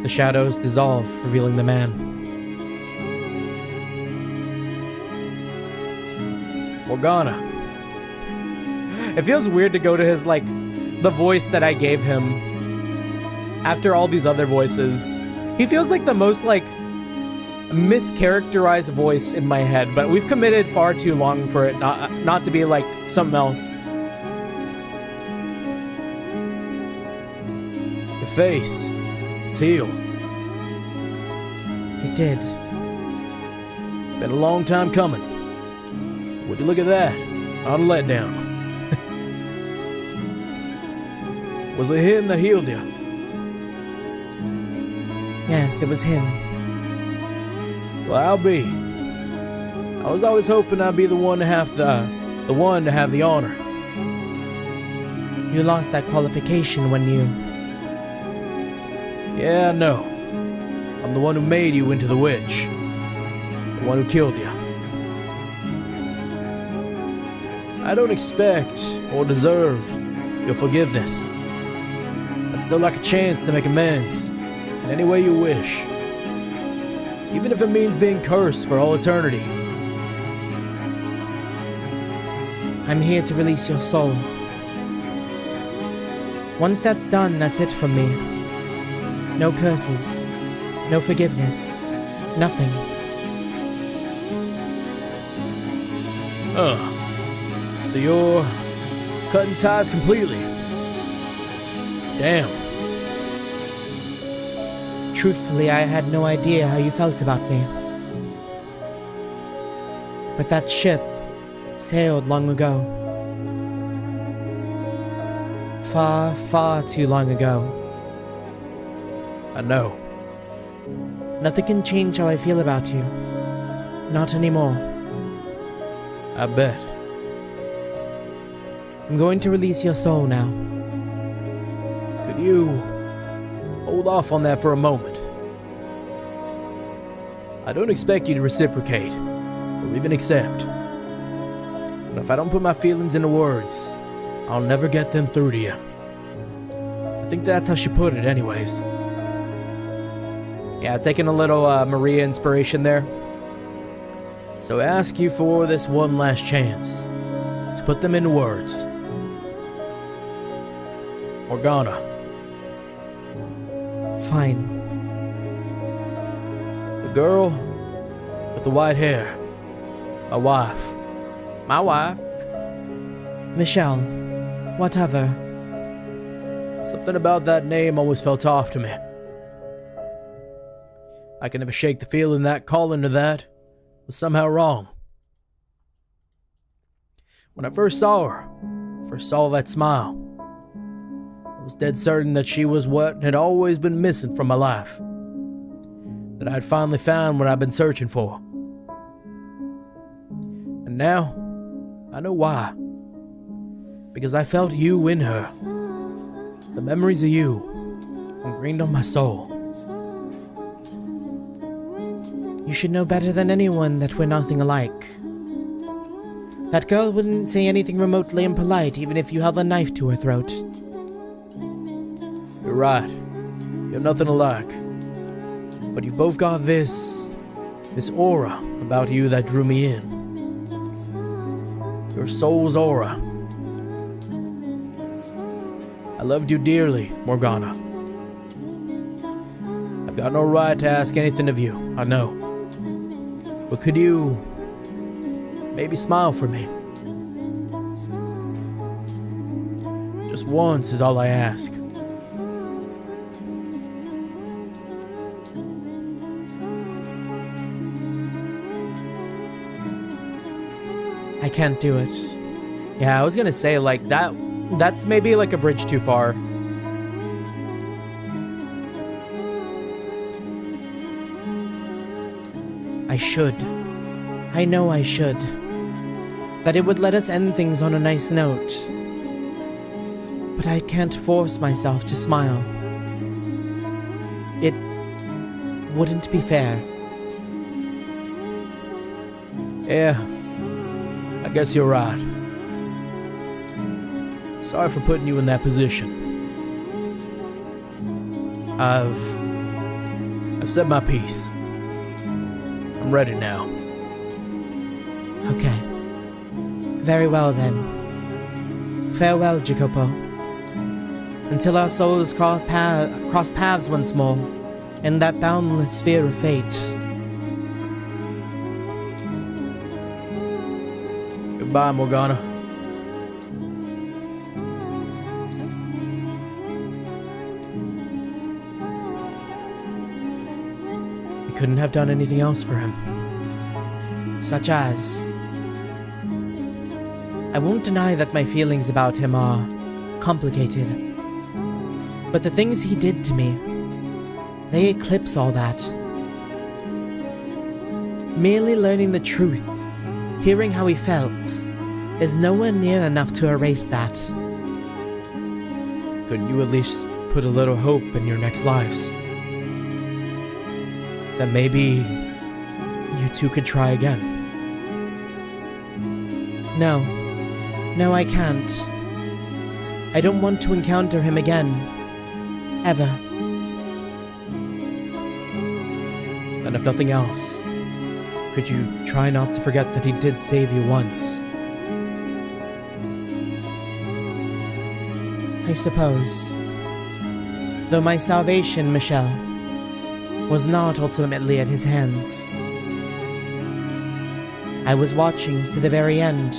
The shadows dissolve, revealing the man. Morgana. It feels weird to go to his, the voice that I gave him after all these other voices. He feels like the most, mischaracterized voice in my head, but we've committed far too long for it not to be like something else. The face. It's healed. It did. It's been a long time coming. Would you look at that? Not a letdown. Was it him that healed you? Yes, it was him. Well, I'll be. I was always hoping I'd be the one to have the honor. You lost that qualification when you... Yeah, I know. I'm the one who made you into the witch. The one who killed you. I don't expect or deserve your forgiveness. I'd still like a chance to make amends in any way you wish, even if it means being cursed for all eternity. I'm here to release your soul. Once that's done, that's it from me. No curses, no forgiveness, nothing. So you're cutting ties completely. Damn. Truthfully, I had no idea how you felt about me. But that ship sailed long ago. Far, far too long ago. I know. Nothing can change how I feel about you. Not anymore. I bet. I'm going to release your soul now. Could you hold off on that for a moment? I don't expect you to reciprocate, or even accept. But if I don't put my feelings into words, I'll never get them through to you. I think that's how she put it anyways. Yeah, taking a little Maria inspiration there. So I ask you for this one last chance to put them into words. Morgana. Fine. The girl with the white hair. My wife. My wife. Michelle. Whatever. Something about that name always felt off to me. I can never shake the feeling that calling to that was somehow wrong. When I first saw her, first saw that smile, I was dead certain that she was what had always been missing from my life. That I'd finally found what I'd been searching for. And now, I know why. Because I felt you in her. The memories of you ingrained on my soul. You should know better than anyone that we're nothing alike. That girl wouldn't say anything remotely impolite even if you held a knife to her throat. You're right. You're nothing alike. But you've both got this aura about you that drew me in. Your soul's aura. I loved you dearly, Morgana. I've got no right to ask anything of you, I know. But could you maybe smile for me? Just once is all I ask. I can't do it. Yeah, I was gonna say, like, that's maybe like a bridge too far. I should. I know I should. That it would let us end things on a nice note. But I can't force myself to smile. It wouldn't be fair. Yeah, I guess you're right. Sorry for putting you in that position. I've said my piece. I'm ready now. Okay. Very well then. Farewell, Jacopo. Until our souls cross paths once more in that boundless sphere of fate. Goodbye, Morgana. We couldn't have done anything else for him. Such as... I won't deny that my feelings about him are complicated. But the things he did to me, they eclipse all that. Merely learning the truth, hearing how he felt, is nowhere near enough to erase that. Couldn't you at least put a little hope in your next lives? That maybe you two could try again? No. No, I can't. I don't want to encounter him again. Ever. And if nothing else, could you try not to forget that he did save you once? I suppose. Though my salvation, Michelle, was not ultimately at his hands. I was watching to the very end.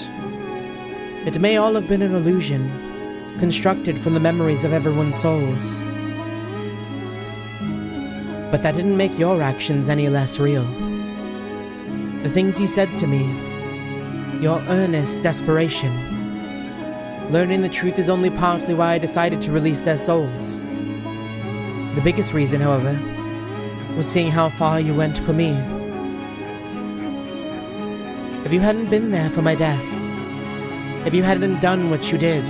It may all have been an illusion, constructed from the memories of everyone's souls. But that didn't make your actions any less real. The things you said to me, your earnest desperation. Learning the truth is only partly why I decided to release their souls. The biggest reason, however, was seeing how far you went for me. If you hadn't been there for my death, if you hadn't done what you did,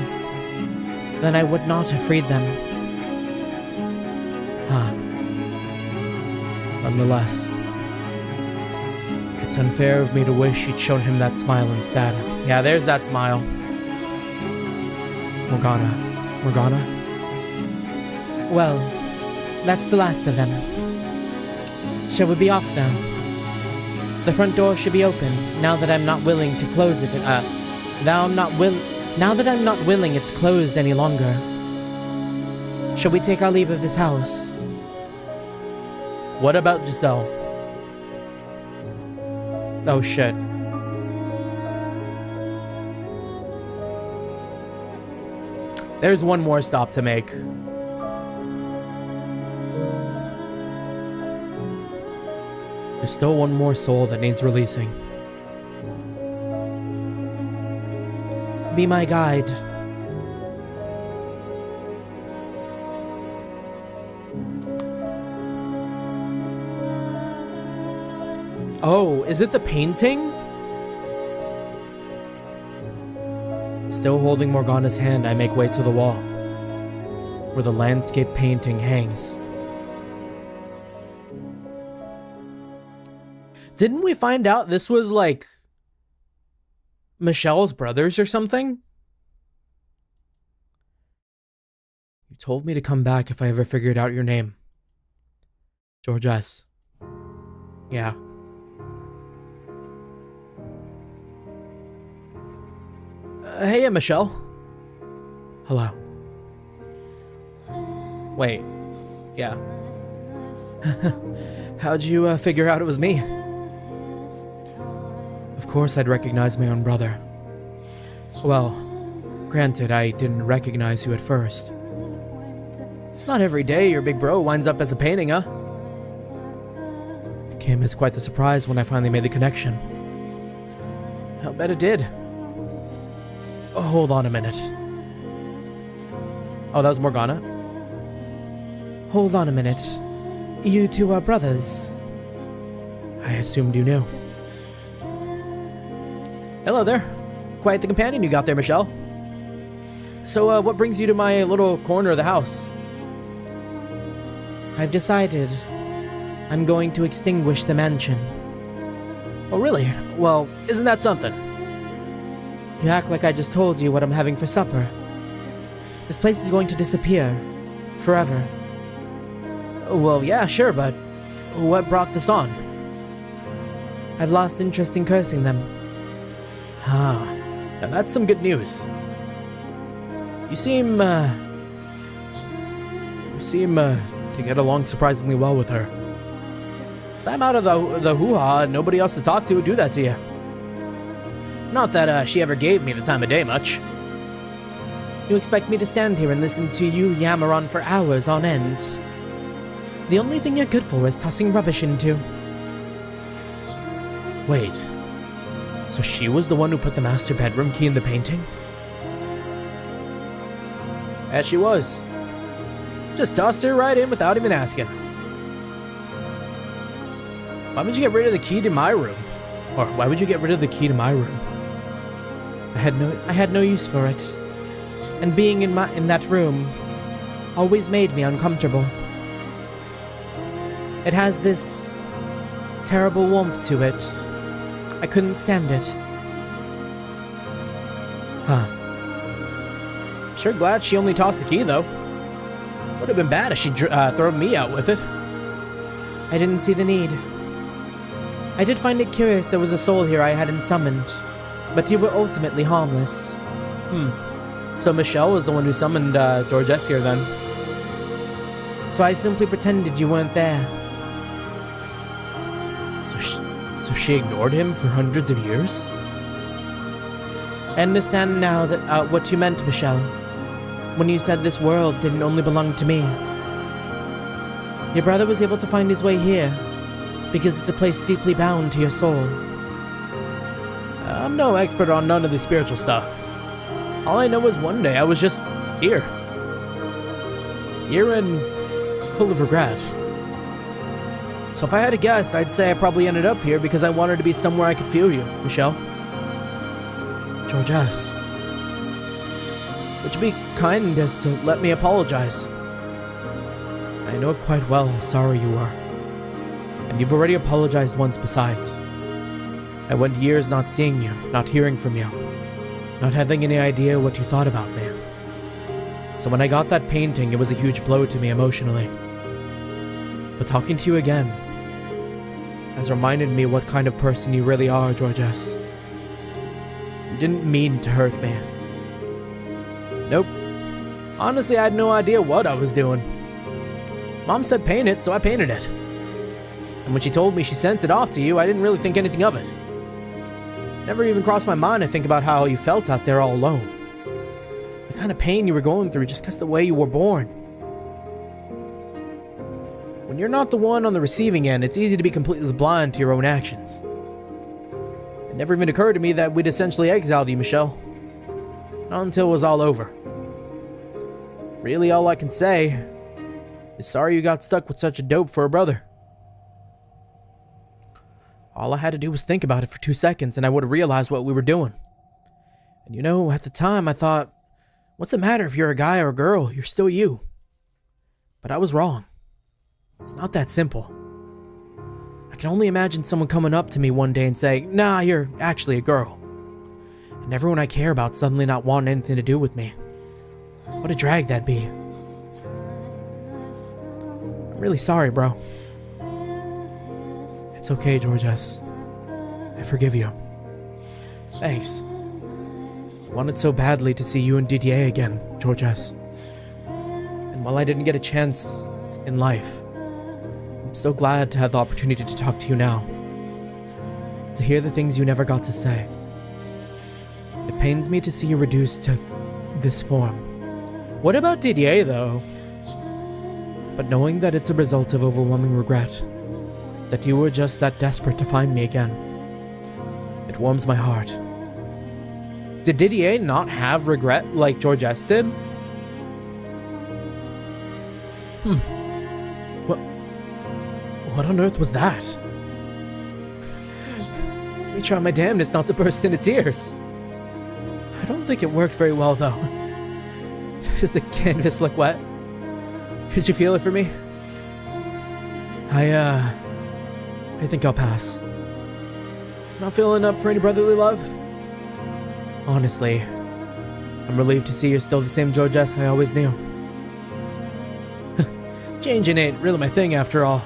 then I would not have freed them. Nonetheless, it's unfair of me to wish you'd shown him that smile instead. Yeah, there's that smile. Morgana? Well, that's the last of them. Shall we be off now? The front door should be open, now that I'm not willing to close it, now that I'm not willing it's closed any longer. Shall we take our leave of this house? What about Giselle? Oh shit. There's one more stop to make. There's still one more soul that needs releasing. Be my guide. Oh, is it the painting? Still holding Morgana's hand, I make way to the wall, where the landscape painting hangs. Didn't we find out this was like Michelle's brothers or something? You told me to come back if I ever figured out your name. George S. Yeah. Hey, Michelle. Hello. Wait. Yeah. How'd you figure out it was me? Of course I'd recognize my own brother. Well, granted, I didn't recognize you at first. It's not every day your big bro winds up as a painting, huh? It came as quite the surprise when I finally made the connection. I'll bet it did. Oh, hold on a minute. Oh, that was Morgana? Hold on a minute. You two are brothers. I assumed you knew. Hello there. Quite the companion you got there, Michelle. So, what brings you to my little corner of the house? I've decided I'm going to extinguish the mansion. Oh, really? Well, isn't that something? You act like I just told you what I'm having for supper. This place is going to disappear. Forever. Well, yeah, sure, but what brought this on? I've lost interest in cursing them. Ah, now that's some good news. You seem to get along surprisingly well with her. I'm out of the hoo-ha and nobody else to talk to would do that to you. Not that she ever gave me the time of day much. You expect me to stand here and listen to you yammer on for hours on end? The only thing you're good for is tossing rubbish into. Wait, so she was the one who put the master bedroom key in the painting? As she was. Just tossed her right in without even asking. Why would you get rid of the key to my room? Or why would you get rid of the key to my room? I had no use for it. And being in that room always made me uncomfortable. It has this terrible warmth to it. I couldn't stand it. Huh. Sure glad she only tossed the key, though. Would have been bad if she'd thrown me out with it. I didn't see the need. I did find it curious there was a soul here I hadn't summoned, but you were ultimately harmless. So Michelle was the one who summoned George S. here then. So I simply pretended you weren't there. So she ignored him for hundreds of years? I understand now that what you meant, Michelle, when you said this world didn't only belong to me. Your brother was able to find his way here because it's a place deeply bound to your soul. I'm no expert on none of the spiritual stuff. All I know is one day I was just here. Here and full of regret. So if I had to guess, I'd say I probably ended up here because I wanted to be somewhere I could feel you, Michelle. George S. Would you be kind as to let me apologize? I know quite well how sorry you are. And you've already apologized once besides. I went years not seeing you, not hearing from you, not having any idea what you thought about me. So when I got that painting, it was a huge blow to me emotionally. But talking to you again has reminded me what kind of person you really are, George S. You didn't mean to hurt me. Nope. Honestly, I had no idea what I was doing. Mom said paint it, so I painted it. And when she told me she sent it off to you, I didn't really think anything of it. Never even crossed my mind to think about how you felt out there all alone. The kind of pain you were going through just because the way you were born. When you're not the one on the receiving end, it's easy to be completely blind to your own actions. It never even occurred to me that we'd essentially exiled you, Michelle. Not until it was all over. Really, all I can say is sorry you got stuck with such a dope for a brother. All I had to do was think about it for 2 seconds and I would have realized what we were doing. And you know, at the time I thought, what's the matter if you're a guy or a girl? You're still you. But I was wrong. It's not that simple. I can only imagine someone coming up to me one day and saying, nah, you're actually a girl. And everyone I care about suddenly not wanting anything to do with me. What a drag that'd be. I'm really sorry, bro. It's okay, George S. I forgive you. Thanks. I wanted so badly to see you and Didier again, George S. And while I didn't get a chance in life, I'm so glad to have the opportunity to talk to you now. To hear the things you never got to say. It pains me to see you reduced to this form. What about Didier, though? But knowing that it's a result of overwhelming regret, that you were just that desperate to find me again, it warms my heart. Did Didier not have regret like George S. did? What on earth was that? Let me try my damnedest not to burst into tears. I don't think it worked very well, though. Does the canvas look wet? Did you feel it for me? I think I'll pass. Not feeling up for any brotherly love? Honestly, I'm relieved to see you're still the same George S. I always knew. Changing ain't really my thing after all.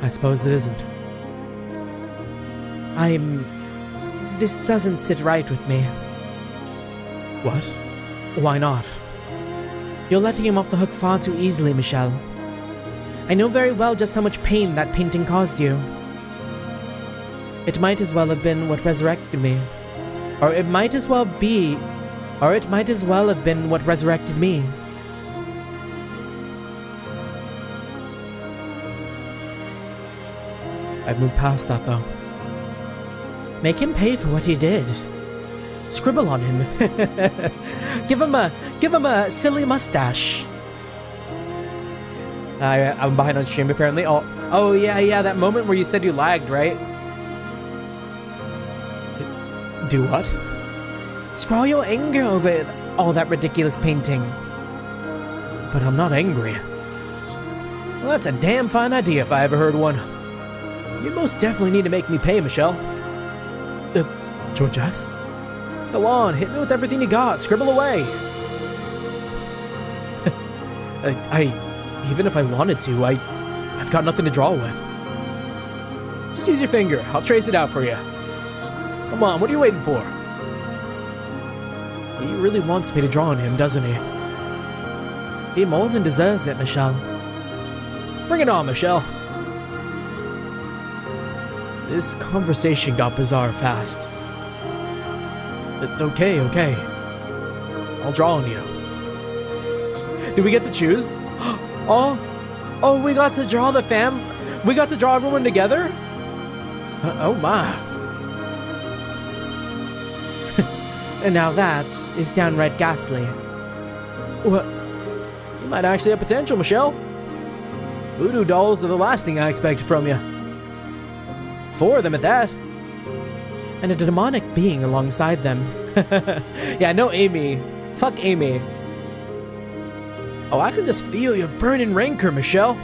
I suppose it isn't. This doesn't sit right with me. What? Why not? You're letting him off the hook far too easily, Michelle. I know very well just how much pain that painting caused you. It might as well have been what resurrected me. Or it might as well have been what resurrected me. I've moved past that, though. Make him pay for what he did. Scribble on him. Give him a silly mustache. I'm behind on stream apparently. Oh yeah, that moment where you said you lagged, right? Do what? Scrawl your anger over all that ridiculous painting. But I'm not angry. Well, that's a damn fine idea if I ever heard one. You most definitely need to make me pay, Michelle. George S? Go on, hit me with everything you got. Scribble away. Even if I wanted to, I've got nothing to draw with. Just use your finger. I'll trace it out for you. Come on, what are you waiting for? He really wants me to draw on him, doesn't he? He more than deserves it, Michelle. Bring it on, Michelle. This conversation got bizarre fast. Okay. I'll draw on you. Did we get to choose? Oh, we got to draw we got to draw everyone together? Oh my. And now that is downright ghastly. What? You might actually have potential, Michelle. Voodoo dolls are the last thing I expected from you. 4 of them at that. And a demonic being alongside them. Yeah, no Amy. Fuck Amy. Oh, I can just feel your burning rancor, Michelle.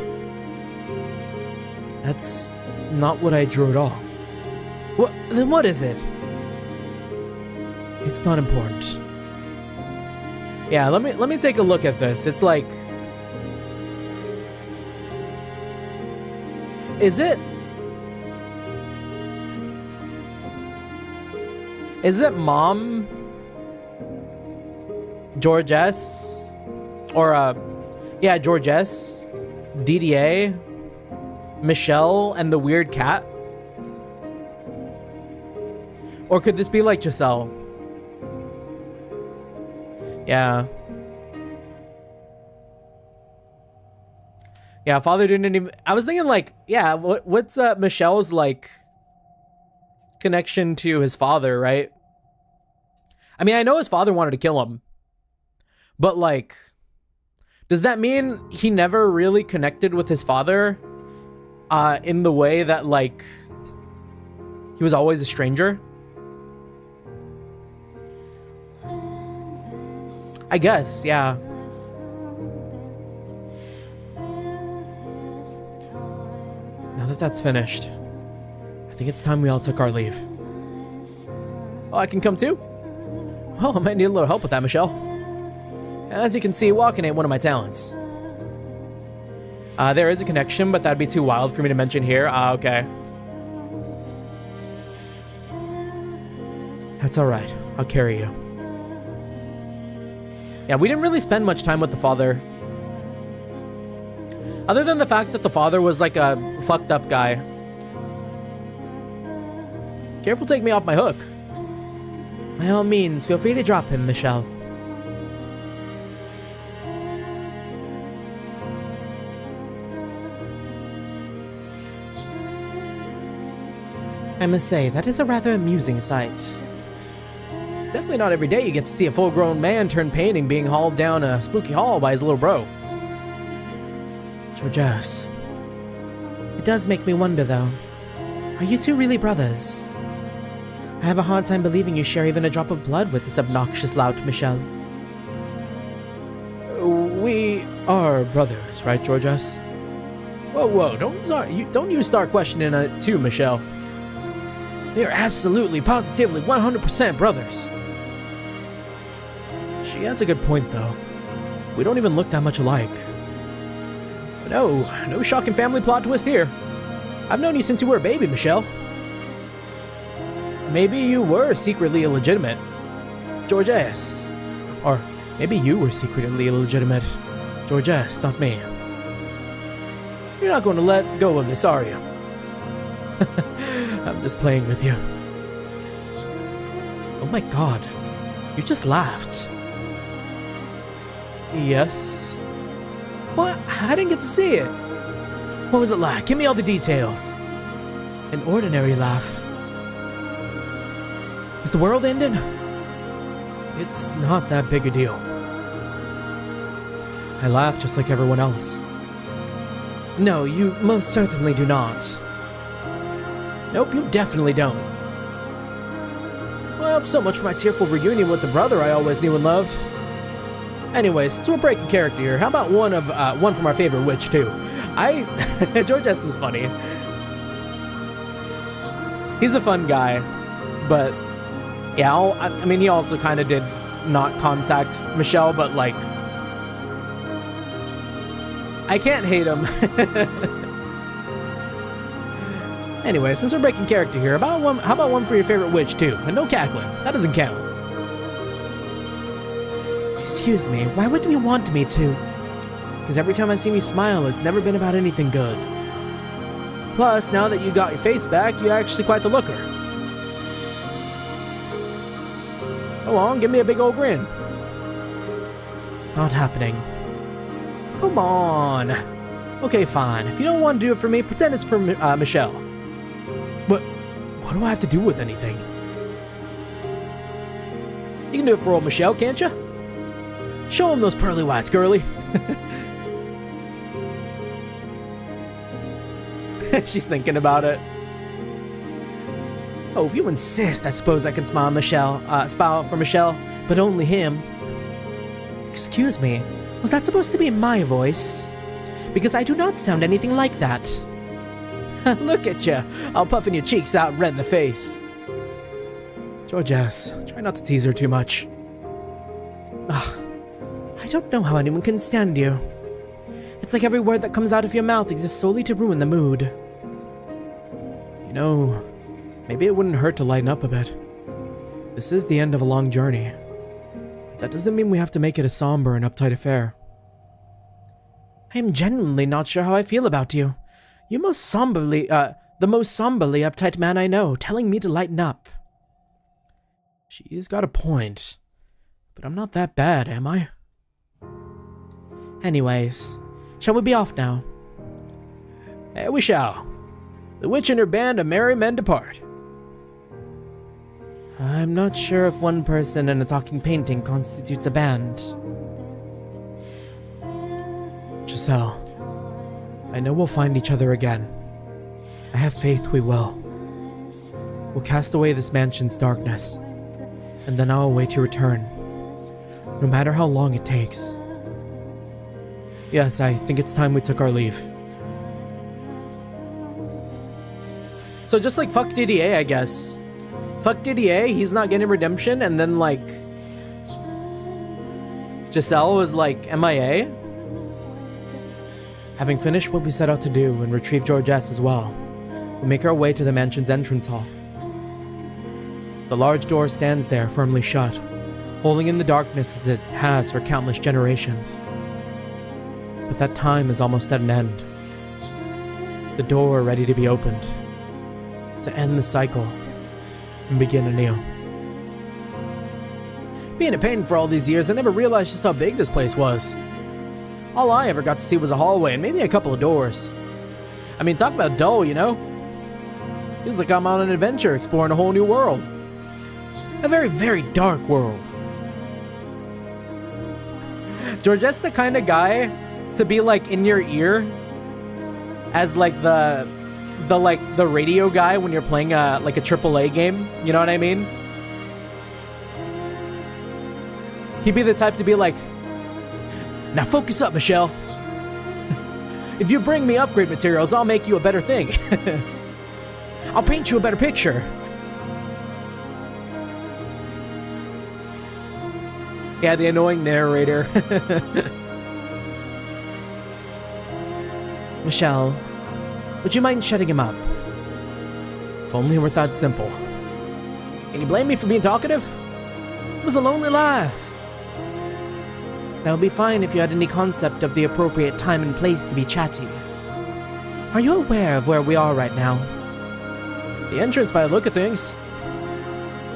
That's not what I drew at all. Then what is it? It's not important. Yeah, let me take a look at this. It's like, is it Mom Georgess or yeah, Georgess, DDA, Michelle, and the weird cat? Or could this be like Giselle? Yeah. Yeah, father didn't even... I was thinking like, yeah, what's Michelle's like connection to his father, right? I mean, I know his father wanted to kill him. But like, does that mean he never really connected with his father in the way that like he was always a stranger? I guess, yeah. Now that that's finished, I think it's time we all took our leave. Oh, I can come too? Well, I might need a little help with that, Michelle. As you can see, walking ain't one of my talents. There is a connection, but that'd be too wild for me to mention here. Okay. That's alright. I'll carry you. Yeah, we didn't really spend much time with the father. Other than the fact that the father was like a fucked up guy. Careful, take me off my hook. By all means, feel free to drop him, Michelle. I must say, that is a rather amusing sight. It's definitely not every day you get to see a full-grown man turn painting being hauled down a spooky hall by his little bro. Georges. It does make me wonder, though. Are you two really brothers? I have a hard time believing you share even a drop of blood with this obnoxious lout, Michelle. We are brothers, right, Georges? Whoa, don't you start questioning it too, Michelle. We are absolutely, positively, 100% brothers. She has a good point, though. We don't even look that much alike. No shocking family plot twist here. I've known you since you were a baby, Michelle. Maybe you were secretly illegitimate, Georges. Or maybe you were secretly illegitimate, Georges, not me. You're not going to let go of this, are you? I'm just playing with you. Oh my god. You just laughed. Yes? What? I didn't get to see it. What was it like? Give me all the details. An ordinary laugh. Is the world ending? It's not that big a deal. I laugh just like everyone else. No, you most certainly do not. Nope, you definitely don't. Well, so much for my tearful reunion with the brother I always knew and loved. Anyways, since we're breaking character here, how about one from our favorite witch too? Georges is funny. He's a fun guy, but Yeah, I mean, he also kind of did not contact Michelle, but like, I can't hate him. Anyway, since we're breaking character here, how about one for your favorite witch too? And no cackling. That doesn't count. Excuse me, why would you want me to? Because every time I see you smile, it's never been about anything good. Plus, now that you got your face back, you're actually quite the looker. Go on, give me a big old grin. Not happening. Come on. Okay, fine. If you don't want to do it for me, pretend it's for Michelle. But what do I have to do with anything? You can do it for old Michelle, can't you? Show him those pearly whites, girly. She's thinking about it. Oh, if you insist, I suppose I can smile for Michelle, but only him. Excuse me, was that supposed to be my voice? Because I do not sound anything like that. Look at you, all puffing your cheeks out red in the face. Georges, try not to tease her too much. Ugh, I don't know how anyone can stand you. It's like every word that comes out of your mouth exists solely to ruin the mood. You know, maybe it wouldn't hurt to lighten up a bit. This is the end of a long journey. But that doesn't mean we have to make it a somber and uptight affair. I am genuinely not sure how I feel about you. You're the most somberly uptight man I know, telling me to lighten up. She's got a point. But I'm not that bad, am I? Anyways, shall we be off now? We shall. The witch and her band of merry men depart. I'm not sure if one person and a talking painting constitutes a band. Giselle, I know we'll find each other again. I have faith we will. We'll cast away this mansion's darkness, and then I'll await your return, no matter how long it takes. Yes, I think it's time we took our leave. So just like fuck Didier, I guess. Fuck Didier, he's not getting redemption, and then like Giselle was like MIA. Having finished what we set out to do and retrieve Georges as well, we make our way to the mansion's entrance hall. The large door stands there firmly shut, holding in the darkness as it has for countless generations. But that time is almost at an end. The door ready to be opened, to end the cycle and begin anew. Being a pain for all these years, I never realized just how big this place was. All I ever got to see was a hallway and maybe a couple of doors. I mean, talk about dull, you know? Feels like I'm on an adventure exploring a whole new world. A very, very dark world. Georges the kind of guy to be like in your ear as like the radio guy when you're playing like a AAA game. You know what I mean? He'd be the type to be like, now focus up, Michelle. If you bring me upgrade materials, I'll make you a better thing. I'll paint you a better picture. Yeah, the annoying narrator. Michelle, would you mind shutting him up? If only it were that simple. Can you blame me for being talkative? It was a lonely life. That would be fine if you had any concept of the appropriate time and place to be chatty. Are you aware of where we are right now? The entrance by the look of things.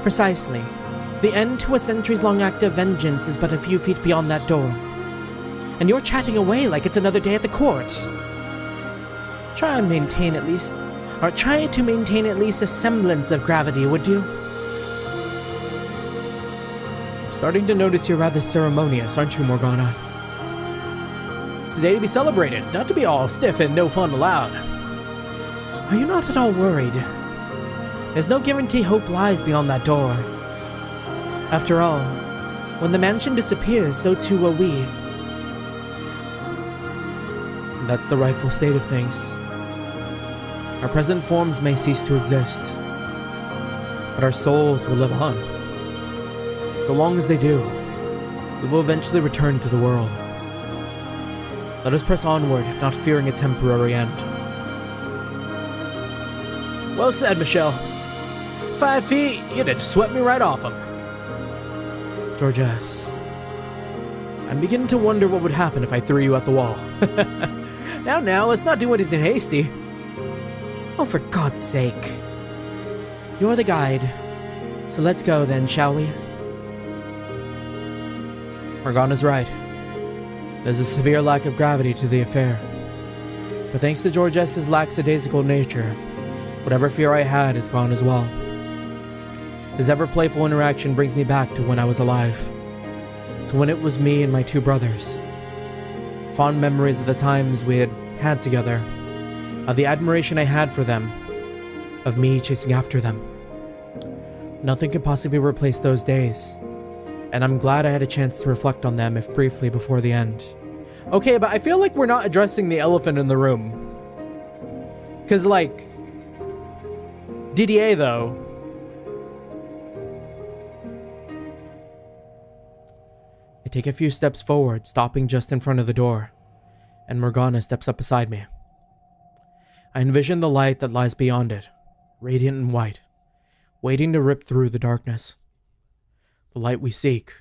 Precisely. The end to a centuries-long act of vengeance is but a few feet beyond that door. And you're chatting away like it's another day at the court. Try to maintain at least a semblance of gravity, would you? Starting to notice you're rather ceremonious, aren't you, Morgana? It's a day to be celebrated, not to be all stiff and no fun allowed. Are you not at all worried? There's no guarantee hope lies beyond that door. After all, when the mansion disappears, so too will we. That's the rightful state of things. Our present forms may cease to exist, but our souls will live on. so long as they do, we will eventually return to the world. Let us press onward, not fearing a temporary end. Well said, Michelle. 5 feet, you'd have just swept me right off him. Georges, I'm beginning to wonder what would happen if I threw you at the wall. Now, let's not do anything hasty. Oh, for God's sake. You're the guide. So let's go then, shall we? Morgana's right. There's a severe lack of gravity to the affair. But thanks to Georges' lackadaisical nature, whatever fear I had is gone as well. His ever-playful interaction brings me back to when I was alive. To when it was me and my 2 brothers. Fond memories of the times we had together. Of the admiration I had for them. Of me chasing after them. Nothing can possibly replace those days. And I'm glad I had a chance to reflect on them, if briefly, before the end. Okay, but I feel like we're not addressing the elephant in the room. Because, like... Didier, though. I take a few steps forward, stopping just in front of the door. And Morgana steps up beside me. I envision the light that lies beyond it, radiant and white, waiting to rip through the darkness. The light we seek,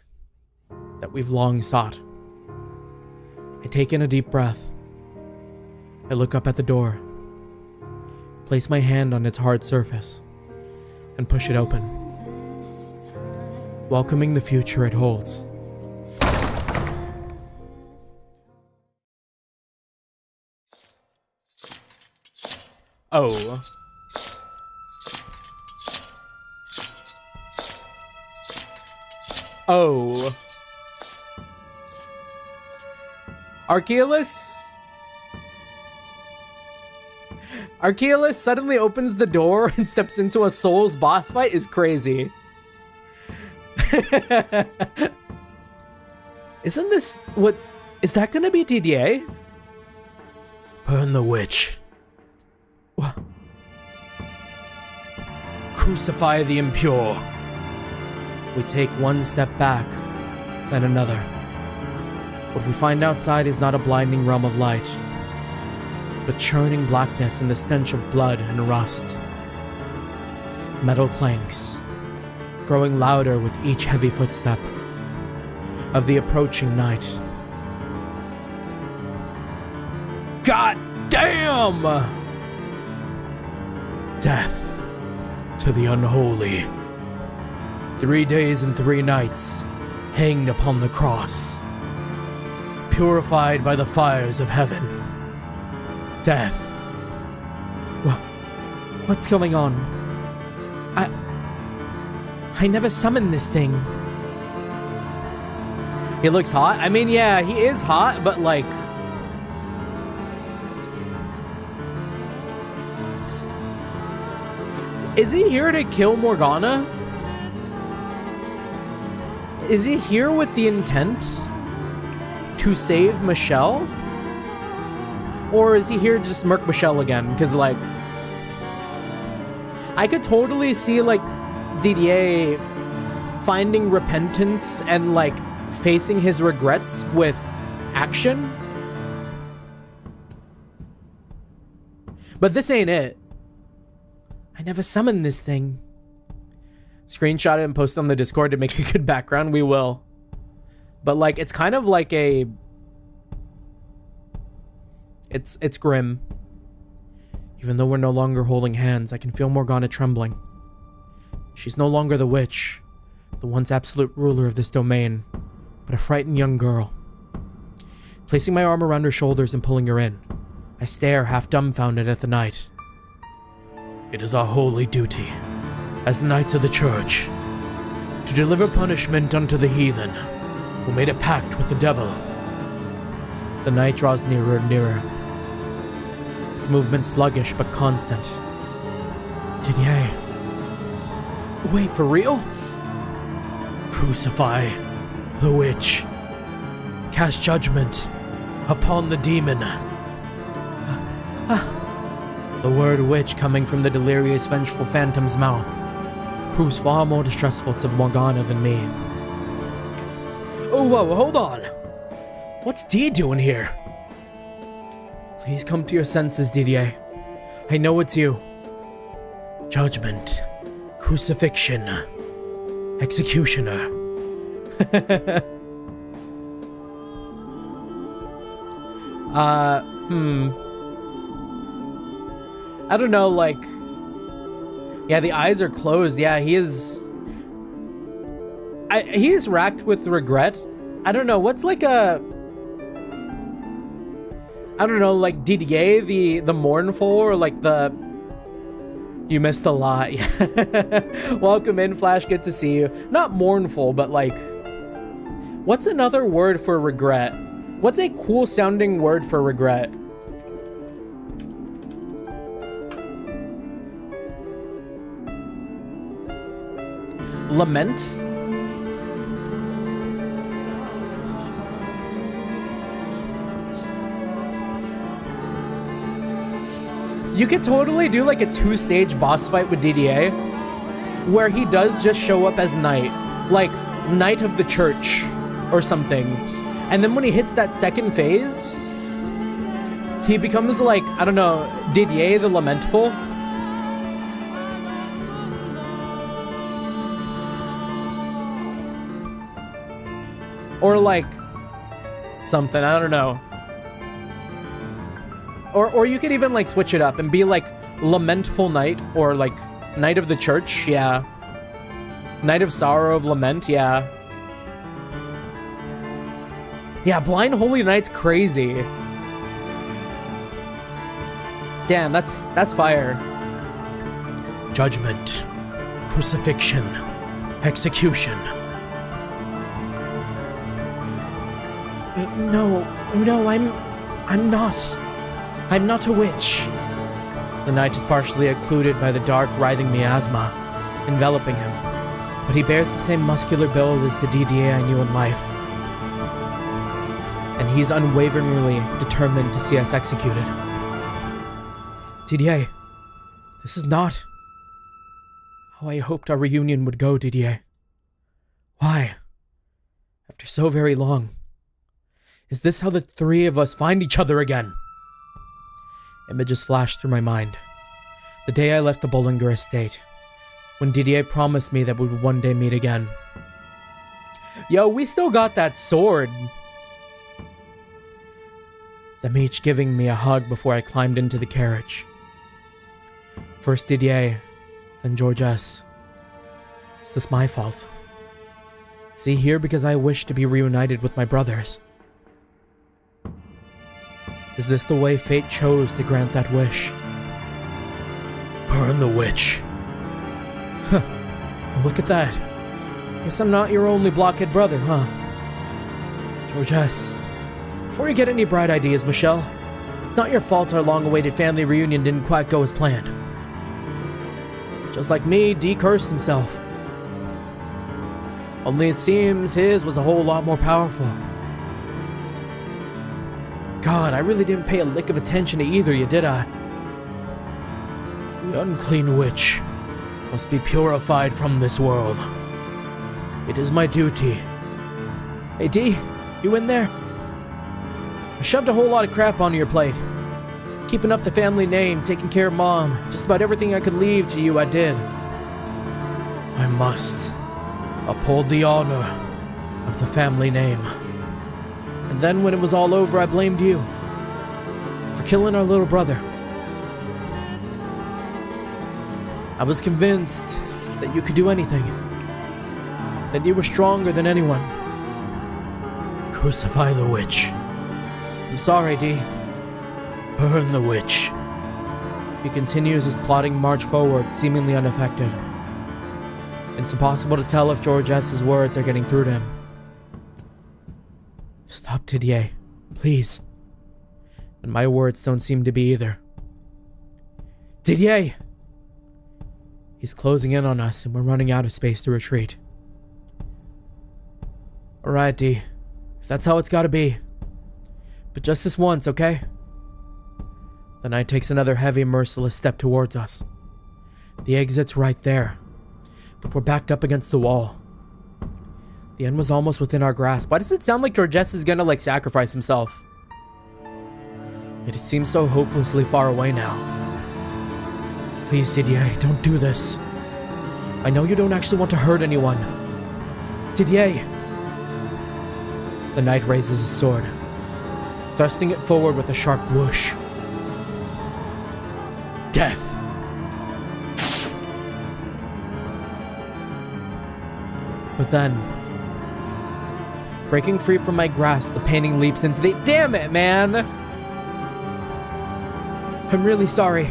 that we've long sought. I take in a deep breath. I look up at the door, place my hand on its hard surface, and push it open, welcoming the future it holds. Oh. Oh. Archeolus suddenly opens the door and steps into a Souls boss fight is crazy. Isn't this what... Is that gonna be Didier? Burn the witch. Crucify the impure. We take one step back, then another. What we find outside is not a blinding realm of light, but churning blackness and the stench of blood and rust. Metal planks, growing louder with each heavy footstep of the approaching night. God damn! Death to the unholy. 3 days and 3 nights, hanged upon the cross, purified by the fires of heaven. Death. What's going on? I never summoned this thing. He looks hot. I mean, yeah, he is hot, but like... Is he here to kill Morgana? Is he here with the intent to save Michelle? Or is he here to just murk Michelle again? Because, like, I could totally see, like, Didier finding repentance and, like, facing his regrets with action. But this ain't it. I never summoned this thing. Screenshot it and post it on the Discord to make a good background. We will. But, like, it's kind of like a... It's grim. Even though we're no longer holding hands, I can feel Morgana trembling. She's no longer the witch, the once absolute ruler of this domain, but a frightened young girl. Placing my arm around her shoulders and pulling her in, I stare half dumbfounded at the night. It is our holy duty, as knights of the church, to deliver punishment unto the heathen who made a pact with the devil. The night draws nearer and nearer, its movement sluggish but constant. Didier. Wait, for real? Crucify the witch. Cast judgment upon the demon. The word witch coming from the delirious, vengeful phantom's mouth proves far more distressful to Morgana than me. Oh, whoa, hold on. What's D doing here? Please come to your senses, Didier. I know it's you. Judgment. Crucifixion. Executioner. I don't know, like... Yeah, the eyes are closed. Yeah, he is... he is racked with regret. I don't know, what's like a... I don't know, like Didier, the mournful, or like the... You missed a lot. Welcome in, Flash, good to see you. Not mournful, but like... What's another word for regret? What's a cool sounding word for regret? Lament? You could totally do like a 2-stage boss fight with Didier, where he does just show up as Knight, like Knight of the Church or something. And then when he hits that second phase, he becomes like, I don't know, Didier the Lamentful. Or like something, I don't know. Or you could even like switch it up and be like Lamentful Knight, or like Knight of the Church, yeah. Knight of Sorrow of Lament, yeah. Yeah, Blind Holy Knight's crazy. Damn, that's fire. Judgment, crucifixion, execution. No, I'm not a witch. The knight is partially occluded by the dark, writhing miasma enveloping him, but he bears the same muscular build as the Didier I knew in life. And he's unwaveringly determined to see us executed. Didier, this is not how I hoped our reunion would go, Didier. Why? After so very long, is this how the three of us find each other again? Images flashed through my mind. The day I left the Bollinger estate, when Didier promised me that we would one day meet again. Yo, we still got that sword. Them each giving me a hug before I climbed into the carriage. First Didier, then Georges. Is this my fault? Is he here because I wish to be reunited with my brothers? Is this the way fate chose to grant that wish? Burn the witch. Huh. Well, look at that. Guess I'm not your only blockhead brother, huh? Georges, before you get any bright ideas, Michelle, it's not your fault our long-awaited family reunion didn't quite go as planned. Just like me, D cursed himself. Only it seems his was a whole lot more powerful. God, I really didn't pay a lick of attention to either you, did I? The unclean witch must be purified from this world. It is my duty. Hey D, you in there? I shoved a whole lot of crap onto your plate. Keeping up the family name, taking care of Mom, just about everything I could leave to you I did. I must uphold the honor of the family name. And then when it was all over, I blamed you for killing our little brother. I was convinced that you could do anything, that you were stronger than anyone. Crucify the witch. I'm sorry, D. Burn the witch. He continues his plodding march forward, seemingly unaffected. It's impossible to tell if Georges' words are getting through to him. Stop, Didier, please. And my words don't seem to be either. Didier! He's closing in on us and we're running out of space to retreat. Alright, D. If that's how it's gotta be. But just this once, okay? The knight takes another heavy, merciless step towards us. The exit's right there, but we're backed up against the wall. The end was almost within our grasp. Why does it sound like Georges is gonna like sacrifice himself? Yet it seems so hopelessly far away now. Please, Didier, don't do this. I know you don't actually want to hurt anyone. Didier! The knight raises his sword, thrusting it forward with a sharp whoosh. Death! But then, breaking free from my grasp, the painting leaps into the— Damn it, man! I'm really sorry.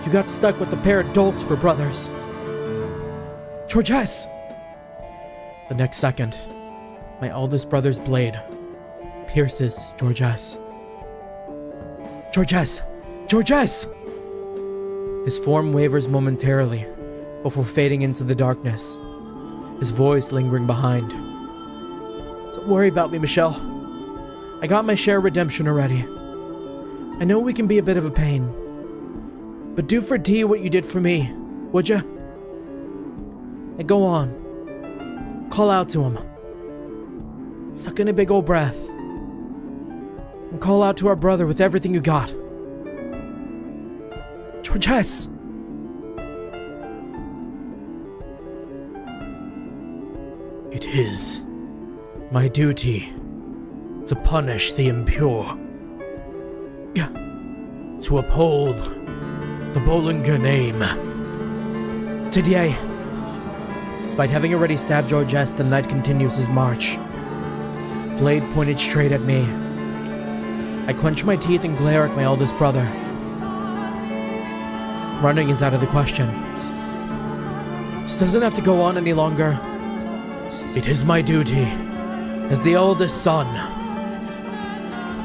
You got stuck with a pair of dolts for brothers. Georges! The next second, my eldest brother's blade pierces Georges. Georges! Georges! His form wavers momentarily before fading into the darkness, his voice lingering behind. Don't worry about me, Michelle. I got my share of redemption already. I know we can be a bit of a pain, but do for D what you did for me, would ya? And go on. Call out to him. Suck in a big old breath. And call out to our brother with everything you got. Georges! It is my duty to punish the impure. To uphold the Bollinger name. Didier. Despite having already stabbed Georges, the knight continues his march. Blade pointed straight at me. I clench my teeth and glare at my eldest brother. Running is out of the question. This doesn't have to go on any longer. It is my duty, as the eldest son.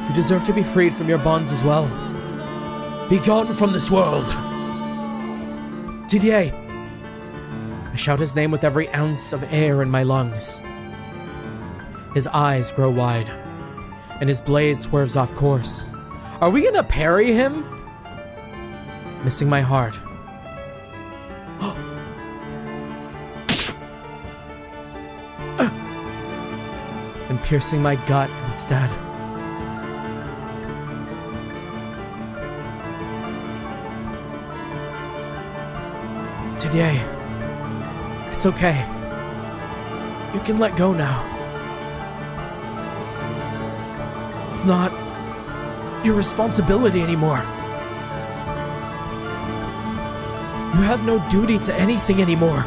You deserve to be freed from your bonds as well. Be gone from this world! Didier! I shout his name with every ounce of air in my lungs. His eyes grow wide, and his blade swerves off course. Are we gonna parry him? Missing my heart. And piercing my gut instead. Didier, it's okay. You can let go now. It's not your responsibility anymore. You have no duty to anything anymore.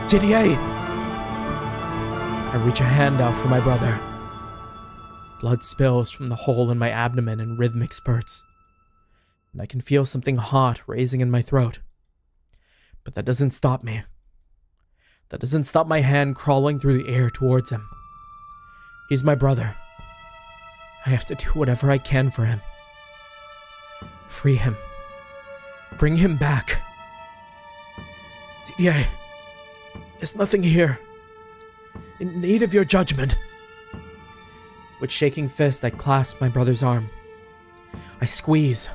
Didier! I reach a hand out for my brother. Blood spills from the hole in my abdomen in rhythmic spurts, and I can feel something hot raising in my throat. But that doesn't stop me. That doesn't stop my hand crawling through the air towards him. He's my brother. I have to do whatever I can for him. Free him. Bring him back. Didier, there's nothing here. In need of your judgment. With shaking fist, I clasp my brother's arm. I squeeze,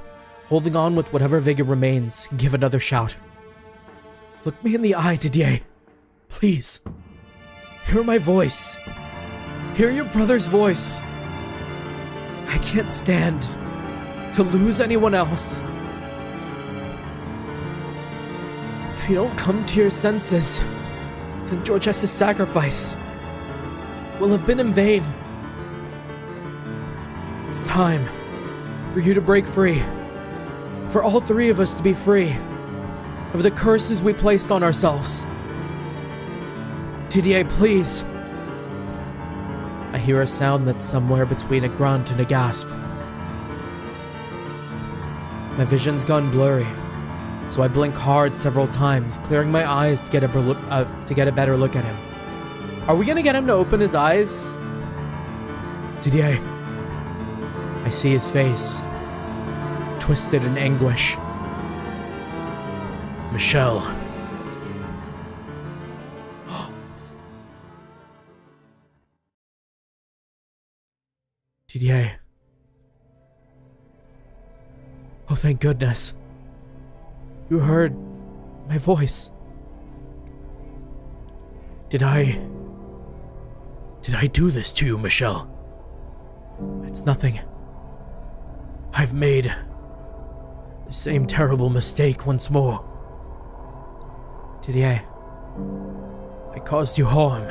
holding on with whatever vigor remains, and give another shout. Look me in the eye, Didier. Please. Hear my voice. Hear your brother's voice. I can't stand to lose anyone else. If you don't come to your senses, then Georges' sacrifice will have been in vain. It's time for you to break free. For all three of us to be free of the curses we placed on ourselves. Didier, please. I hear a sound that's somewhere between a grunt and a gasp. My vision's gone blurry, so I blink hard several times, clearing my eyes to get a better look at him. Are we gonna get him to open his eyes? Didier. I see his face, twisted in anguish. Michelle. Didier. Oh, thank goodness. You heard my voice. Did I Did I do this to you, Michelle? It's nothing. I've made the same terrible mistake once more. Didier, I caused you harm.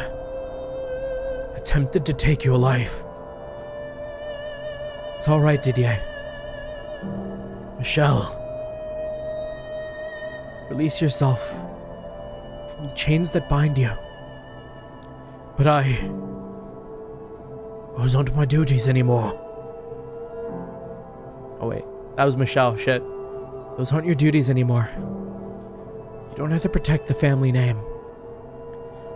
Attempted to take your life. it's all right, Didier. Michelle, Release yourself from the chains that bind you. but those aren't my duties anymore. Oh wait, that was Michelle, shit. Those aren't your duties anymore. You don't have to protect the family name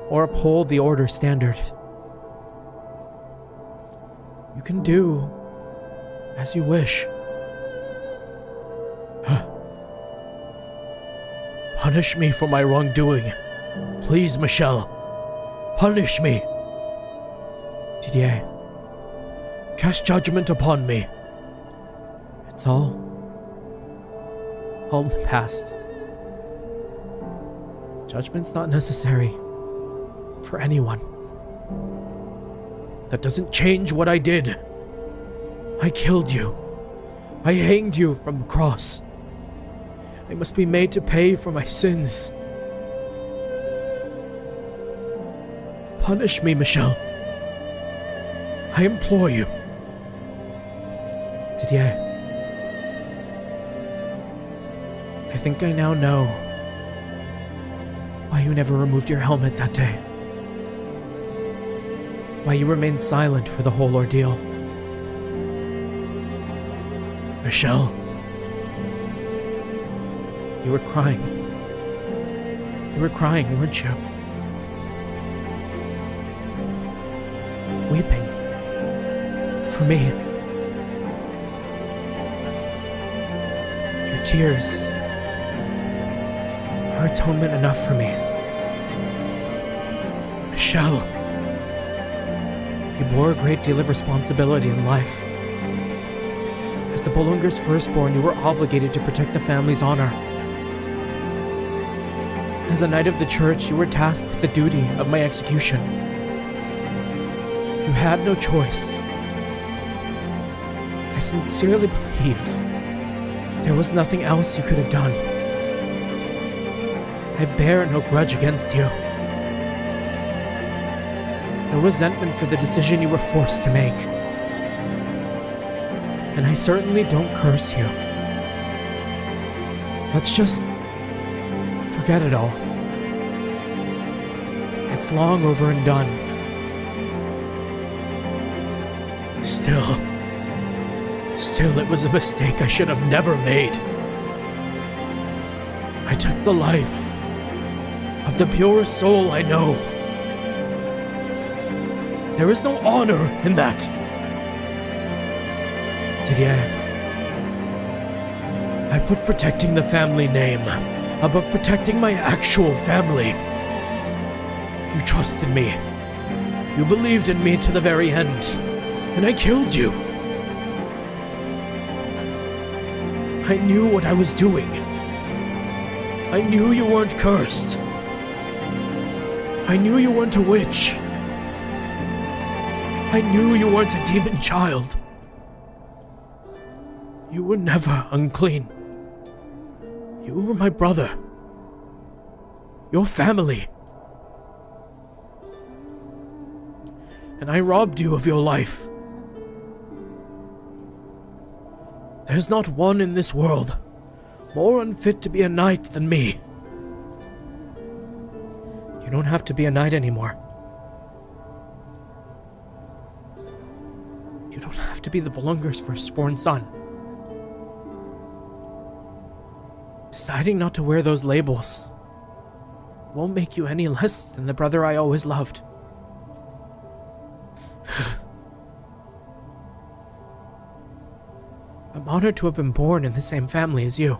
or uphold the order standard. You can do as you wish. Punish me for my wrongdoing. Please, Michelle. Punish me. Didier, Cast judgment upon me. it's all in the past. Judgment's not necessary for anyone. That doesn't change what I did. I killed you. I hanged you from the cross. I must be made to pay for my sins. Punish me, Michelle. I implore you. Didier, I think I now know why you never removed your helmet that day. Why you remained silent for the whole ordeal. Michelle, You were crying. You were crying, weren't you? Weeping. For me. Your tears are atonement enough for me. Michelle, You bore a great deal of responsibility in life. As the Bolunger's firstborn, you were obligated to protect the family's honor. As a knight of the church, you were tasked with the duty of my execution. You had no choice. I sincerely believe there was nothing else you could have done. I bear no grudge against you. No resentment for the decision you were forced to make. And I certainly don't curse you. Let's just forget it all. It's long over and done. Still, it was a mistake I should have never made. I took the life of the purest soul I know. There is no honor in that. Didier, I put protecting the family name above protecting my actual family. You trusted me. You believed in me to the very end, and I killed you. I knew what I was doing. I knew you weren't cursed. I knew you weren't a witch. I knew you weren't a demon child. You were never unclean. You were my brother. Your family. And I robbed you of your life. There's not one in this world more unfit to be a knight than me. you don't have to be a knight anymore. You don't have to be the Bolunger's firstborn son. Deciding not to wear those labels won't make you any less than the brother I always loved. I'm honored to have been born in the same family as you.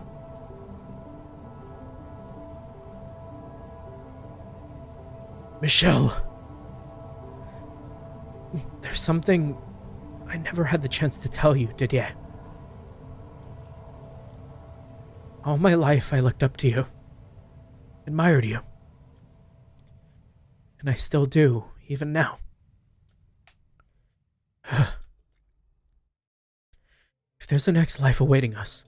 Michelle, There's something I never had the chance to tell you, Didier. All my life I looked up to you, admired you. And I still do, even now. If there's a next life awaiting us,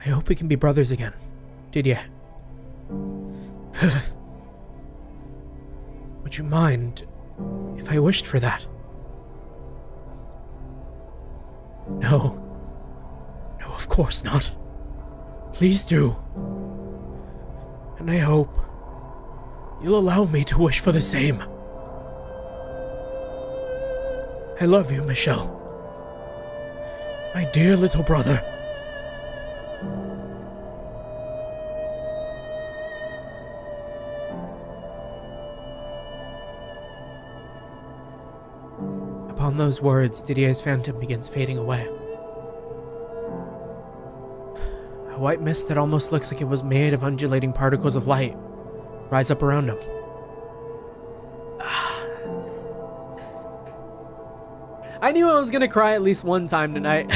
I hope we can be brothers again, Didier. Would you mind if I wished for that? No. No, of course not. Please do. And I hope you'll allow me to wish for the same. I love you, Michelle. My dear little brother. Upon those words, Didier's phantom begins fading away. A white mist that almost looks like it was made of undulating particles of light rise up around him. I knew I was gonna cry at least one time tonight.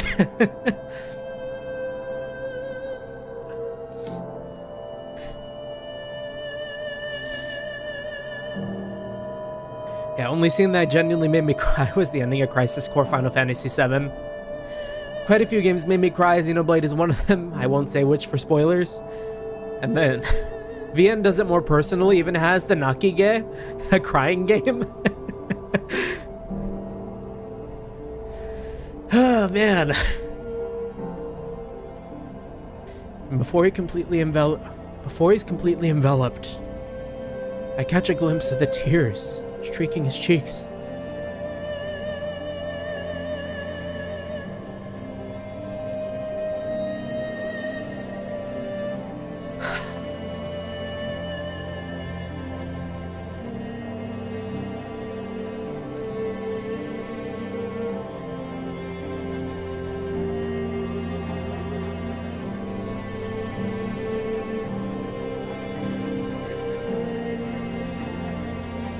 Yeah, only scene that genuinely made me cry was the ending of Crisis Core Final Fantasy VII. Quite a few games made me cry, Xenoblade is one of them. I won't say which for spoilers. And then, VN does it more personally, even has the Nakige, a crying game. Oh, man. And before he's completely enveloped, I catch a glimpse of the tears streaking his cheeks.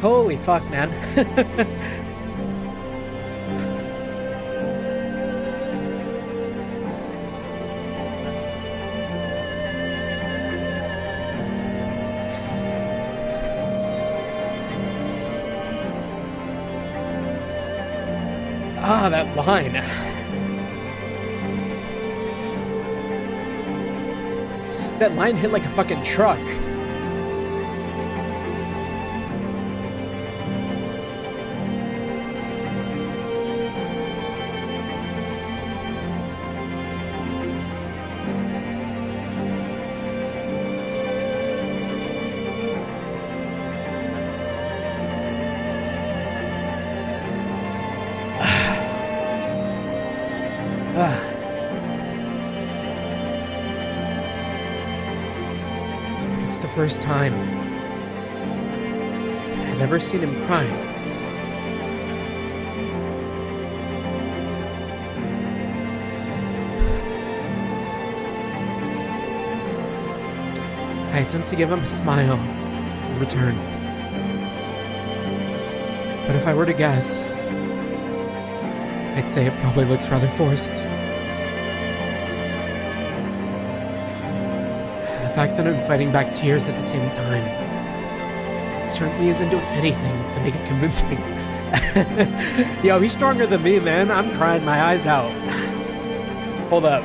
Holy fuck, man. Ah, that line. That line hit like a fucking truck. It's the first time I've ever seen him crying. I attempt to give him a smile in return. But if I were to guess, I'd say it probably looks rather forced. The fact that I'm fighting back tears at the same time certainly isn't doing anything to make it convincing. Yo, he's stronger than me, man. I'm crying my eyes out. Hold up.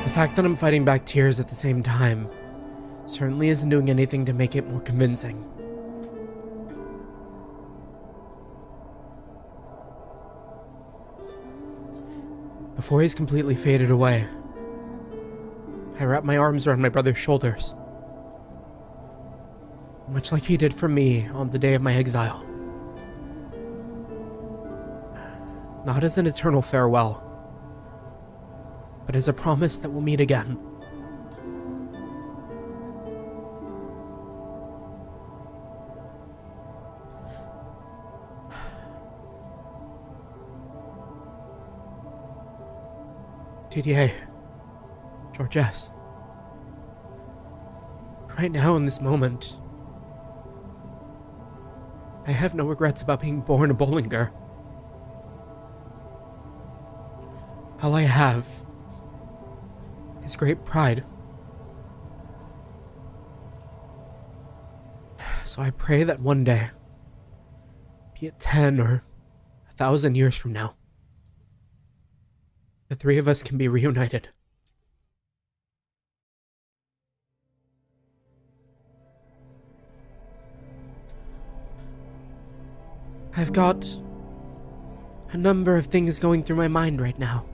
The fact that I'm fighting back tears at the same time certainly isn't doing anything to make it more convincing. Before he's completely faded away, I wrap my arms around my brother's shoulders, much like he did for me on the day of my exile. Not as an eternal farewell, but as a promise that we'll meet again. Didier, Georges, right now in this moment, I have no regrets about being born a Bollinger. All I have is great pride. So I pray that one day, be it 10 or 1,000 years from now, the three of us can be reunited. I've got a number of things going through my mind right now.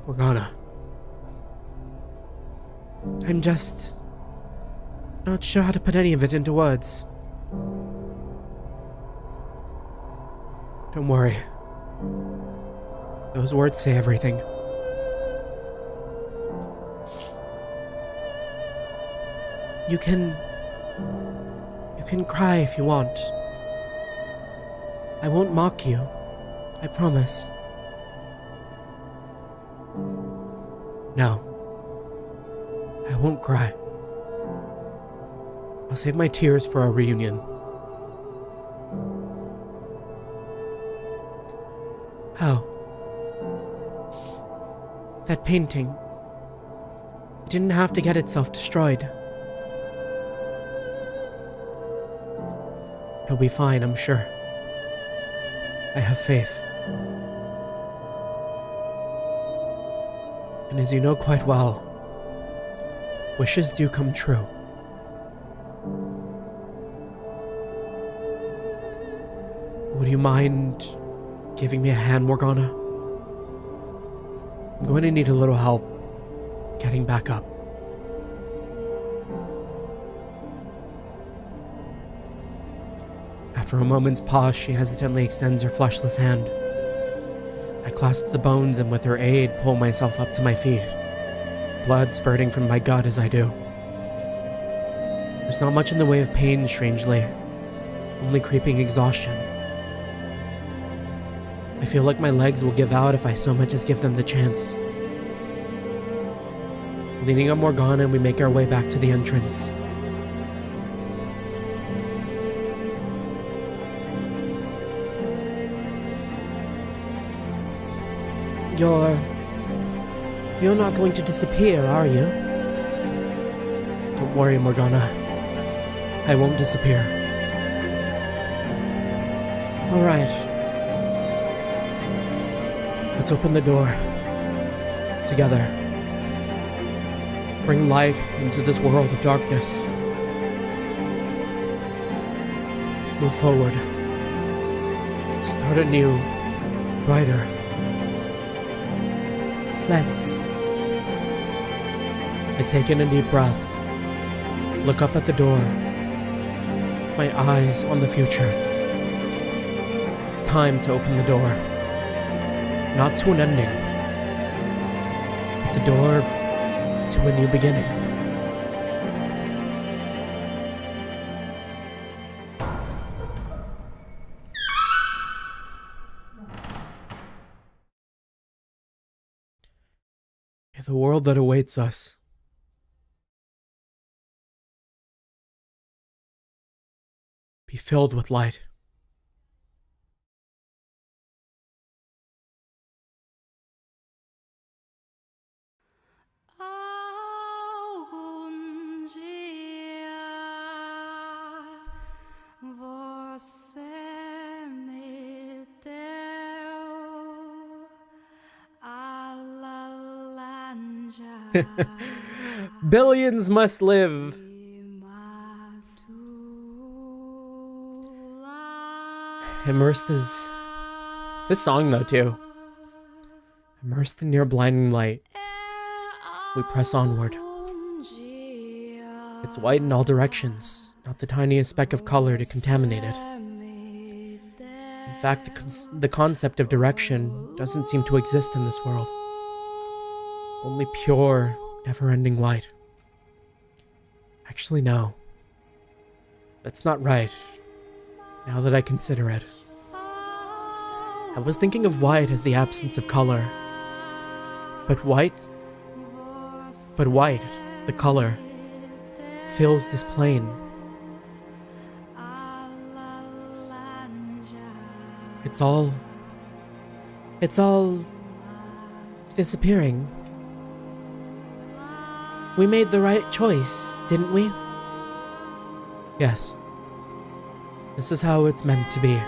Morgana. I'm just not sure how to put any of it into words. Don't worry. Those words say everything. You can cry if you want. I won't mock you. I promise. No. I won't cry. I'll save my tears for our reunion. How? That painting. It didn't have to get itself destroyed. It'll be fine, I'm sure. I have faith. And as you know quite well, wishes do come true. Would you mind giving me a hand, Morgana? I'm going to need a little help getting back up. After a moment's pause, she hesitantly extends her fleshless hand. I clasp the bones and with her aid, pull myself up to my feet, blood spurting from my gut as I do. There's not much in the way of pain, strangely, only creeping exhaustion. I feel like my legs will give out if I so much as give them the chance. Leaning on Morgana, we make our way back to the entrance. You're not going to disappear, are you? Don't worry, Morgana. I won't disappear. All right. Let's open the door. Together. Bring light into this world of darkness. Move forward. Start anew. Brighter. Let's. I take in a deep breath. Look up at the door. My eyes on the future. It's time to open the door. Not to an ending, but the door to a new beginning. The world that awaits us. Be filled with light. Billions must live. Immersed is this song though too. Immersed in near blinding light, we press onward. It's white in all directions, not the tiniest speck of color to contaminate it. In fact, the concept of direction doesn't seem to exist in this world. Only pure, never-ending white. Actually, no. That's not right, now that I consider it. I was thinking of white as the absence of color. But white, the color, fills this plane. It's all disappearing. We made the right choice, didn't we? Yes. This is how it's meant to be.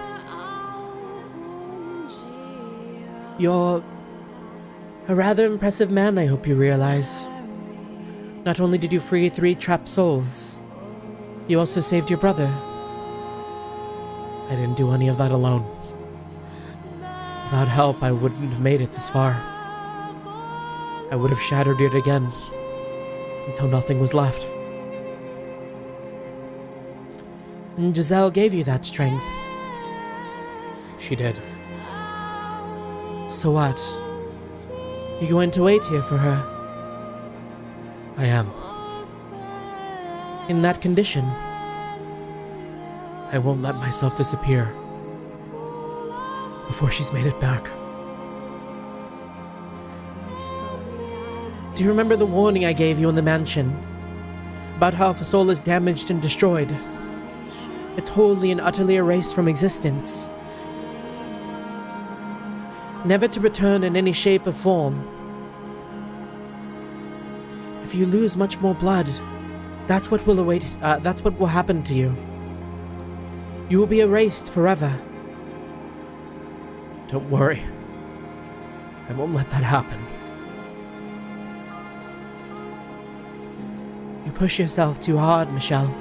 You're a rather impressive man, I hope you realize. Not only did you free 3 trapped souls, you also saved your brother. I didn't do any of that alone. Without help, I wouldn't have made it this far. I would have shattered it again, until nothing was left. And Giselle gave you that strength. She did. So what? You going to wait here for her? I am. In that condition? I won't let myself disappear before she's made it back. Do you remember the warning I gave you in the mansion? About how if a soul is damaged and destroyed, it's wholly and utterly erased from existence. Never to return in any shape or form. If you lose much more blood, that's what will happen to you. You will be erased forever. Don't worry. I won't let that happen. You push yourself too hard, Michelle.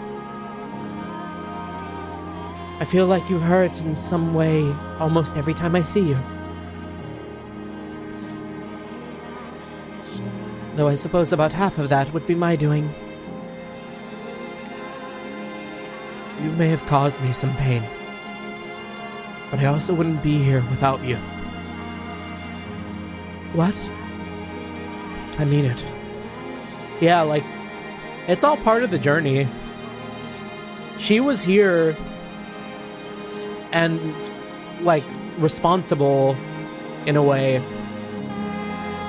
I feel like you've hurt in some way almost every time I see you. Though I suppose about half of that would be my doing. You may have caused me some pain, but I also wouldn't be here without you. What? I mean it. Yeah, like, it's all part of the journey. She was here and, like, responsible in a way,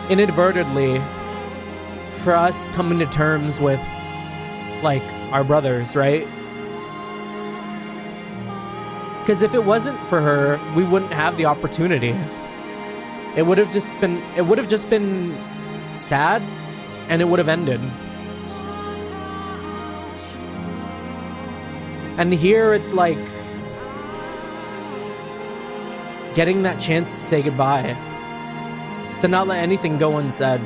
inadvertently, for us coming to terms with, like, our brothers, right? Because if it wasn't for her, we wouldn't have the opportunity. It would have just been sad, and it would have ended. And here it's like getting that chance to say goodbye, to not let anything go unsaid.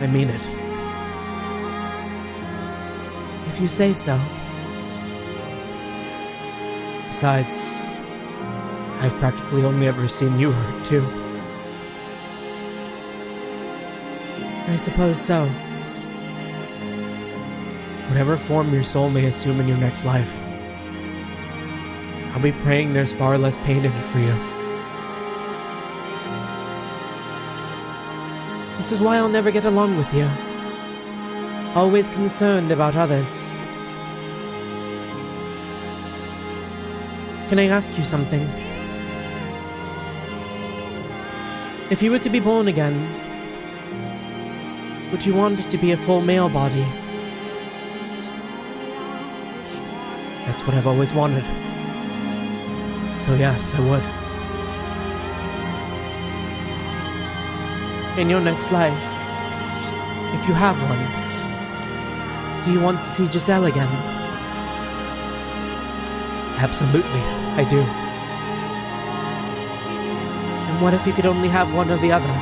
I mean it. If you say so. Besides, I've practically only ever seen you hurt too. I suppose so. Whatever form your soul may assume in your next life, I'll be praying there's far less pain in it for you. This is why I'll never get along with you. Always concerned about others. Can I ask you something? If you were to be born again, would you want it to be a full male body? That's what I've always wanted. So yes, I would. In your next life, if you have one, do you want to see Giselle again? Absolutely, I do. And what if you could only have one or the other?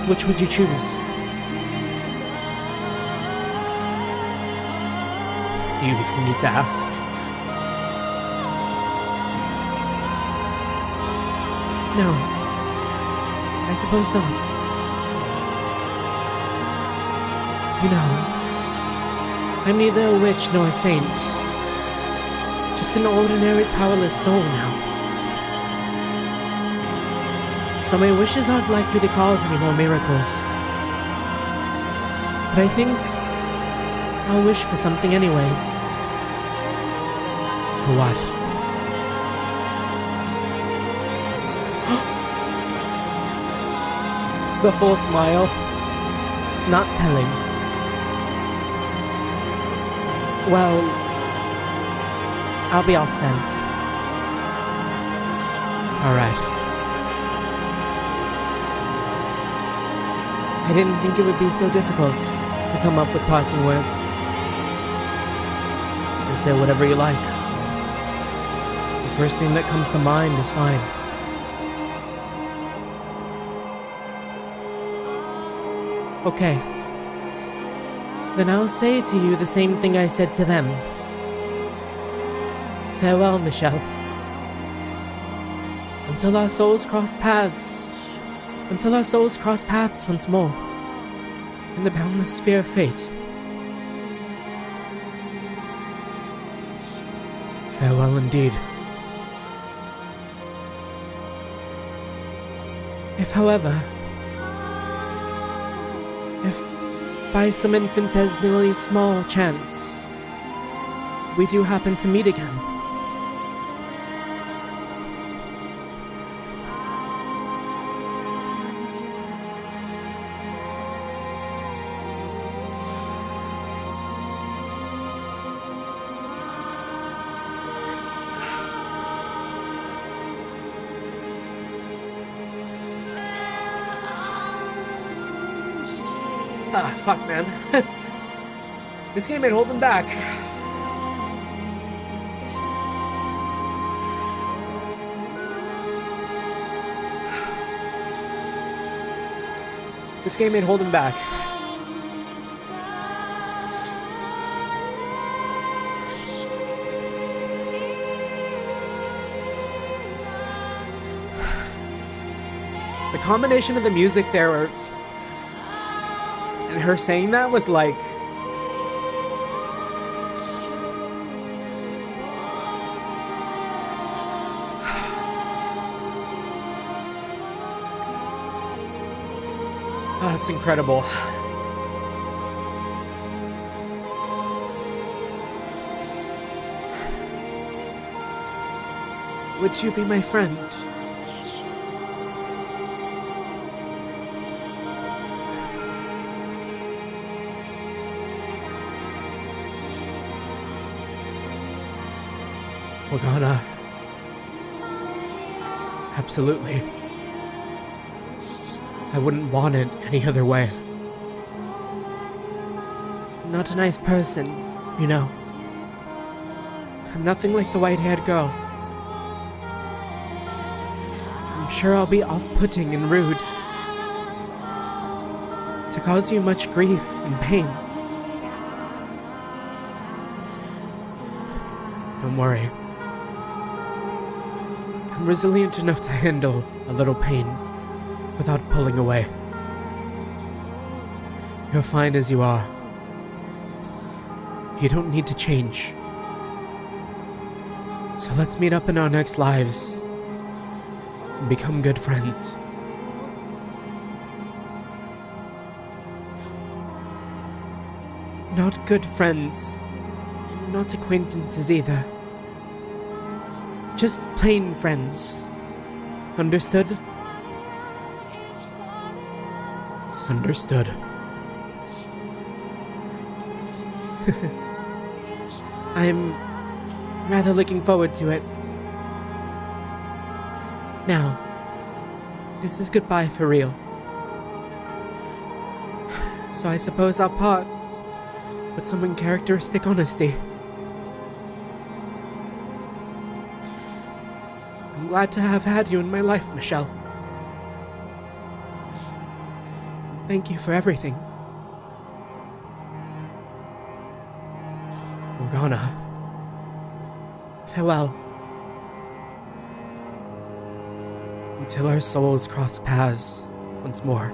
Which would you choose? Do you even need to ask? No. I suppose not. You know, I'm neither a witch nor a saint. Just an ordinary, powerless soul now. So my wishes aren't likely to cause any more miracles. But I think I'll wish for something anyways. For what? The full smile. Not telling. Well, I'll be off then. Alright. I didn't think it would be so difficult to come up with parting words. You can say whatever you like. The first thing that comes to mind is fine. Okay. Then I'll say to you the same thing I said to them. Farewell, Michelle. Until our souls cross paths. Until our souls cross paths once more. In the boundless sphere of fate. Farewell indeed. If, however, if by some infinitesimally small chance we do happen to meet again, Fuck, man. This game ain't holding back. This game ain't holding back. The combination of the music there and her saying that was like... Oh, that's incredible. would you be my friend? Morgana. Absolutely. I wouldn't want it any other way. I'm not a nice person, you know. I'm nothing like the white-haired girl. I'm sure I'll be off-putting and rude. To cause you much grief and pain. Don't worry. I'm resilient enough to handle a little pain without pulling away. You're fine as you are. You don't need to change. So let's meet up in our next lives and become good friends. Not good friends, and not acquaintances either. Just plain friends. Understood? Understood. I'm rather looking forward to it. Now, this is goodbye for real. So I suppose I'll part with some uncharacteristic honesty. I'm glad to have had you in my life, Michelle. Thank you for everything. Morgana. Farewell. Until our souls cross paths once more.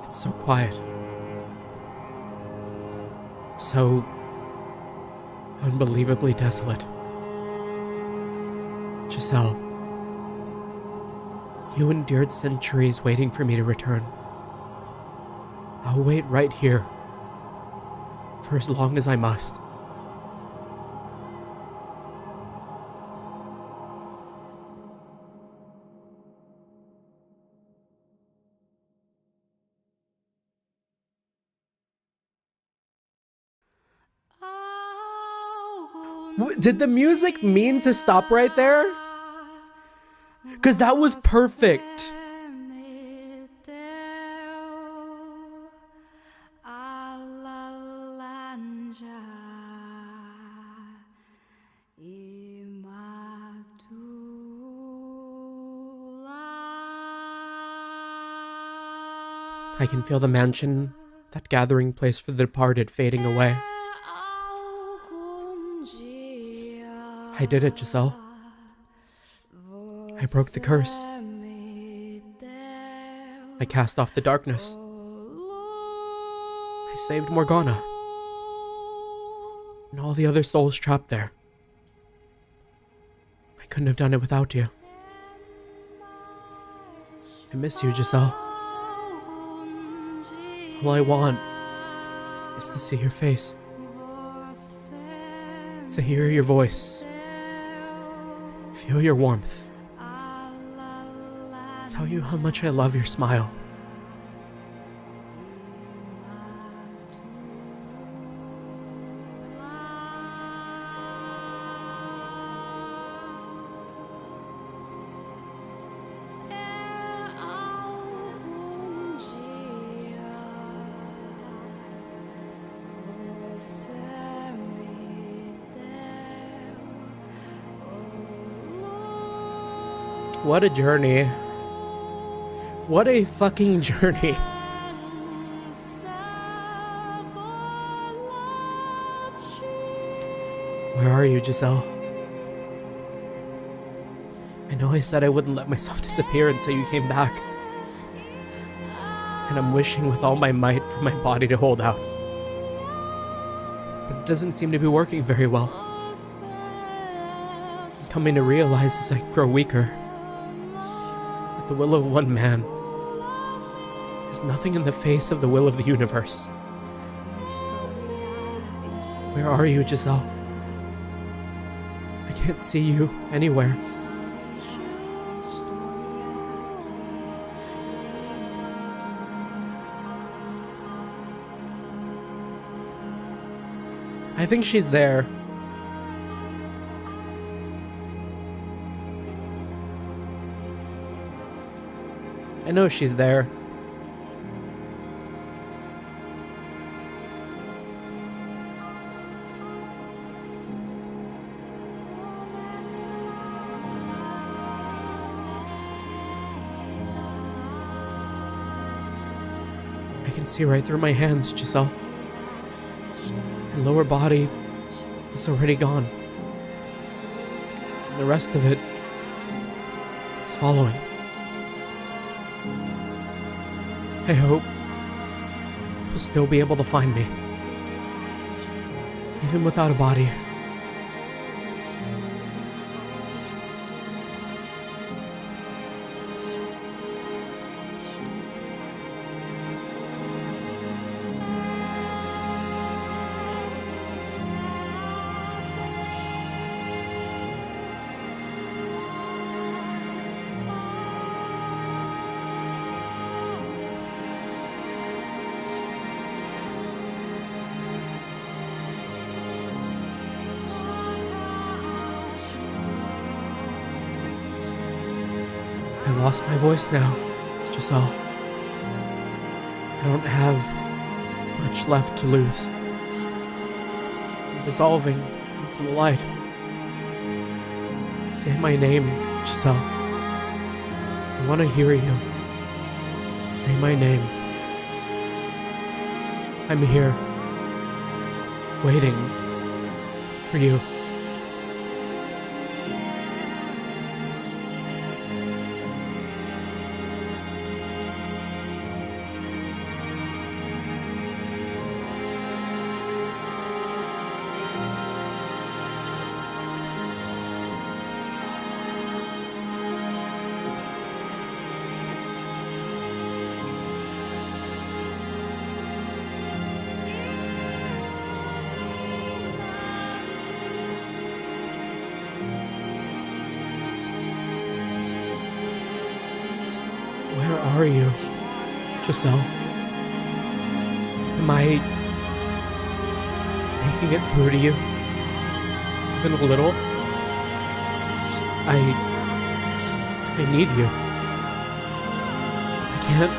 It's so quiet. So unbelievably desolate. Giselle, you endured centuries waiting for me to return. I'll wait right here for as long as I must. Did the music mean to stop right there? Because that was perfect. I can feel the mansion, that gathering place for the departed, fading away. I did it, Giselle. I broke the curse. I cast off the darkness. I saved Morgana. And all the other souls trapped there. I couldn't have done it without you. I miss you, Giselle. All I want is to see your face. To hear your voice. Feel your warmth. Tell you how much I love your smile. What a journey. What a fucking journey. Where are you, Giselle? I know I said I wouldn't let myself disappear until you came back. And I'm wishing with all my might for my body to hold out. But it doesn't seem to be working very well. I'm coming to realize as I grow weaker that the will of one man is nothing in the face of the will of the universe. Where are you, Giselle? I can't see you anywhere. I think she's there. I know she's there. I can see right through my hands, Giselle. My lower body is already gone. And the rest of it is following. I hope you'll still be able to find me, even without a body. I've lost my voice now, Giselle. I don't have much left to lose. I'm dissolving into the light. Say my name, Giselle. I want to hear you. Say my name. I'm here, waiting for you. Where are you, Giselle? Am I making it through to you? even a little? I need you. I can't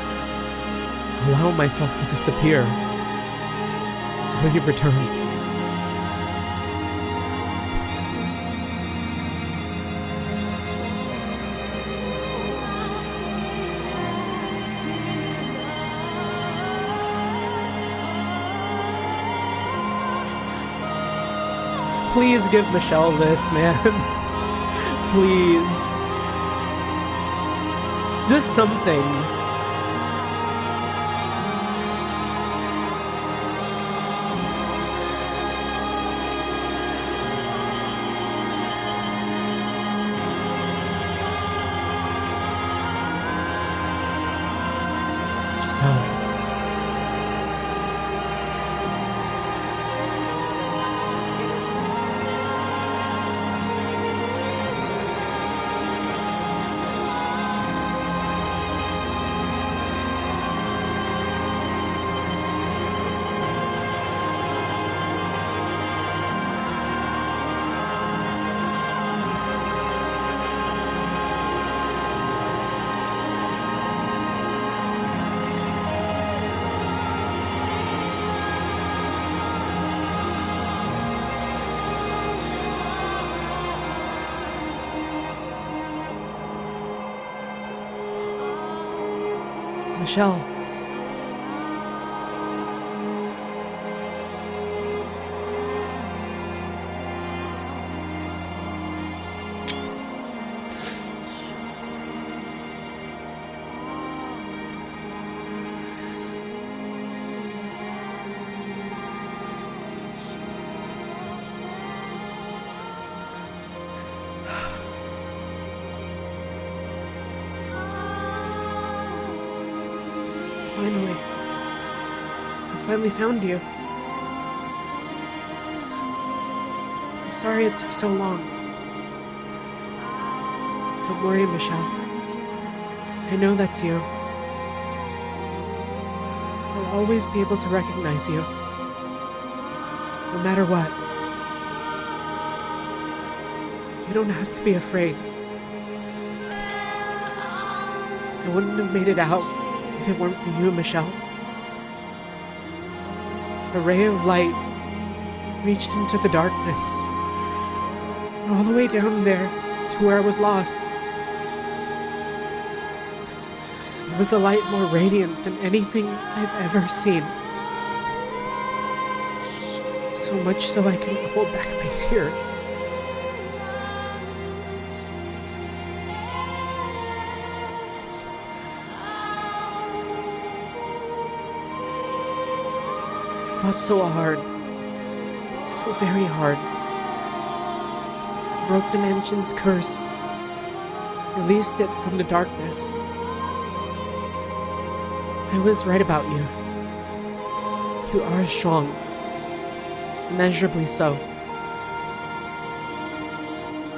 allow myself to disappear until you've returned. Please give Michelle this, man. Please. Just something. Giselle. Michelle. I finally found you. I'm sorry it took so long. Don't worry, Michelle. I know that's you. I'll always be able to recognize you. No matter what. You don't have to be afraid. I wouldn't have made it out if it weren't for you, Michelle. A ray of light reached into the darkness, and all the way down there to where I was lost. It was a light more radiant than anything I've ever seen. So much so I couldn't hold back my tears. I fought so hard, so very hard. I broke the mansion's curse, released it from the darkness. I was right about you. You are strong, immeasurably so.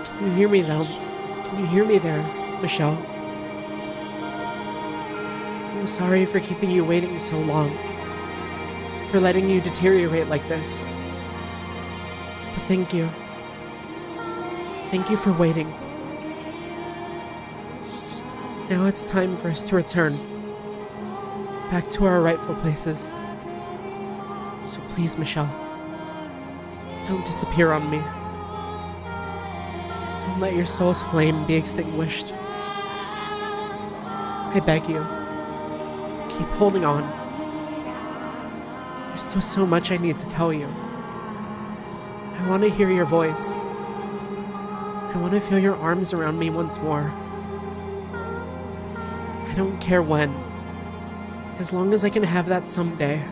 Can you hear me though? Can you hear me there, Michelle? I'm sorry for keeping you waiting so long. For letting you deteriorate like this. But thank you. Thank you for waiting. Now it's time for us to return. Back to our rightful places. So please, Michelle, don't disappear on me. Don't let your soul's flame be extinguished. I beg you, keep holding on. There's still so much I need to tell you. I want to hear your voice. I want to feel your arms around me once more. I don't care when, as long as I can have that someday.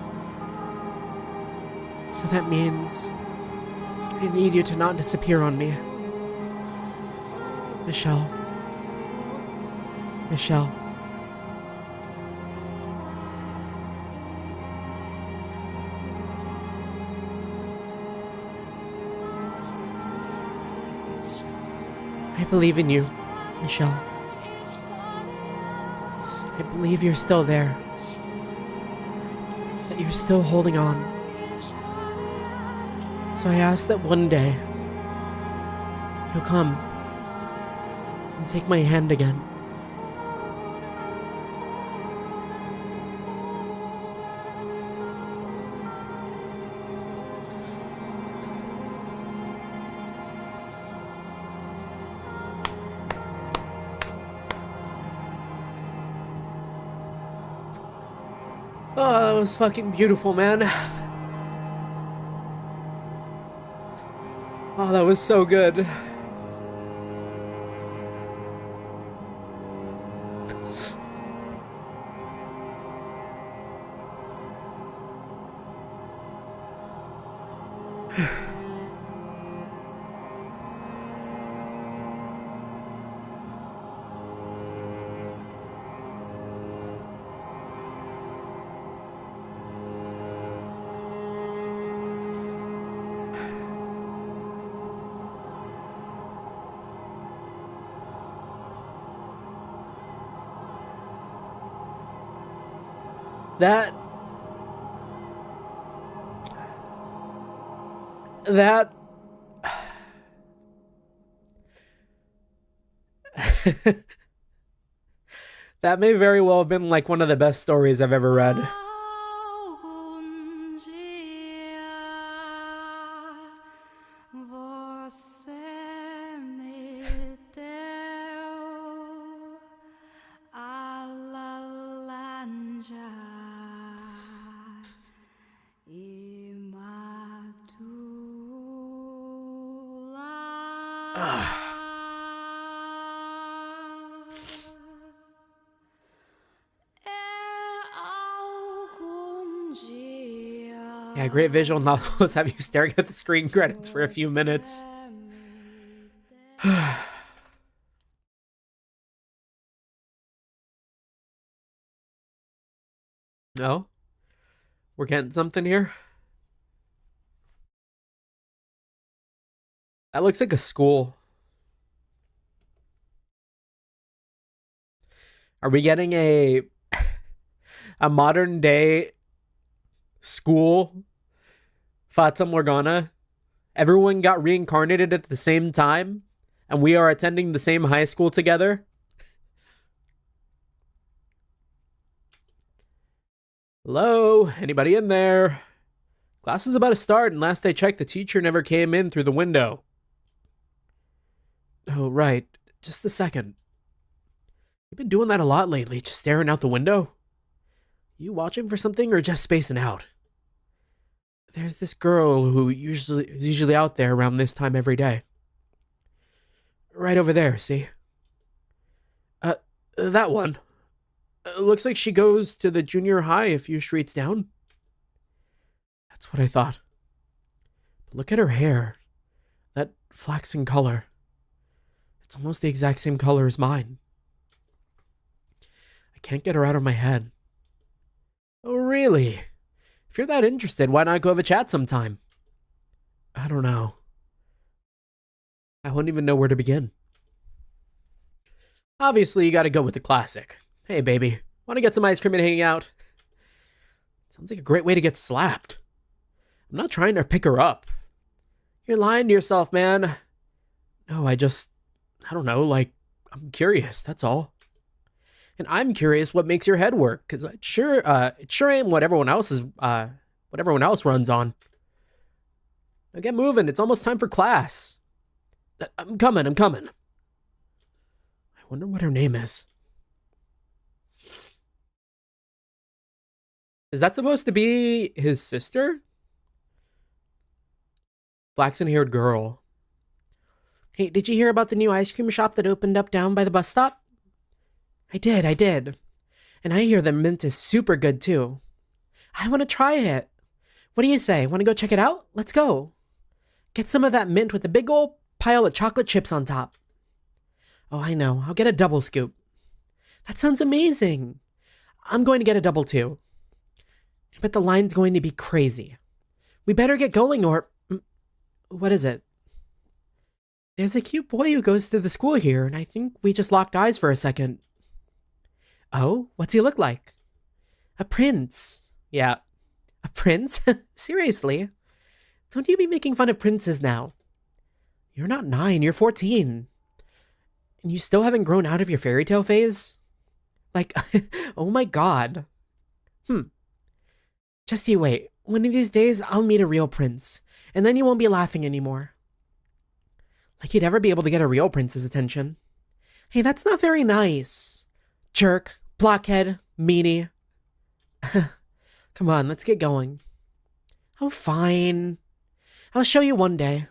So that means I need you to not disappear on me. Michelle. Michelle. I believe in you, Michelle. I believe you're still there. That you're still holding on. So I ask that one day, He'll come and take my hand again. Oh, that was fucking beautiful, man. Oh, that was so good. That that may very well have been like one of the best stories I've ever read. Yeah, great visual novels have you staring at the screen credits for a few minutes. No? We're getting something here? That looks like a school. Are we getting a modern day school Fata Morgana? Everyone got reincarnated at the same time, and we are attending the same high school together? Hello? Anybody in there? Class is about to start, and last I checked, the teacher never came in through the window. Oh, right. Just a second. You've been doing that a lot lately, just staring out the window? You watching for something or just spacing out? There's this girl who is usually out there around this time every day. Right over there, see? That one. Looks like she goes to the junior high a few streets down. That's what I thought. But look at her hair. That flaxen color. It's almost the exact same color as mine. I can't get her out of my head. Oh, really? If you're that interested, why not go have a chat sometime? I don't know. I wouldn't even know where to begin. Obviously, you gotta go with the classic. Hey, baby, wanna get some ice cream and hang out? Sounds like a great way to get slapped. I'm not trying to pick her up. You're lying to yourself, man. No, I don't know, like, I'm curious, that's all. And I'm curious what makes your head work, because it sure ain't what everyone else runs on. Now get moving, it's almost time for class. I'm coming. I wonder what her name is. Is that supposed to be his sister? Flaxen-haired girl. Hey, did you hear about the new ice cream shop that opened up down by the bus stop? I did. And I hear the mint is super good too. I want to try it. What do you say? Want to go check it out? Let's go. Get some of that mint with a big old pile of chocolate chips on top. Oh, I know. I'll get a double scoop. That sounds amazing. I'm going to get a double too. But the line's going to be crazy. We better get going or... What is it? There's a cute boy who goes to the school here, and I think we just locked eyes for a second. Oh, what's he look like? A prince. Yeah. A prince? Seriously? Don't you be making fun of princes now. You're not 9, you're 14. And you still haven't grown out of your fairy tale phase? Like, oh my god. Just you wait. One of these days, I'll meet a real prince, and then you won't be laughing anymore. Like you'd ever be able to get a real prince's attention. Hey, that's not very nice. Jerk, blockhead, meanie. Come on, let's get going. Oh, fine. I'll show you one day.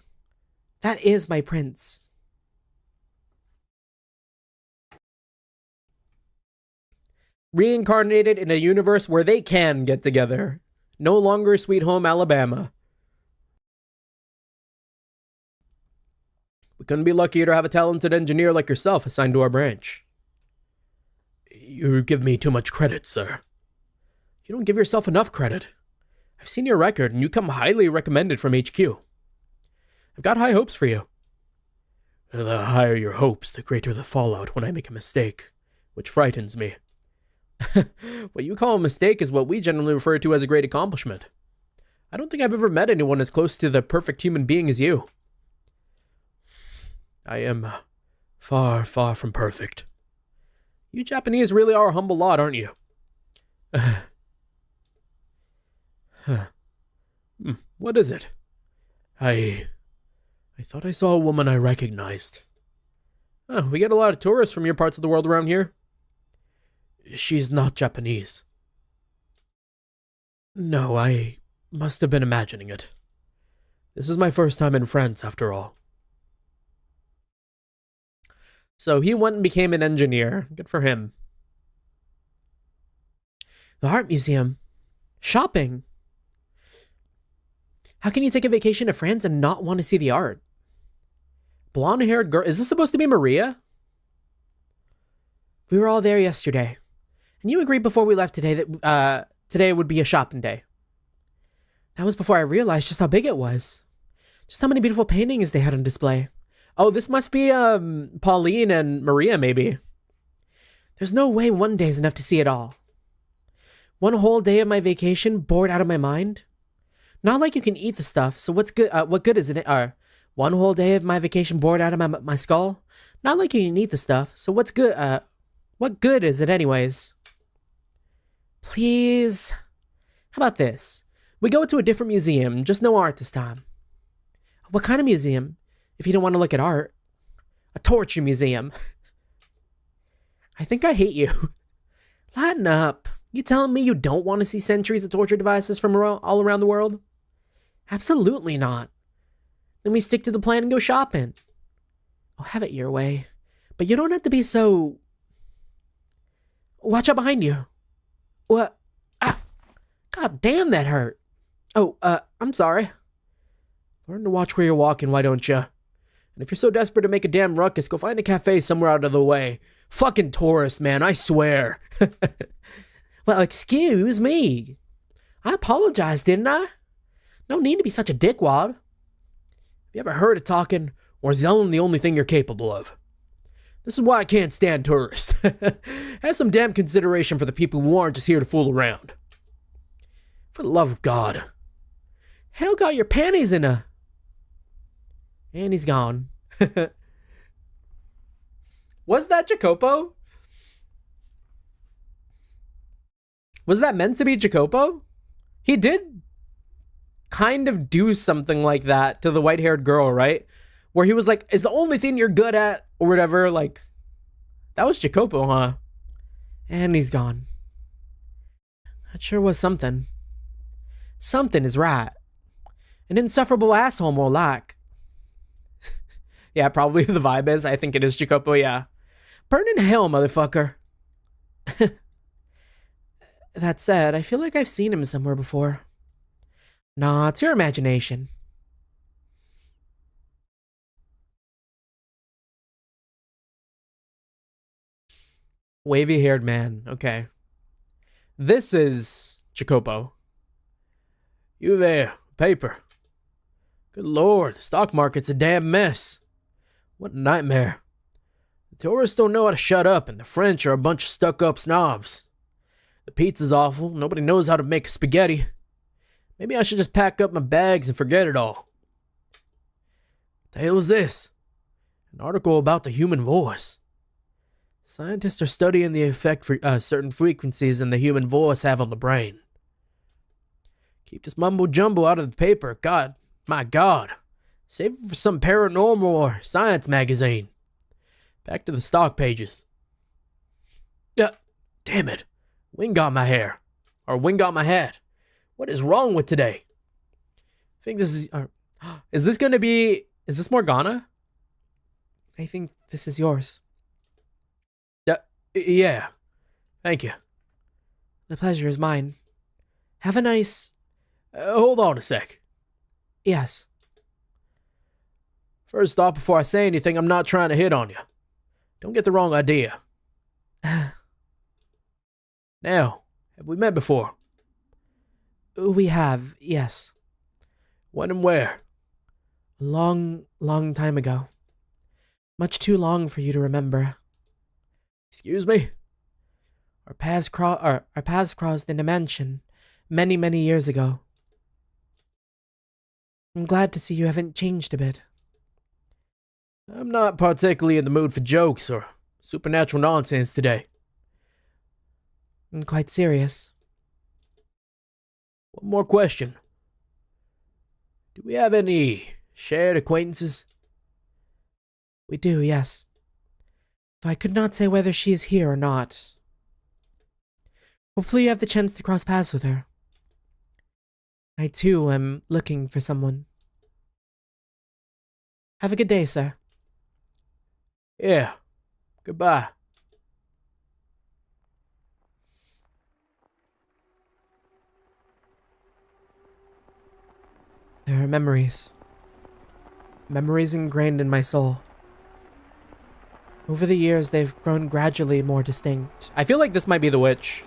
That is my prince. Reincarnated in a universe where they can get together. No longer Sweet Home Alabama. We couldn't be luckier to have a talented engineer like yourself assigned to our branch. You give me too much credit, sir. You don't give yourself enough credit. I've seen your record, and you come highly recommended from HQ. I've got high hopes for you. The higher your hopes, the greater the fallout when I make a mistake, which frightens me. What you call a mistake is what we generally refer to as a great accomplishment. I don't think I've ever met anyone as close to the perfect human being as you. I am far, far from perfect. You Japanese really are a humble lot, aren't you? What is it? I thought I saw a woman I recognized. Oh, we get a lot of tourists from your parts of the world around here. She's not Japanese. No, I must have been imagining it. This is my first time in France, after all. So he went and became an engineer. Good for him. The art museum. Shopping. How can you take a vacation to France and not want to see the art? Blonde-haired girl. Is this supposed to be Maria? We were all there yesterday. And you agreed before we left today that today would be a shopping day. That was before I realized just how big it was. Just how many beautiful paintings they had on display. Oh, this must be Pauline and Maria, maybe. There's no way one day is enough to see it all. One whole day of my vacation bored out of my mind. Not like you can eat the stuff, so what's good? What good is it? One whole day of my vacation bored out of my skull. Not like you can eat the stuff, so what's good? What good is it anyways? Please. How about this? We go to a different museum, just no art this time. What kind of museum? If you don't want to look at art. A torture museum. I think I hate you. Lighten up. You telling me you don't want to see centuries of torture devices from all around the world? Absolutely not. Then we stick to the plan and go shopping. Oh, have it your way. But you don't have to be so... Watch out behind you. What? Ah! God damn, that hurt. Oh, I'm sorry. Learn to watch where you're walking, why don't you? And if you're so desperate to make a damn ruckus, go find a cafe somewhere out of the way. Fucking tourist, man, I swear. Well, excuse me. I apologized, didn't I? No need to be such a dickwad. Have you ever heard of talking, or is yelling the only thing you're capable of? This is why I can't stand tourists. Have some damn consideration for the people who aren't just here to fool around. For the love of God. Hell got your panties in a... And he's gone. Was that Jacopo? Was that meant to be Jacopo? He did kind of do something like that to the white-haired girl, right? Where he was like, is the only thing you're good at, or whatever, like... That was Jacopo, huh? And he's gone. That sure was something. Something is right. An insufferable asshole, more like. Yeah, probably the vibe is. I think it is Jacopo, yeah. Burn in hell, motherfucker. That said, I feel like I've seen him somewhere before. Nah, it's your imagination. Wavy-haired man. Okay. This is Jacopo. You there, paper. Good lord, the stock market's a damn mess. What a nightmare. The tourists don't know how to shut up, and the French are a bunch of stuck-up snobs. The pizza's awful, nobody knows how to make spaghetti. Maybe I should just pack up my bags and forget it all. The hell is this? An article about the human voice. Scientists are studying the effect certain frequencies in the human voice have on the brain. Keep this mumbo jumbo out of the paper. God, my God. Save it for some paranormal or science magazine. Back to the stock pages. Damn it. Wind got my hair. Or wind got my head. What is wrong with today? I think this is... is this going to be... Is this Morgana? I think this is yours. Yeah. Thank you. The pleasure is mine. Have a nice... hold on a sec. Yes. First off, before I say anything, I'm not trying to hit on you. Don't get the wrong idea. Now, have we met before? We have, yes. When and where? A long, long time ago. Much too long for you to remember. Excuse me? Our paths crossed in a mansion many, many years ago. I'm glad to see you haven't changed a bit. I'm not particularly in the mood for jokes or supernatural nonsense today. I'm quite serious. One more question. Do we have any shared acquaintances? We do, yes. Though I could not say whether she is here or not. Hopefully you have the chance to cross paths with her. I too am looking for someone. Have a good day, sir. Yeah. Goodbye. There are memories. Memories ingrained in my soul. Over the years, they've grown gradually more distinct. I feel like this might be the witch.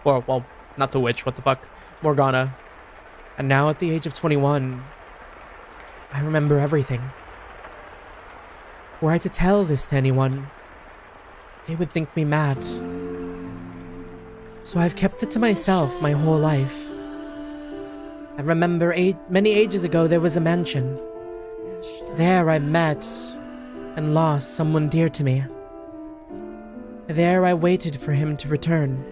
Or, well, not the witch, what the fuck? Morgana. And now at the age of 21, I remember everything. Were I to tell this to anyone, they would think me mad. So I've kept it to myself my whole life. I remember many ages ago there was a mansion. There I met and lost someone dear to me. There I waited for him to return.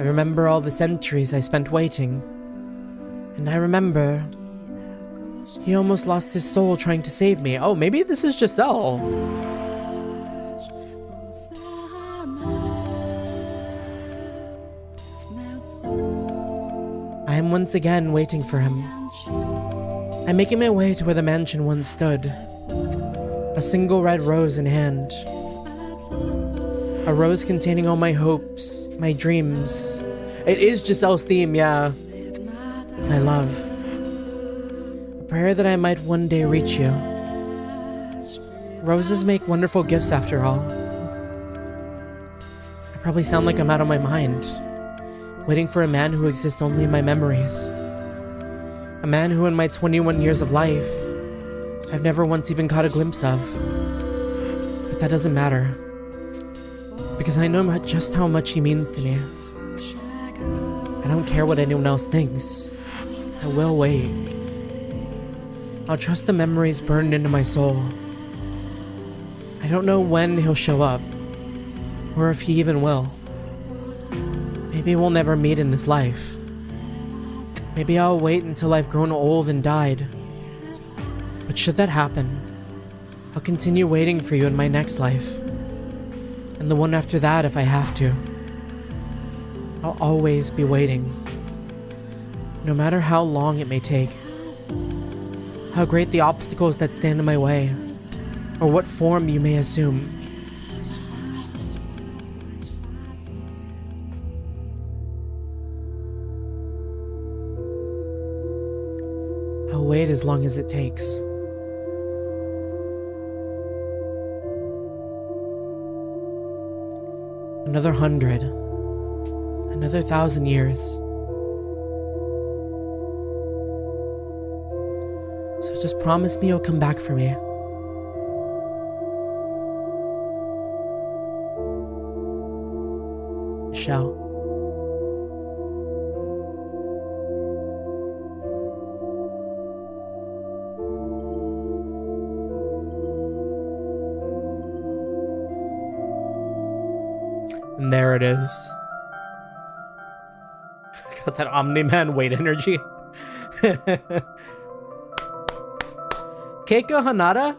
I remember all the centuries I spent waiting. And I remember he almost lost his soul trying to save me. Oh, maybe this is Giselle. I am once again waiting for him. I'm making my way to where the mansion once stood. A single red rose in hand. A rose containing all my hopes, my dreams. It is Giselle's theme, yeah. My love. A prayer that I might one day reach you. Roses make wonderful gifts after all. I probably sound like I'm out of my mind, waiting for a man who exists only in my memories. A man who in my 21 years of life, I've never once even caught a glimpse of. But that doesn't matter, because I know just how much he means to me. I don't care what anyone else thinks. I will wait. I'll trust the memories burned into my soul. I don't know when he'll show up, or if he even will. Maybe we'll never meet in this life. Maybe I'll wait until I've grown old and died. But should that happen, I'll continue waiting for you in my next life. And the one after that if I have to. I'll always be waiting. No matter how long it may take. How great the obstacles that stand in my way. Or what form you may assume. I'll wait as long as it takes. Another 100. Another 1,000 years. So just promise me you'll come back for me. Michelle. And there it is. Got that Omni-Man weight energy. Keiko Hanada?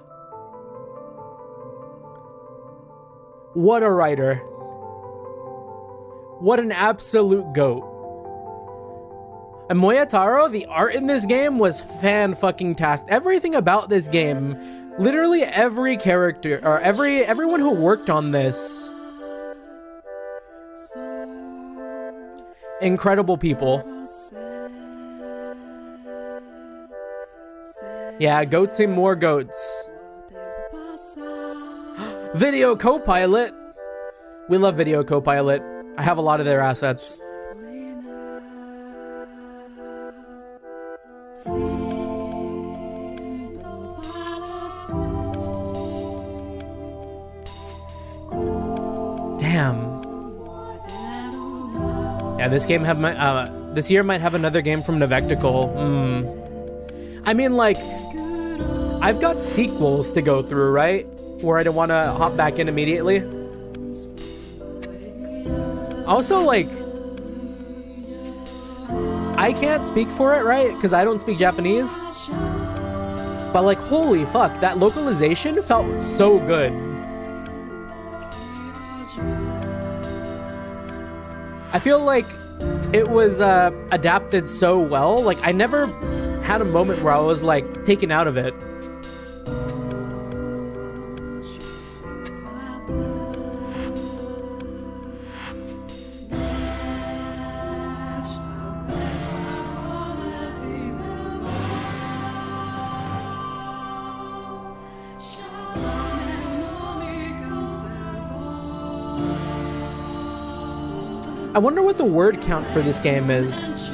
What a writer. What an absolute goat. And Moyataro, the art in this game was fan-fucking-tastic. Everything about this game, literally every character, or everyone who worked on this. Incredible people. Yeah, goats and more goats. Video Copilot. We love Video Copilot. I have a lot of their assets. Damn. Yeah, this game this year might have another game from Novectical. I mean, like, I've got sequels to go through, right? Where I don't want to hop back in immediately. Also, like, I can't speak for it, right? Because I don't speak Japanese. But, like, holy fuck, that localization felt so good. I feel like it was adapted so well. Like, I never had a moment where I was, like, taken out of it. I wonder what the word count for this game is.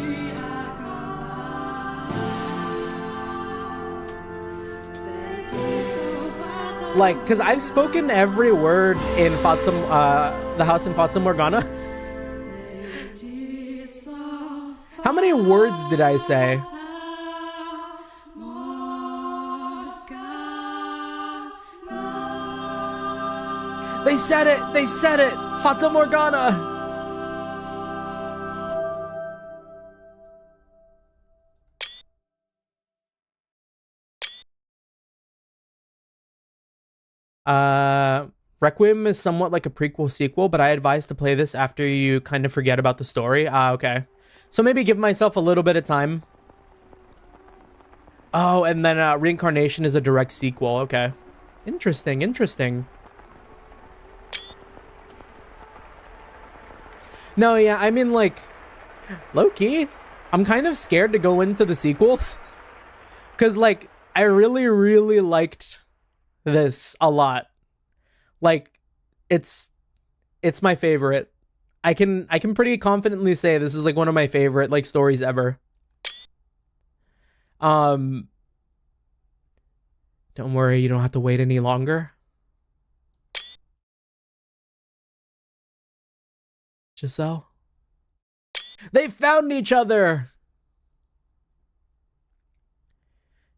Like, because I've spoken every word in the house in Fata Morgana. How many words did I say? They said it! They said it! Fata Morgana! Requiem is somewhat like a prequel sequel, but I advise to play this after you kind of forget about the story. Okay. So maybe give myself a little bit of time. Oh, and then Reincarnation is a direct sequel. Okay. Interesting, interesting. No, yeah, I mean, like, low-key, I'm kind of scared to go into the sequels. Because, like, I really, really liked this a lot. Like, it's my favorite. I can pretty confidently say this is like one of my favorite like stories ever. Don't worry, you don't have to wait any longer. Giselle. They found each other.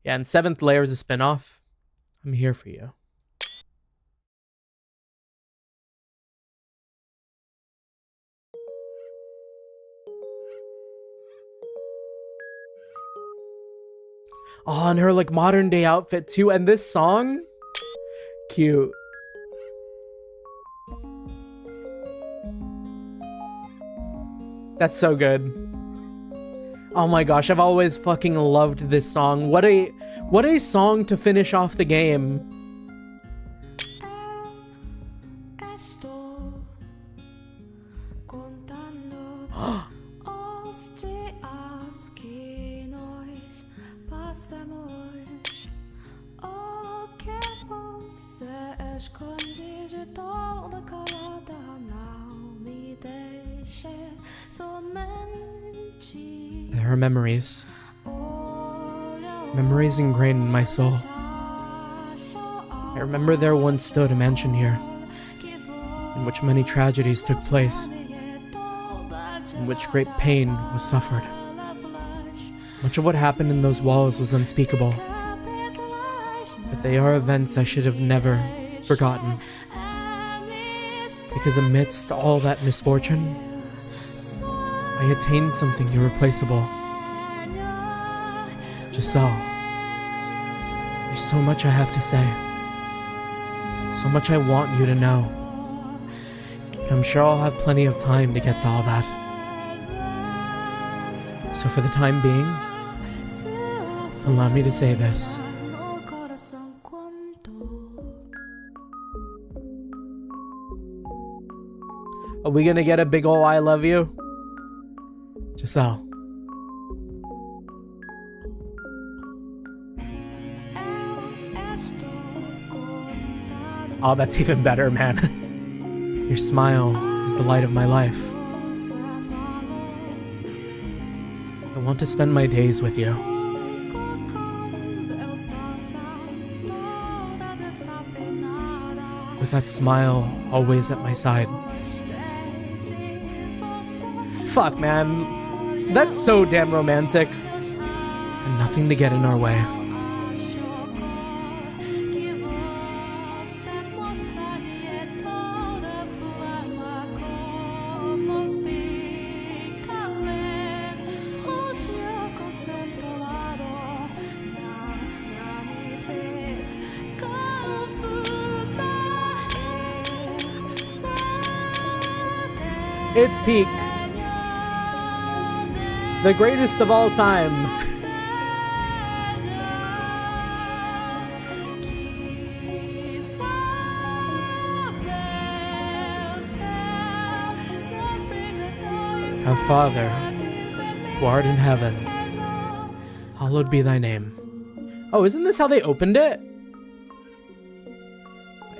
Yeah, and Seventh Layer is a spinoff. I'm here for you. Oh, and her like modern day outfit too. And this song, cute. That's so good. Oh my gosh, I've always fucking loved this song. What a song to finish off the game. There are memories. Memories ingrained in my soul. I remember there once stood a mansion here, in which many tragedies took place, in which great pain was suffered. Much of what happened in those walls was unspeakable, but they are events I should have never forgotten. Because amidst all that misfortune, I attained something irreplaceable. Giselle, there's so much I have to say. So much I want you to know. But I'm sure I'll have plenty of time to get to all that. So for the time being, allow me to say this. Are we gonna get a big ol' I love you? Giselle. Oh, that's even better, man. Your smile is the light of my life. I want to spend my days with you. With that smile always at my side. Fuck, man. That's so damn romantic. And nothing to get in our way. It's peak. The greatest of all time. Our Father, who art in heaven, hallowed be thy name. Oh, isn't this how they opened it?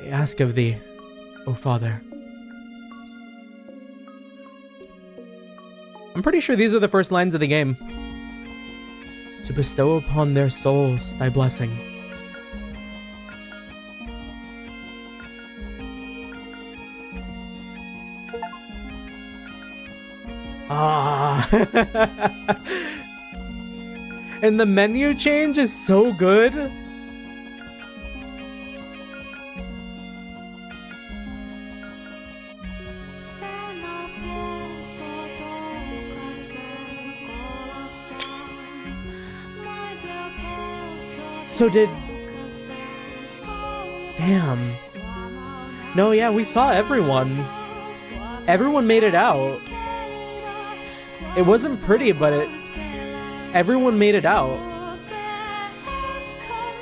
I ask of thee, O Father. I'm pretty sure these are the first lines of the game. To bestow upon their souls thy blessing. Ah. And the menu change is so good. So did... Damn. No, yeah, we saw everyone. Everyone made it out. It wasn't pretty, but everyone made it out.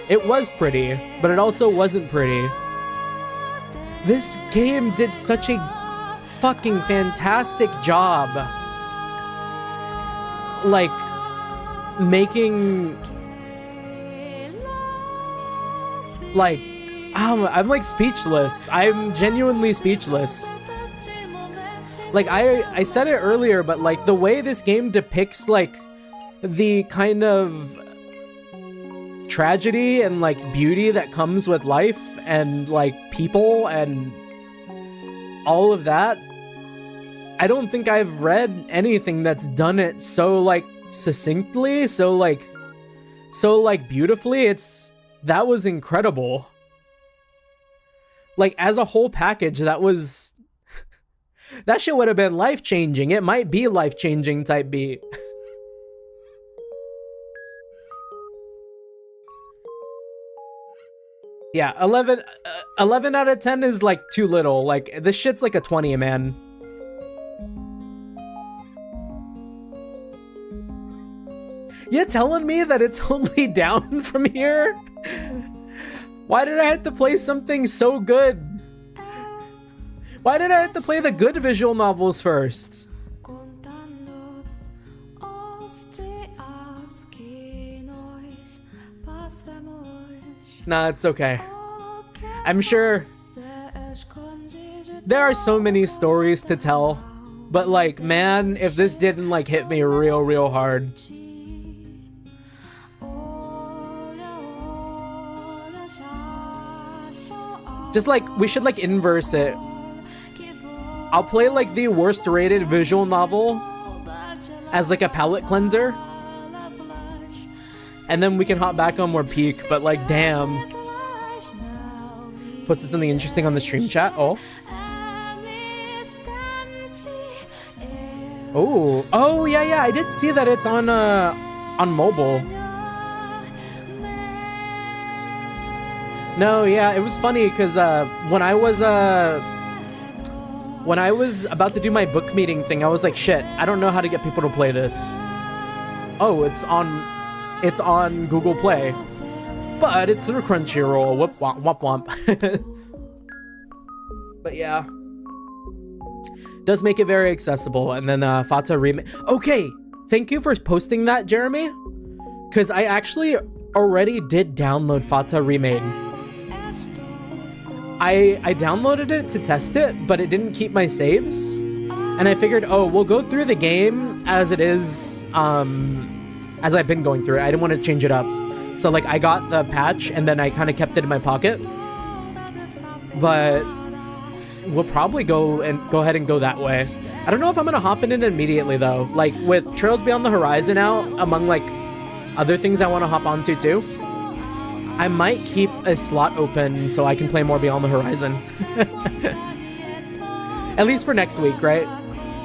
It was pretty, but it also wasn't pretty. This game did such a fucking fantastic job. Like, making... Like, I'm like speechless. I'm genuinely speechless. Like, I said it earlier, but like the way this game depicts like the kind of tragedy and like beauty that comes with life and like people and all of that, I don't think I've read anything that's done it so like succinctly, so like beautifully. That was incredible. Like, as a whole package, that was... that shit would have been life-changing. It might be life-changing type beat. Yeah, 11 out of 10 is, like, too little. Like, this shit's like a 20, man. You telling me that it's only down from here? Why did I have to play something so good? Why did I have to play the good visual novels first? Nah, it's okay. I'm sure there are so many stories to tell, but like, man, if this didn't like hit me real hard. Just like, we should like inverse it. I'll play like the worst rated visual novel as like a palate cleanser. And then we can hop back on more peak, but like, damn. Puts something interesting on the stream chat. Oh. Oh yeah, I did see that it's on mobile. No, yeah, it was funny because when I was about to do my book meeting thing, I was like, shit, I don't know how to get people to play this. Oh, it's on Google Play, but it's through Crunchyroll. Whoop womp womp. But yeah, does make it very accessible. And then Fata remake. Okay, thank you for posting that, Jeremy, because I actually already did download Fata remade. I downloaded it to test it, but it didn't keep my saves, and I figured, oh, we'll go through the game as it is, as I've been going through it. I didn't want to change it up, so like I got the patch and then I kind of kept it in my pocket. But we'll probably go ahead and go that way. I don't know if I'm gonna hop in it immediately though. Like with Trails Beyond the Horizon out, among like other things I want to hop onto too, I might keep a slot open so I can play more Beyond the Horizon. At least for next week, right?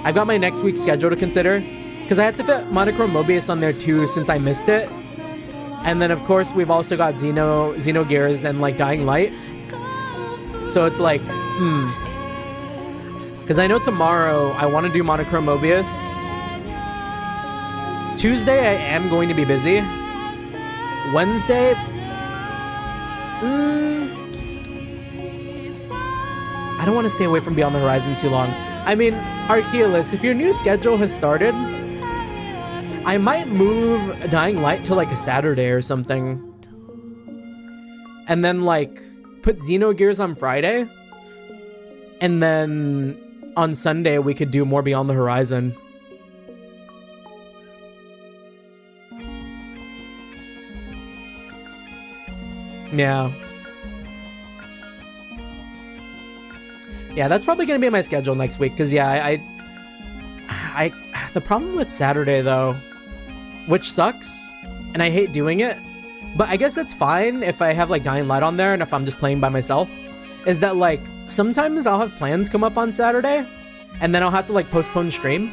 I've got my next week's schedule to consider, because I had to fit Monochrome Mobius on there too since I missed it. And then of course we've also got Xenogears and like Dying Light. So it's like, because I know tomorrow I want to do Monochrome Mobius. Tuesday I am going to be busy. Wednesday, I don't want to stay away from Beyond the Horizon too long. I mean, Archeolus, if your new schedule has started, I might move Dying Light to like a Saturday or something. And then like put Xenogears on Friday. And then on Sunday we could do more Beyond the Horizon. Yeah. Yeah, that's probably gonna be my schedule next week, because yeah, I the problem with Saturday though, which sucks, and I hate doing it, but I guess it's fine if I have like Dying Light on there and if I'm just playing by myself, is that like sometimes I'll have plans come up on Saturday and then I'll have to like postpone stream,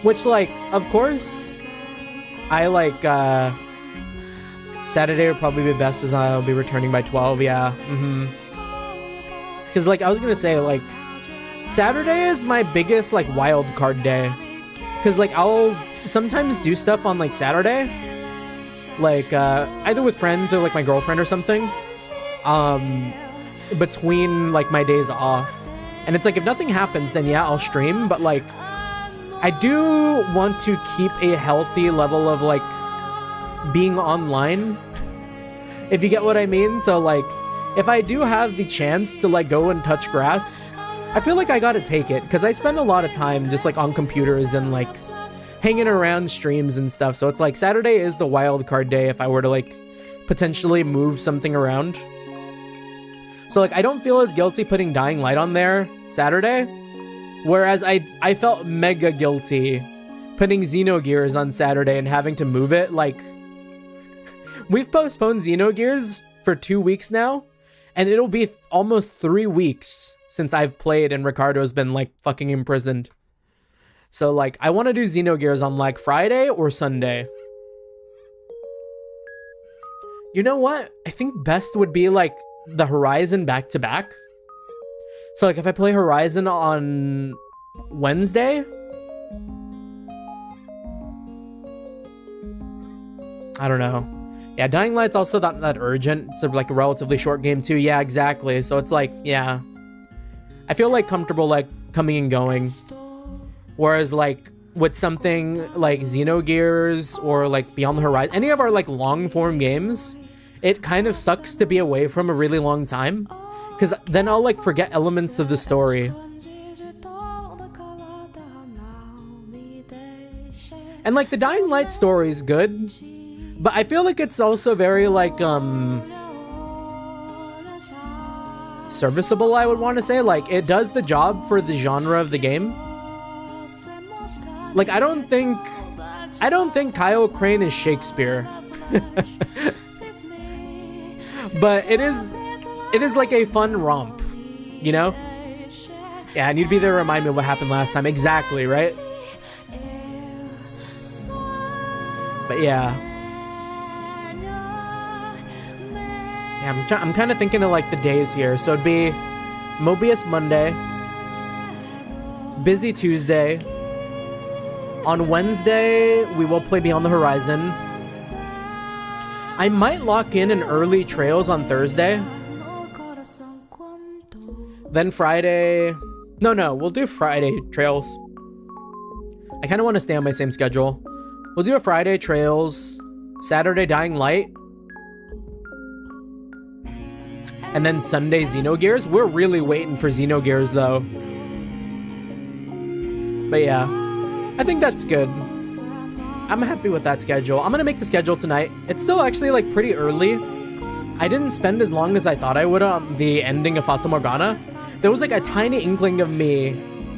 which like of course I like Saturday would probably be best as I'll be returning by 12. Yeah. Because like I was gonna say, like Saturday is my biggest like wild card day, because like I'll sometimes do stuff on like Saturday, like either with friends or like my girlfriend or something, between like my days off. And it's like if nothing happens, then yeah, I'll stream, but like I do want to keep a healthy level of like being online, if you get what I mean. So like if I do have the chance to like go and touch grass, I feel like I gotta take it, because I spend a lot of time just like on computers and like hanging around streams and stuff. So it's like Saturday is the wild card day if I were to like potentially move something around. So like I don't feel as guilty putting Dying Light on there Saturday, whereas I felt mega guilty putting Xenogears on Saturday and having to move it. Like we've postponed Xenogears for 2 weeks now, and it'll be almost 3 weeks since I've played and Ricardo's been like fucking imprisoned. So like I want to do Xenogears on like Friday or Sunday. You know what? I think best would be like the Horizon back to back. So like if I play Horizon on Wednesday, I don't know. Yeah, Dying Light's also not that urgent. It's like a relatively short game too. Yeah, exactly. So it's like, yeah, I feel like comfortable like coming and going. Whereas like with something like Xenogears or like Beyond the Horizon, any of our like long form games, it kind of sucks to be away from a really long time, because then I'll like forget elements of the story. And like the Dying Light story is good, but I feel like it's also very like serviceable, I would want to say. Like it does the job for the genre of the game. Like I don't think Kyle Crane is Shakespeare. But it is like a fun romp, you know? Yeah, and you'd be there to remind me of what happened last time. Exactly, right? But yeah. Yeah, I'm kind of thinking of like the days here. So it'd be Mobius Monday, Busy Tuesday. On Wednesday, we will play Beyond the Horizon. I might lock in an early Trails on Thursday. Then Friday... No, we'll do Friday Trails. I kind of want to stay on my same schedule. We'll do a Friday Trails, Saturday Dying Light, and then Sunday Xenogears. We're really waiting for Xenogears though. But yeah, I think that's good. I'm happy with that schedule. I'm gonna make the schedule tonight. It's still actually like pretty early. I didn't spend as long as I thought I would on the ending of Fata Morgana. There was like a tiny inkling of me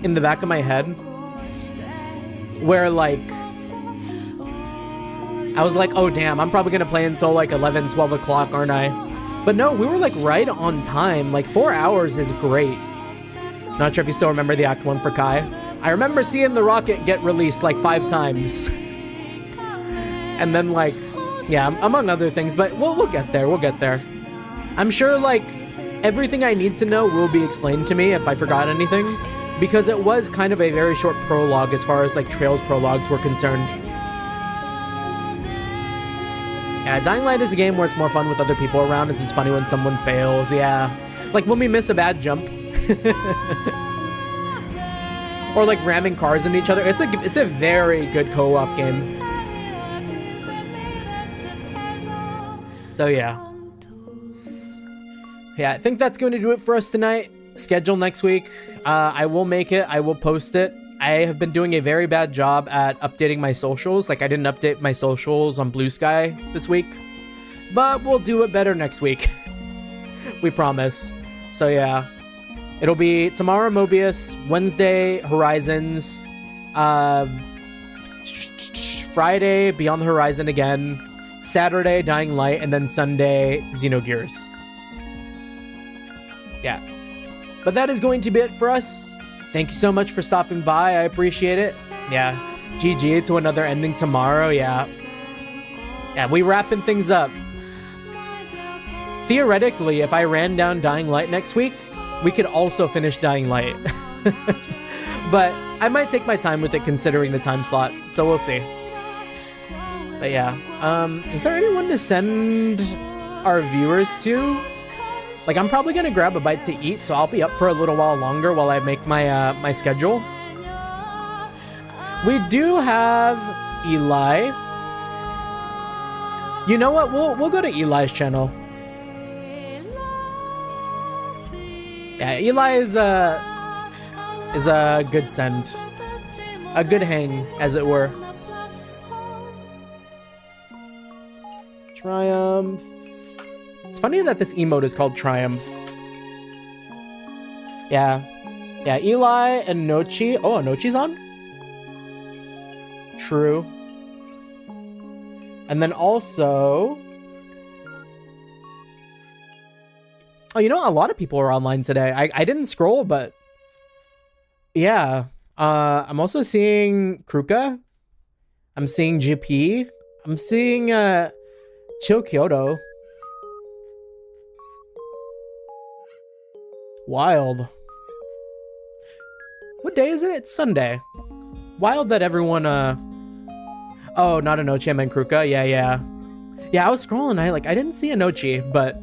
in the back of my head where like I was like, oh damn, I'm probably gonna play until like 11, 12 o'clock, aren't I? But no, we were like right on time. Like 4 hours is great. Not sure if you still remember the Act 1 for Kai. I remember seeing the rocket get released like 5 times. And then like, yeah, among other things, but we'll get there, we'll get there. I'm sure like everything I need to know will be explained to me if I forgot anything, because it was kind of a very short prologue as far as like Trails prologues were concerned. Yeah, Dying Light is a game where it's more fun with other people around, as it's funny when someone fails, yeah. Like when we miss a bad jump. Or like ramming cars into each other. It's a very good co-op game. So yeah. Yeah, I think that's going to do it for us tonight. Schedule next week. I will make it. I will post it. I have been doing a very bad job at updating my socials. Like I didn't update my socials on Blue Sky this week. But we'll do it better next week. We promise. So yeah. It'll be tomorrow Mobius, Wednesday Horizons, Friday Beyond the Horizon again, Saturday Dying Light, and then Sunday Xenogears. Yeah. But that is going to be it for us. Thank you so much for stopping by. I appreciate it. Yeah. GG to another ending tomorrow. Yeah. Yeah, we wrapping things up. Theoretically, if I ran down Dying Light next week, we could also finish Dying Light. But I might take my time with it considering the time slot. So we'll see. But yeah. Is there anyone to send our viewers to? Like, I'm probably gonna grab a bite to eat, so I'll be up for a little while longer while I make my my schedule. We do have Eli. You know what? We'll go to Eli's channel. Yeah, Eli is a good send, a good hang, as it were. Triumph. It's funny that this emote is called Triumph. Yeah. Yeah, Eli and Nochi. Oh, Nochi's on? True. And then also... Oh, you know, a lot of people are online today. I didn't scroll, but... Yeah. I'm also seeing Kruka. I'm seeing GP. I'm seeing Chill Kyoto. Wild. What day is it? It's Sunday. Wild that everyone oh, not Anochi, I meant Kruka. Yeah. Yeah, I was scrolling, I didn't see Anochi, but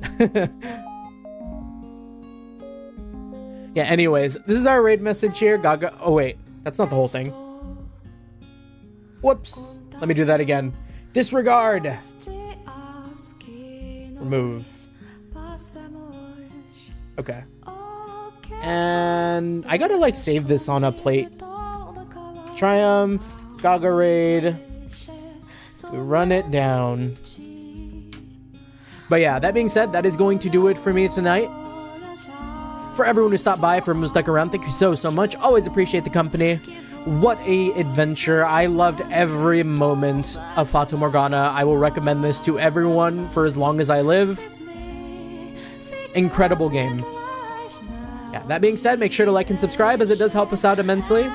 yeah, anyways, this is our raid message here. Gaga. Oh wait, that's not the whole thing. Whoops. Let me do that again. Disregard. Remove. Okay. And I gotta like save this on a plate. Triumph, Gaga raid. We run it down. But yeah, that being said, that is going to do it for me tonight. For everyone who stopped by, for everyone who stuck around, thank you so much. Always appreciate the company. What a adventure. I loved every moment of Fata Morgana. I will recommend this to everyone for as long as I live. Incredible game. Yeah, that being said, make sure to like and subscribe as it does help us out immensely.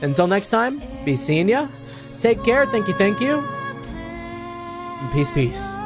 Until next time, be seeing ya. Take care. Thank you. Peace, peace.